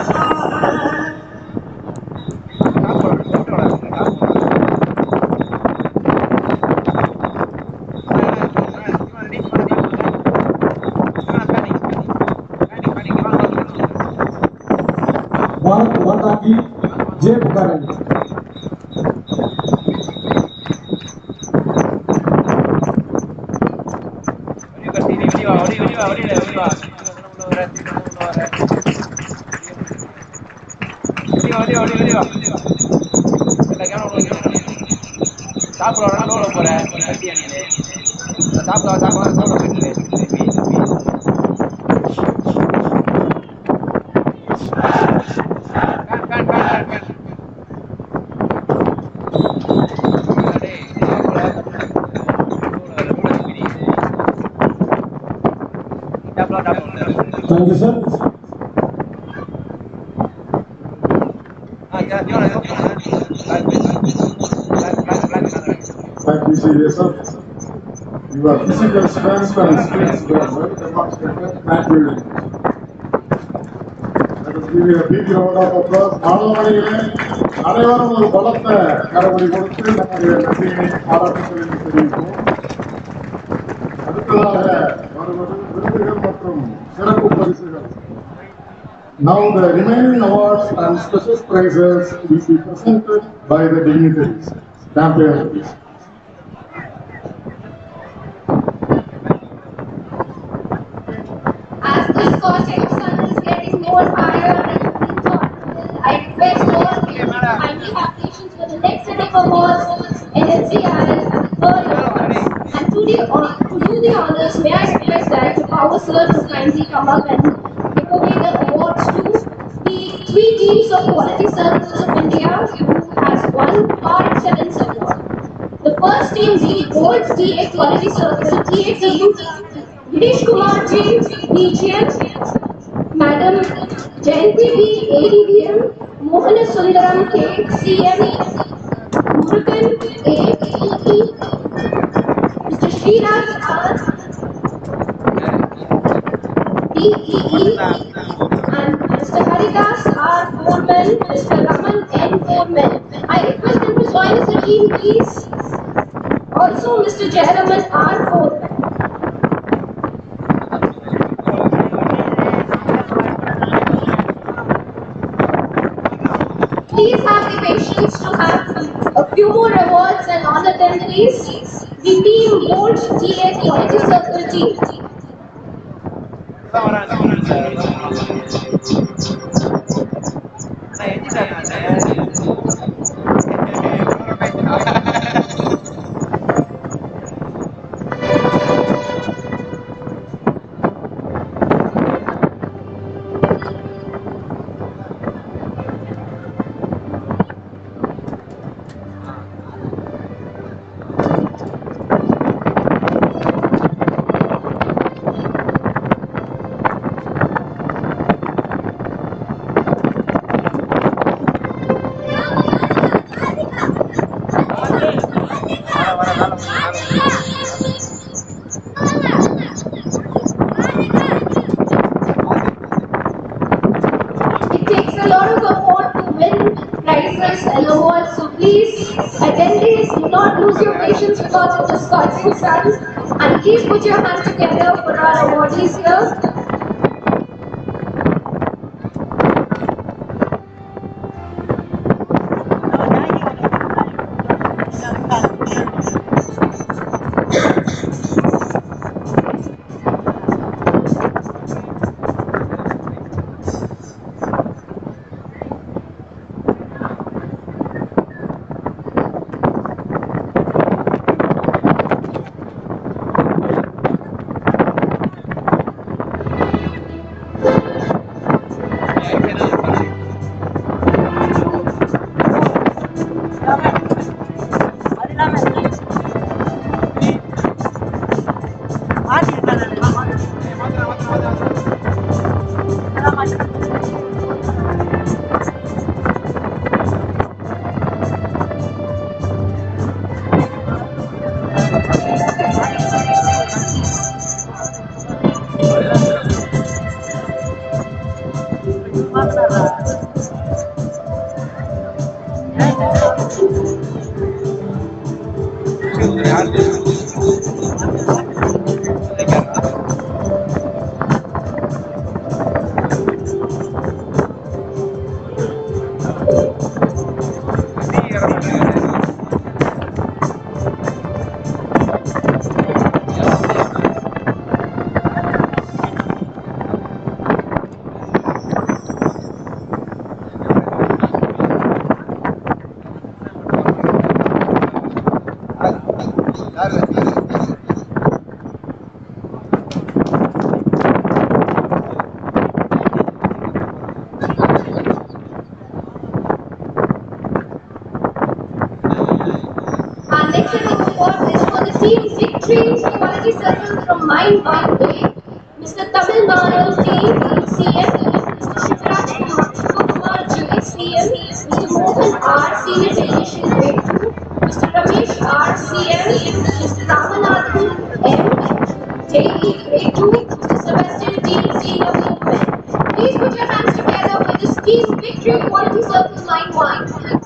भारत माता की जय पुकारेंगे Thank you, sir. Thank you, serious sir. Your physical strength and skills were well demonstrated. Thank you. Let us give you a big round of applause. மாணவர்களே அனைவரும் ஒரு பலத்த கரவொலி கொடுத்து நம்முடைய நன்றியினை பாராட்டுகளை தெரிவிப்போம். அடுத்ததாக வருவது விருதுகள் மற்றும் சிறப்பு பரிசுகள். Now the remaining awards and special prizes will be presented by the dignitaries. Champion, please. As the Scottish sun is getting more higher and thoughtful, I request all of you to kindly have patience for the next set of awards, NLCI and the third awards. And to do the honors, may I request Director Power Sir to kindly come up and give away the awards to the 3 teams of Quality Services of India who has won our Excellence Award. The first team, the Gold TA Quality Service, TA team, Girish Kumar Ji, DGM, Madam Jayanti B, ADDM, Mohan Sundaram K, CM, Murugan A, EE, Mr. Sriraj R, DEE, and Mr. Haridas R. Foreman, Mr. Raman N. Foreman. I request them to join us the team, please. Also, Mr. Jayaraman R. Foreman. Please have the patience to have a few more awards and honor attendees. The team Gold TA Quality Circle team. It takes a lot of effort to win prizes and awards, so please, attendees, do not lose your patience because of the scorching sun, and please put your hands together for our awardees here. Our next set of awards is for the team Victory Quality Circle from Mind One Day. Mr. Tamil Nadu T. CM, Mr. Shivraj J. CM, Mr. Mohan R. Senior Technician Grade 2, Mr. Ramesh R. CM, Mr. Ramanathan M. JE Grade 2, Mr. Sebastian T. Senior Movement. Please put your hands together for this Team Victory Quality Circle Line 1.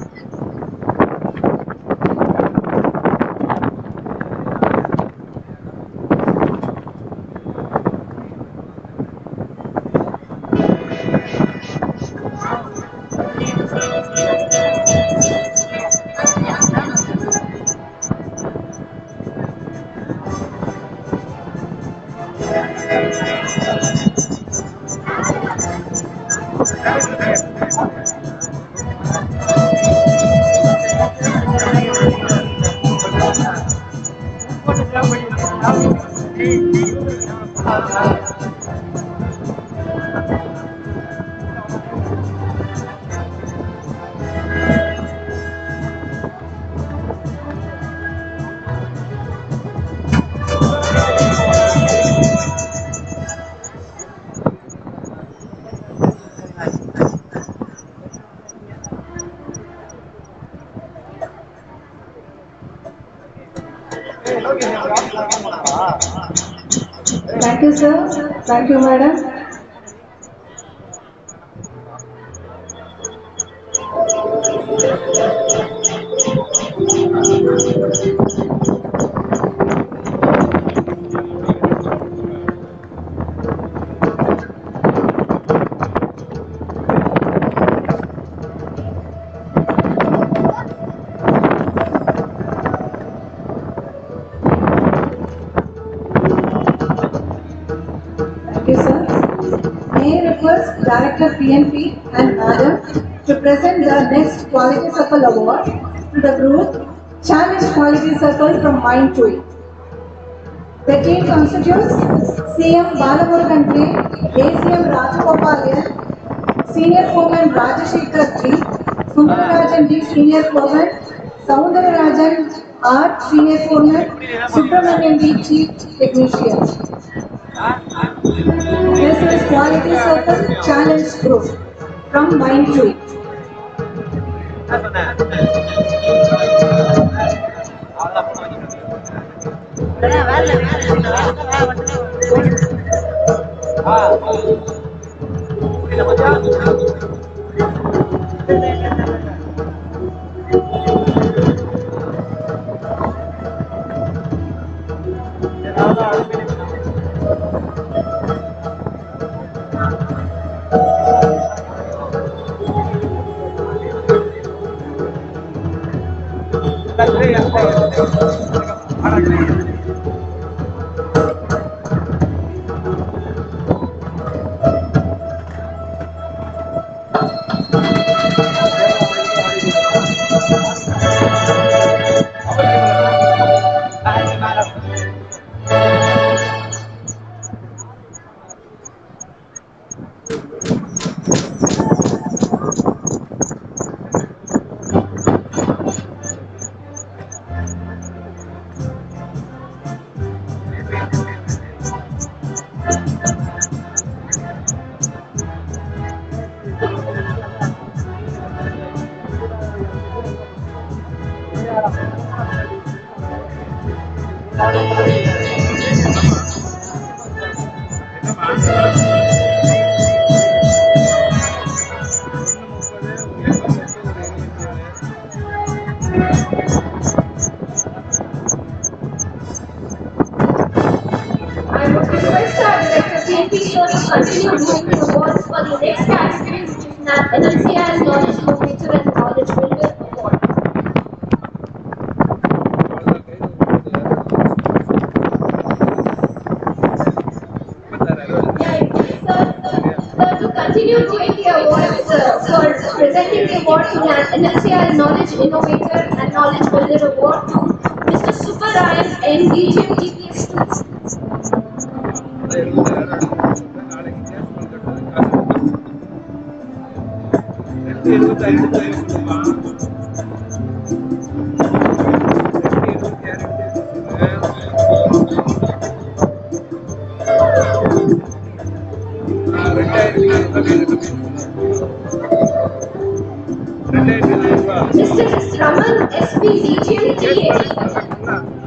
Thank you, sir. Thank you, madam. Thank you, sir. May I request Director PNP and Madam to present the next Quality Circle Award to the group Challenge Quality Circle from Mind to It. The team constitutes CM Balamurugan K, ACM Rajagopal, Senior Foreman Rajashekhar G, Sundararajan D, Senior Foreman, Soundararajan R, Senior Foreman, Subramanian D, Chief Technician. This is Quality Circle Challenge Group from Mind to It. I would request our Director PNP sir to continue doing the awards for the next category, which is NLC as Knowledge Innovator and Knowledge Builder Award. Sir, to continue doing the awards for presenting the award to NLC as Knowledge Innovator and Knowledge Builder Award to Mr. Subarayan N. DJ TPS 2. Mr. Raman SP Region TA.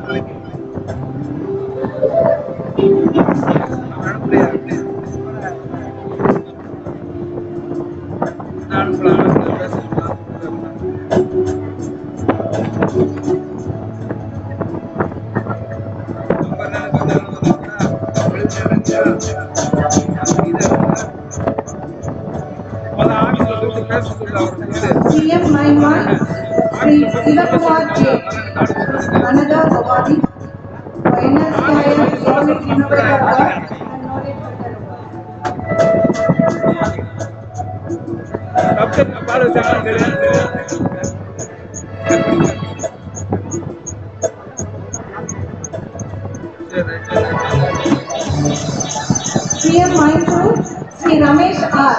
CM 91 Sri Sivakumar J. Another awardee for NLC Economic Innovator Award and Knowledge Builder Award. CM 92 Sri Ramesh R.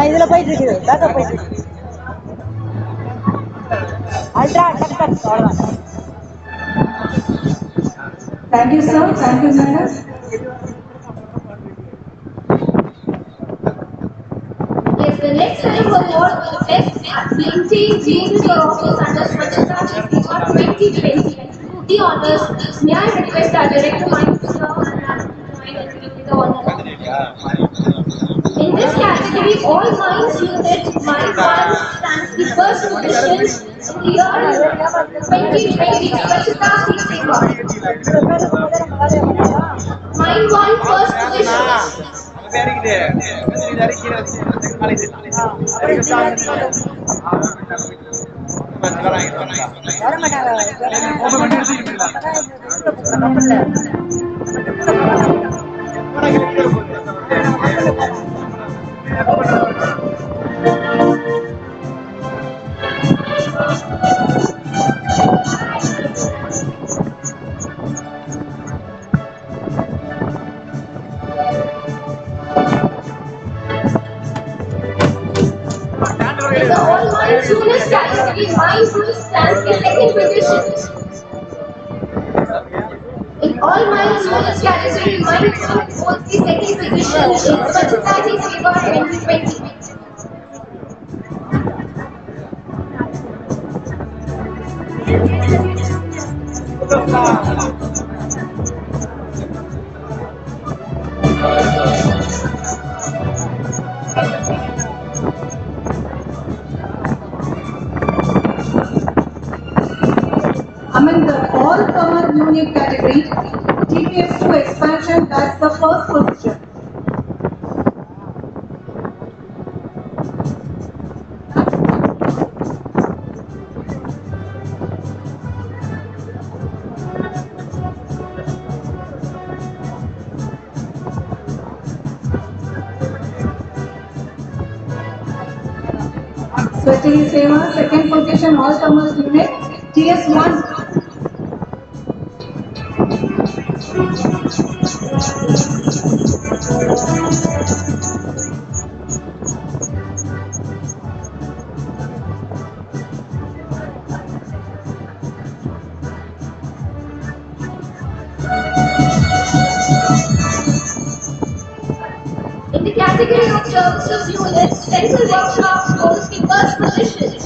இதுல போயிட்டு இருக்குது backup போயிட்டு இருக்கு ultra டக் டக் அவ்வளவுதான். Thank you, sir. Thank you, madam. Yes, the next item award for the best maintained Jesus or office under Swachhata Seva 2020. The honors, may I request our director Mike to serve and join and give the honor. In this category, all mines unit mine 1 stands the first position in the year 2020 Swachhata Seva. Mine 1 first position. In the all mines unit category, mine 2 stands the second position. In all mines unit category, mine 2 holds the second position in Swachhata Seva 2020. Among the all-comer unit category, TPS2 expansion that's the first position. Swachhata Seva, second position, all-comers unit, TS1. In the category of services units, central workshops holds the first position.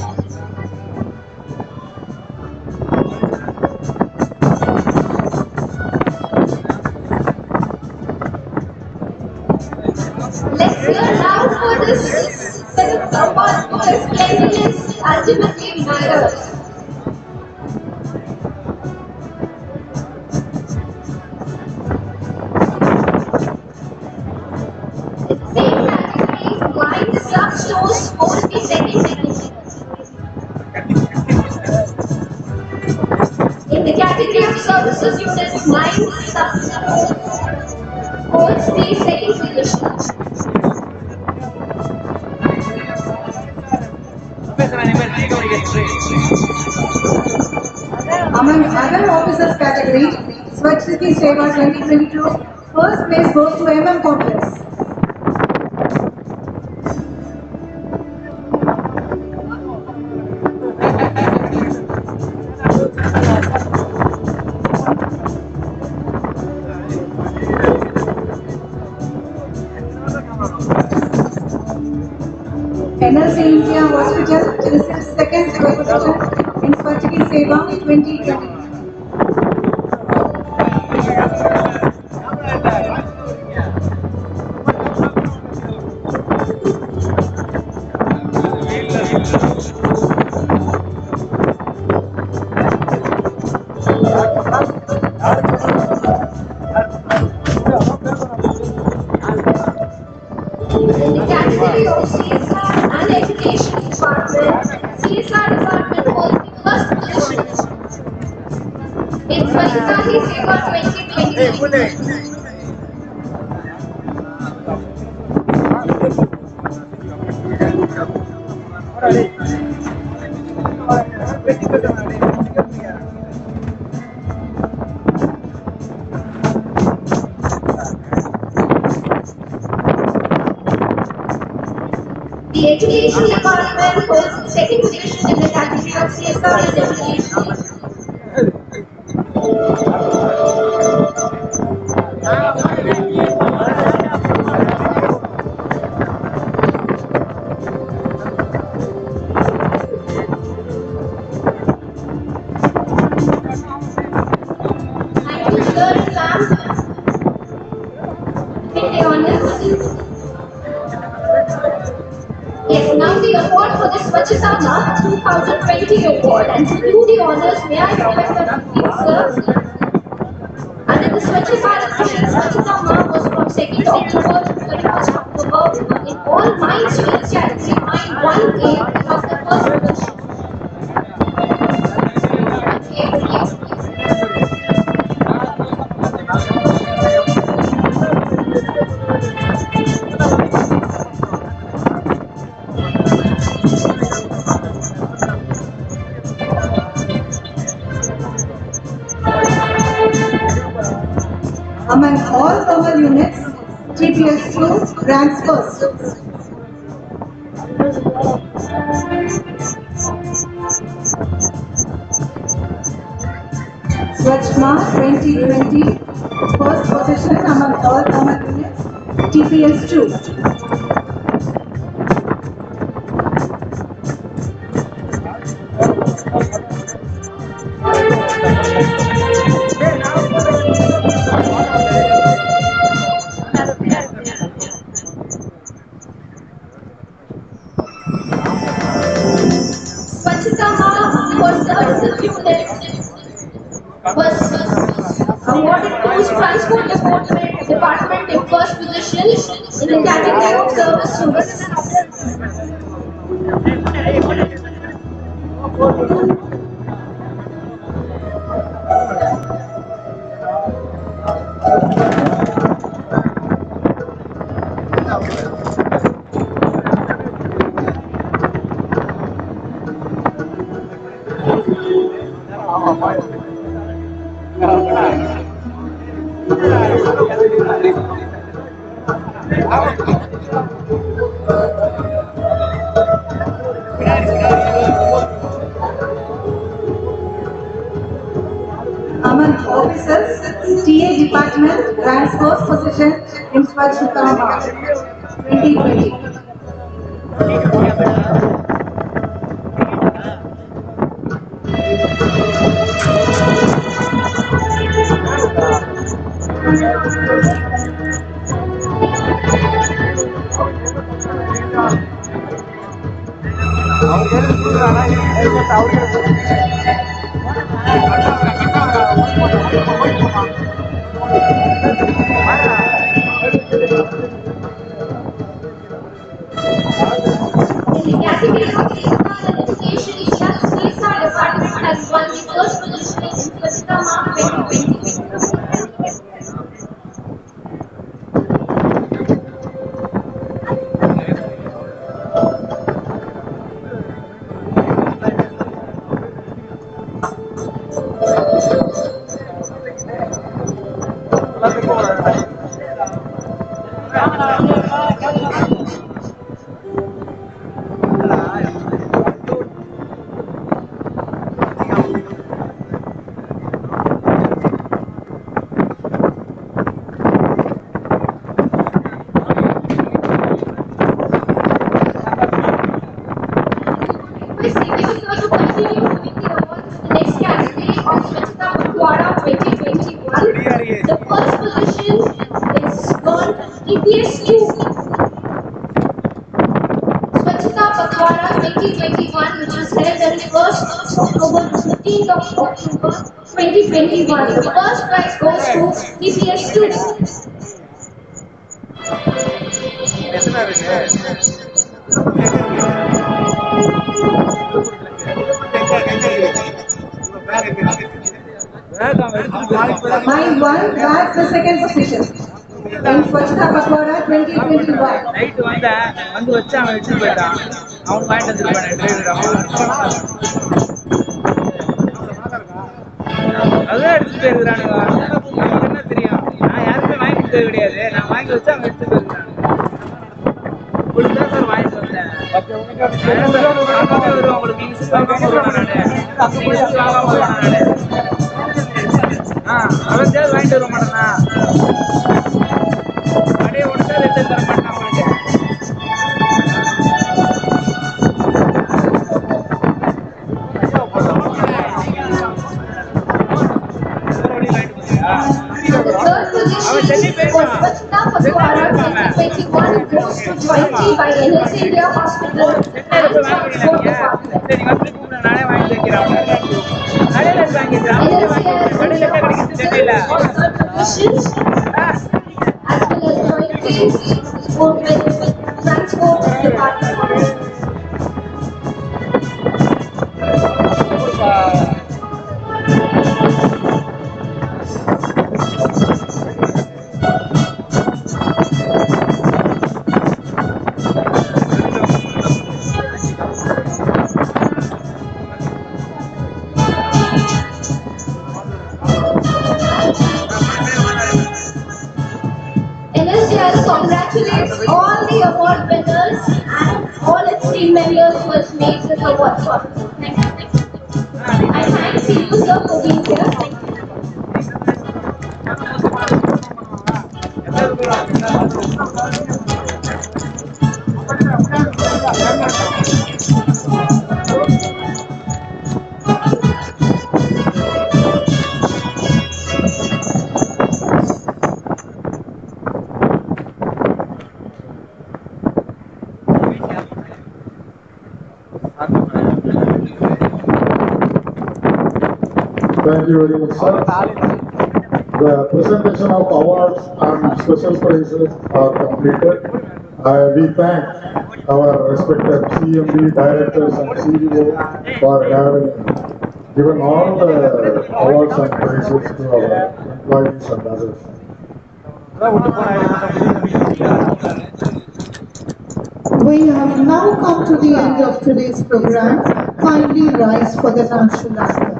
Let's hear loud for this award for its cleanliness ultimately matters. Same category, wine sub stores hold the second position. In the category of services units, wine sub stores holds the second position. Among other officers category, Swachhata Seva 2022, first place goes to MM Complex. NLC India Hospital received second position in Swachhati Seva 2020. In the category of CSR and Education Department, CSR Department holds the first position in Swachhata Hi Seva 2020. The Education Department holds the second position in the category of CSR and Education. Thank you, sir and ma'am. Take the honors. Yes, now the award for the Swachhata Month 2020 award, and to do the honors, may I request that you please, sir. Under the Swachh Bharat Mission, Swachhata Month was from 2nd October to 31st October in all mines fields category. Mine 1A has the first position. Among all thermal units, TPS2 ranks first. Swachhma 2020, first position among all thermal units, TPS2. Swachhata Month for services unit was awarded to Transport Department in first position in the category of service units. Among officers, TA department ranks first position in Swachhata Month 2020. In the category of CSR and Education, CSR Department has won the first position in Swachhata Month 2020. of Swachhta Pakhwara 2021. The first position is gone EPS 2. Swachhta Pakhwara 2021, which was held on 1st October to 15th of October 2021. The first prize goes to EPS 2. Mile 1 bags the second position in Swachhta Pakhwara 2021. Night வந்து வச்சு அவன் எடுத்துட்டு போயிட்டான். அவன் வாங்கிட்டு வந்துருப்பானே driver அதான் எடுத்துட்டு போயிருக்கிறானுங்க. நமக்கு என்ன தெரியும்? நான் யாருமே வாங்கி கொடுத்தது கிடையாது. நான் வாங்கி வச்சு அவன் எடுத்துட்டு போயிருக்கிறானுங்க. உங்களுக்கு தான் சார் வாங்கிட்டு வந்தேன். வருவேன் உங்களுக்கு நீங்க வாங்காம வருவேன் நானு. நீங்க வாங்காம வருவேன் நானு. அவன் தேவை வாங்கிட்டு வர மாட்டேனா? அப்படியே ஒன்று ரெண்டு தர மாட்டான் அவனுக்கு. The third position was Swachhta Pakhwara 2021 goes to Jointly by NLC India Hospital and Transport Department. சரி வந்து கூப்பிட நானே வாங்கி வைக்கிறேன். கடையில் வாங்கிக்கிறேன். கடையில் கிடைக்குது சென்னையில். Positions as well as Jointly with Transport Department. NLCR congratulates all the award winners and all its team members who has made this award possible. Thank you. I thank you, sir, for being here. Thank you very much, sir. The presentation of awards and special prizes are completed. We thank our respected CMD, directors and CEO for having given all the awards and prizes to our employees and others. We have now come to the end of today's program. Kindly rise for the national anthem.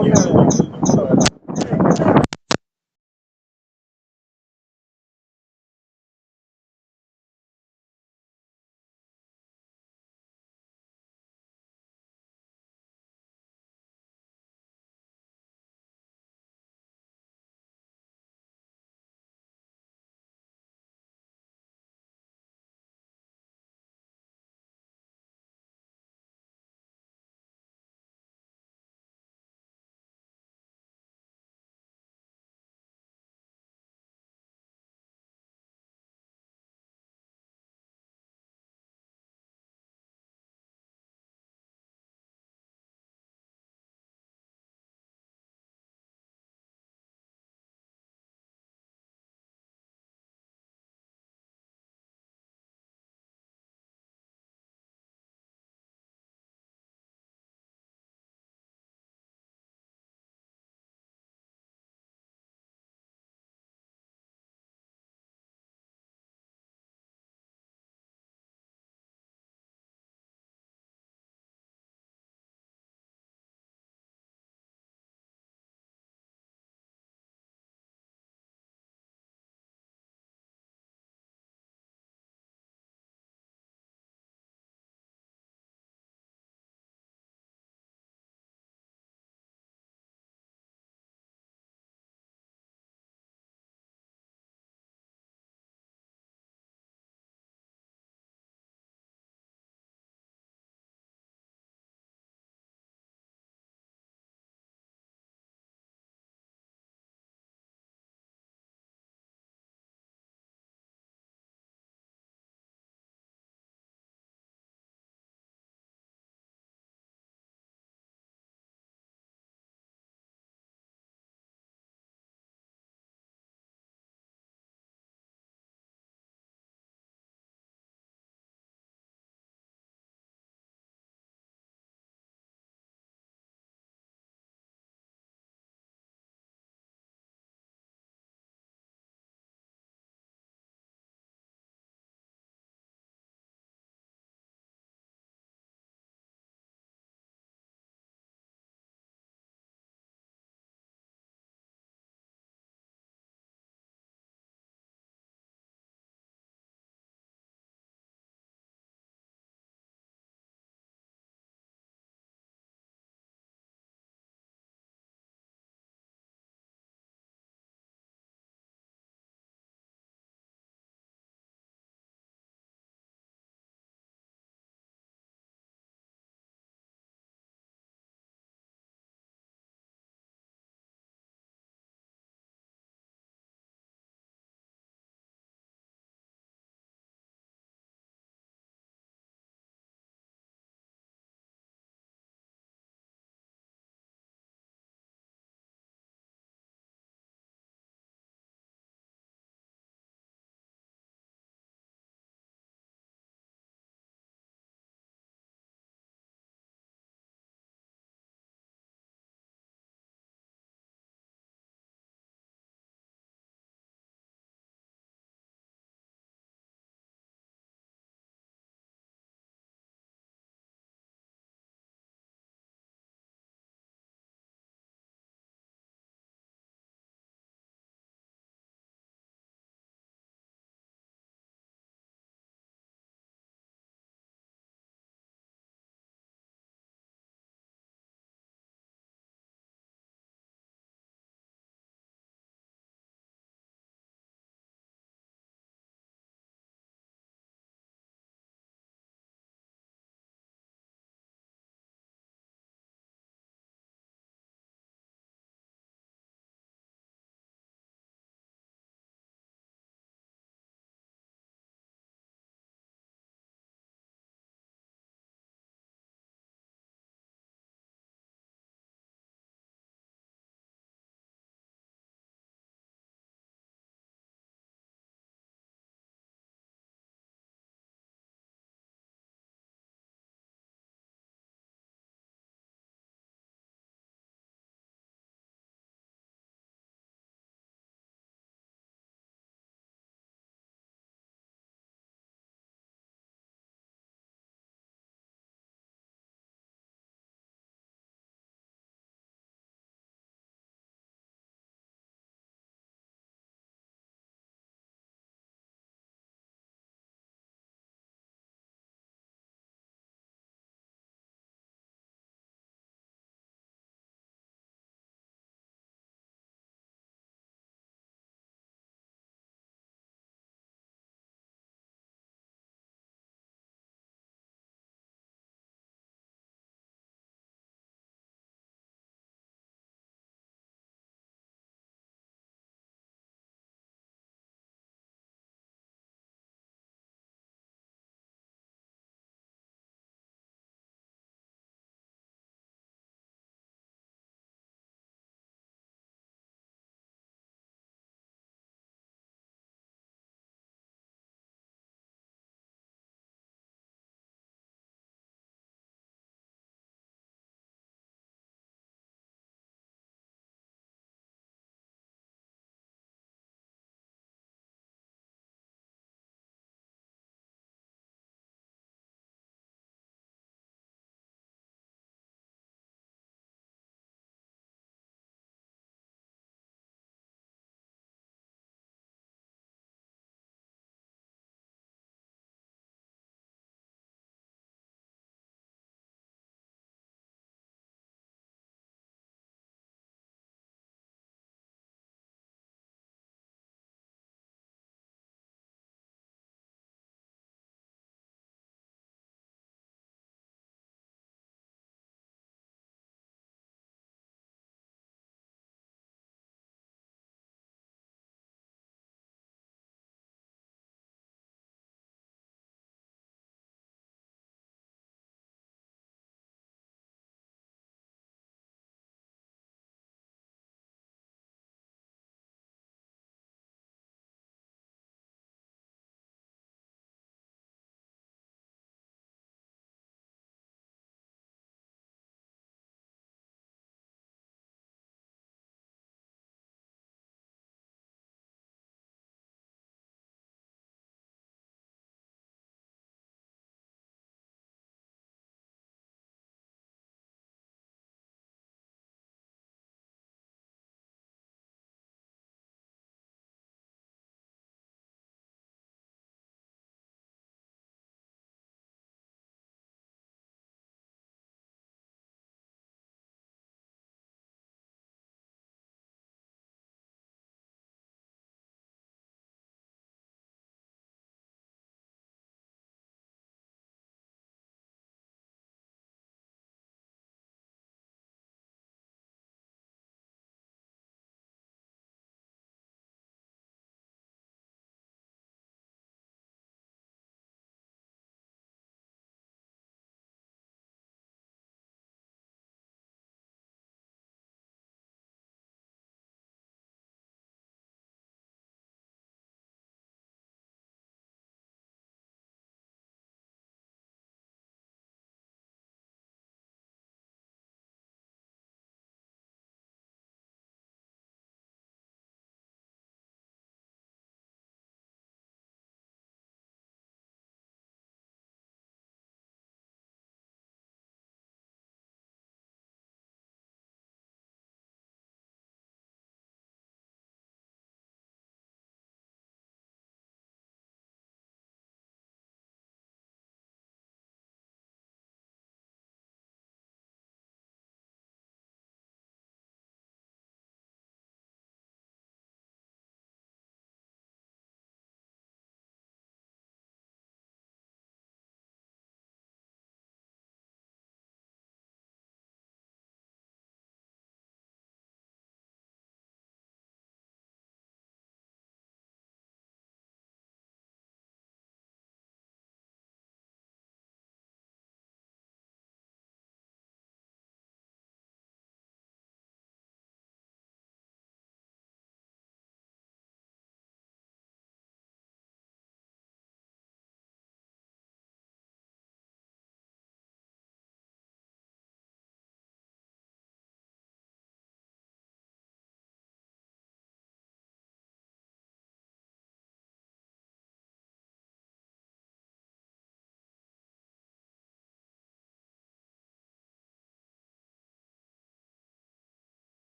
முடியல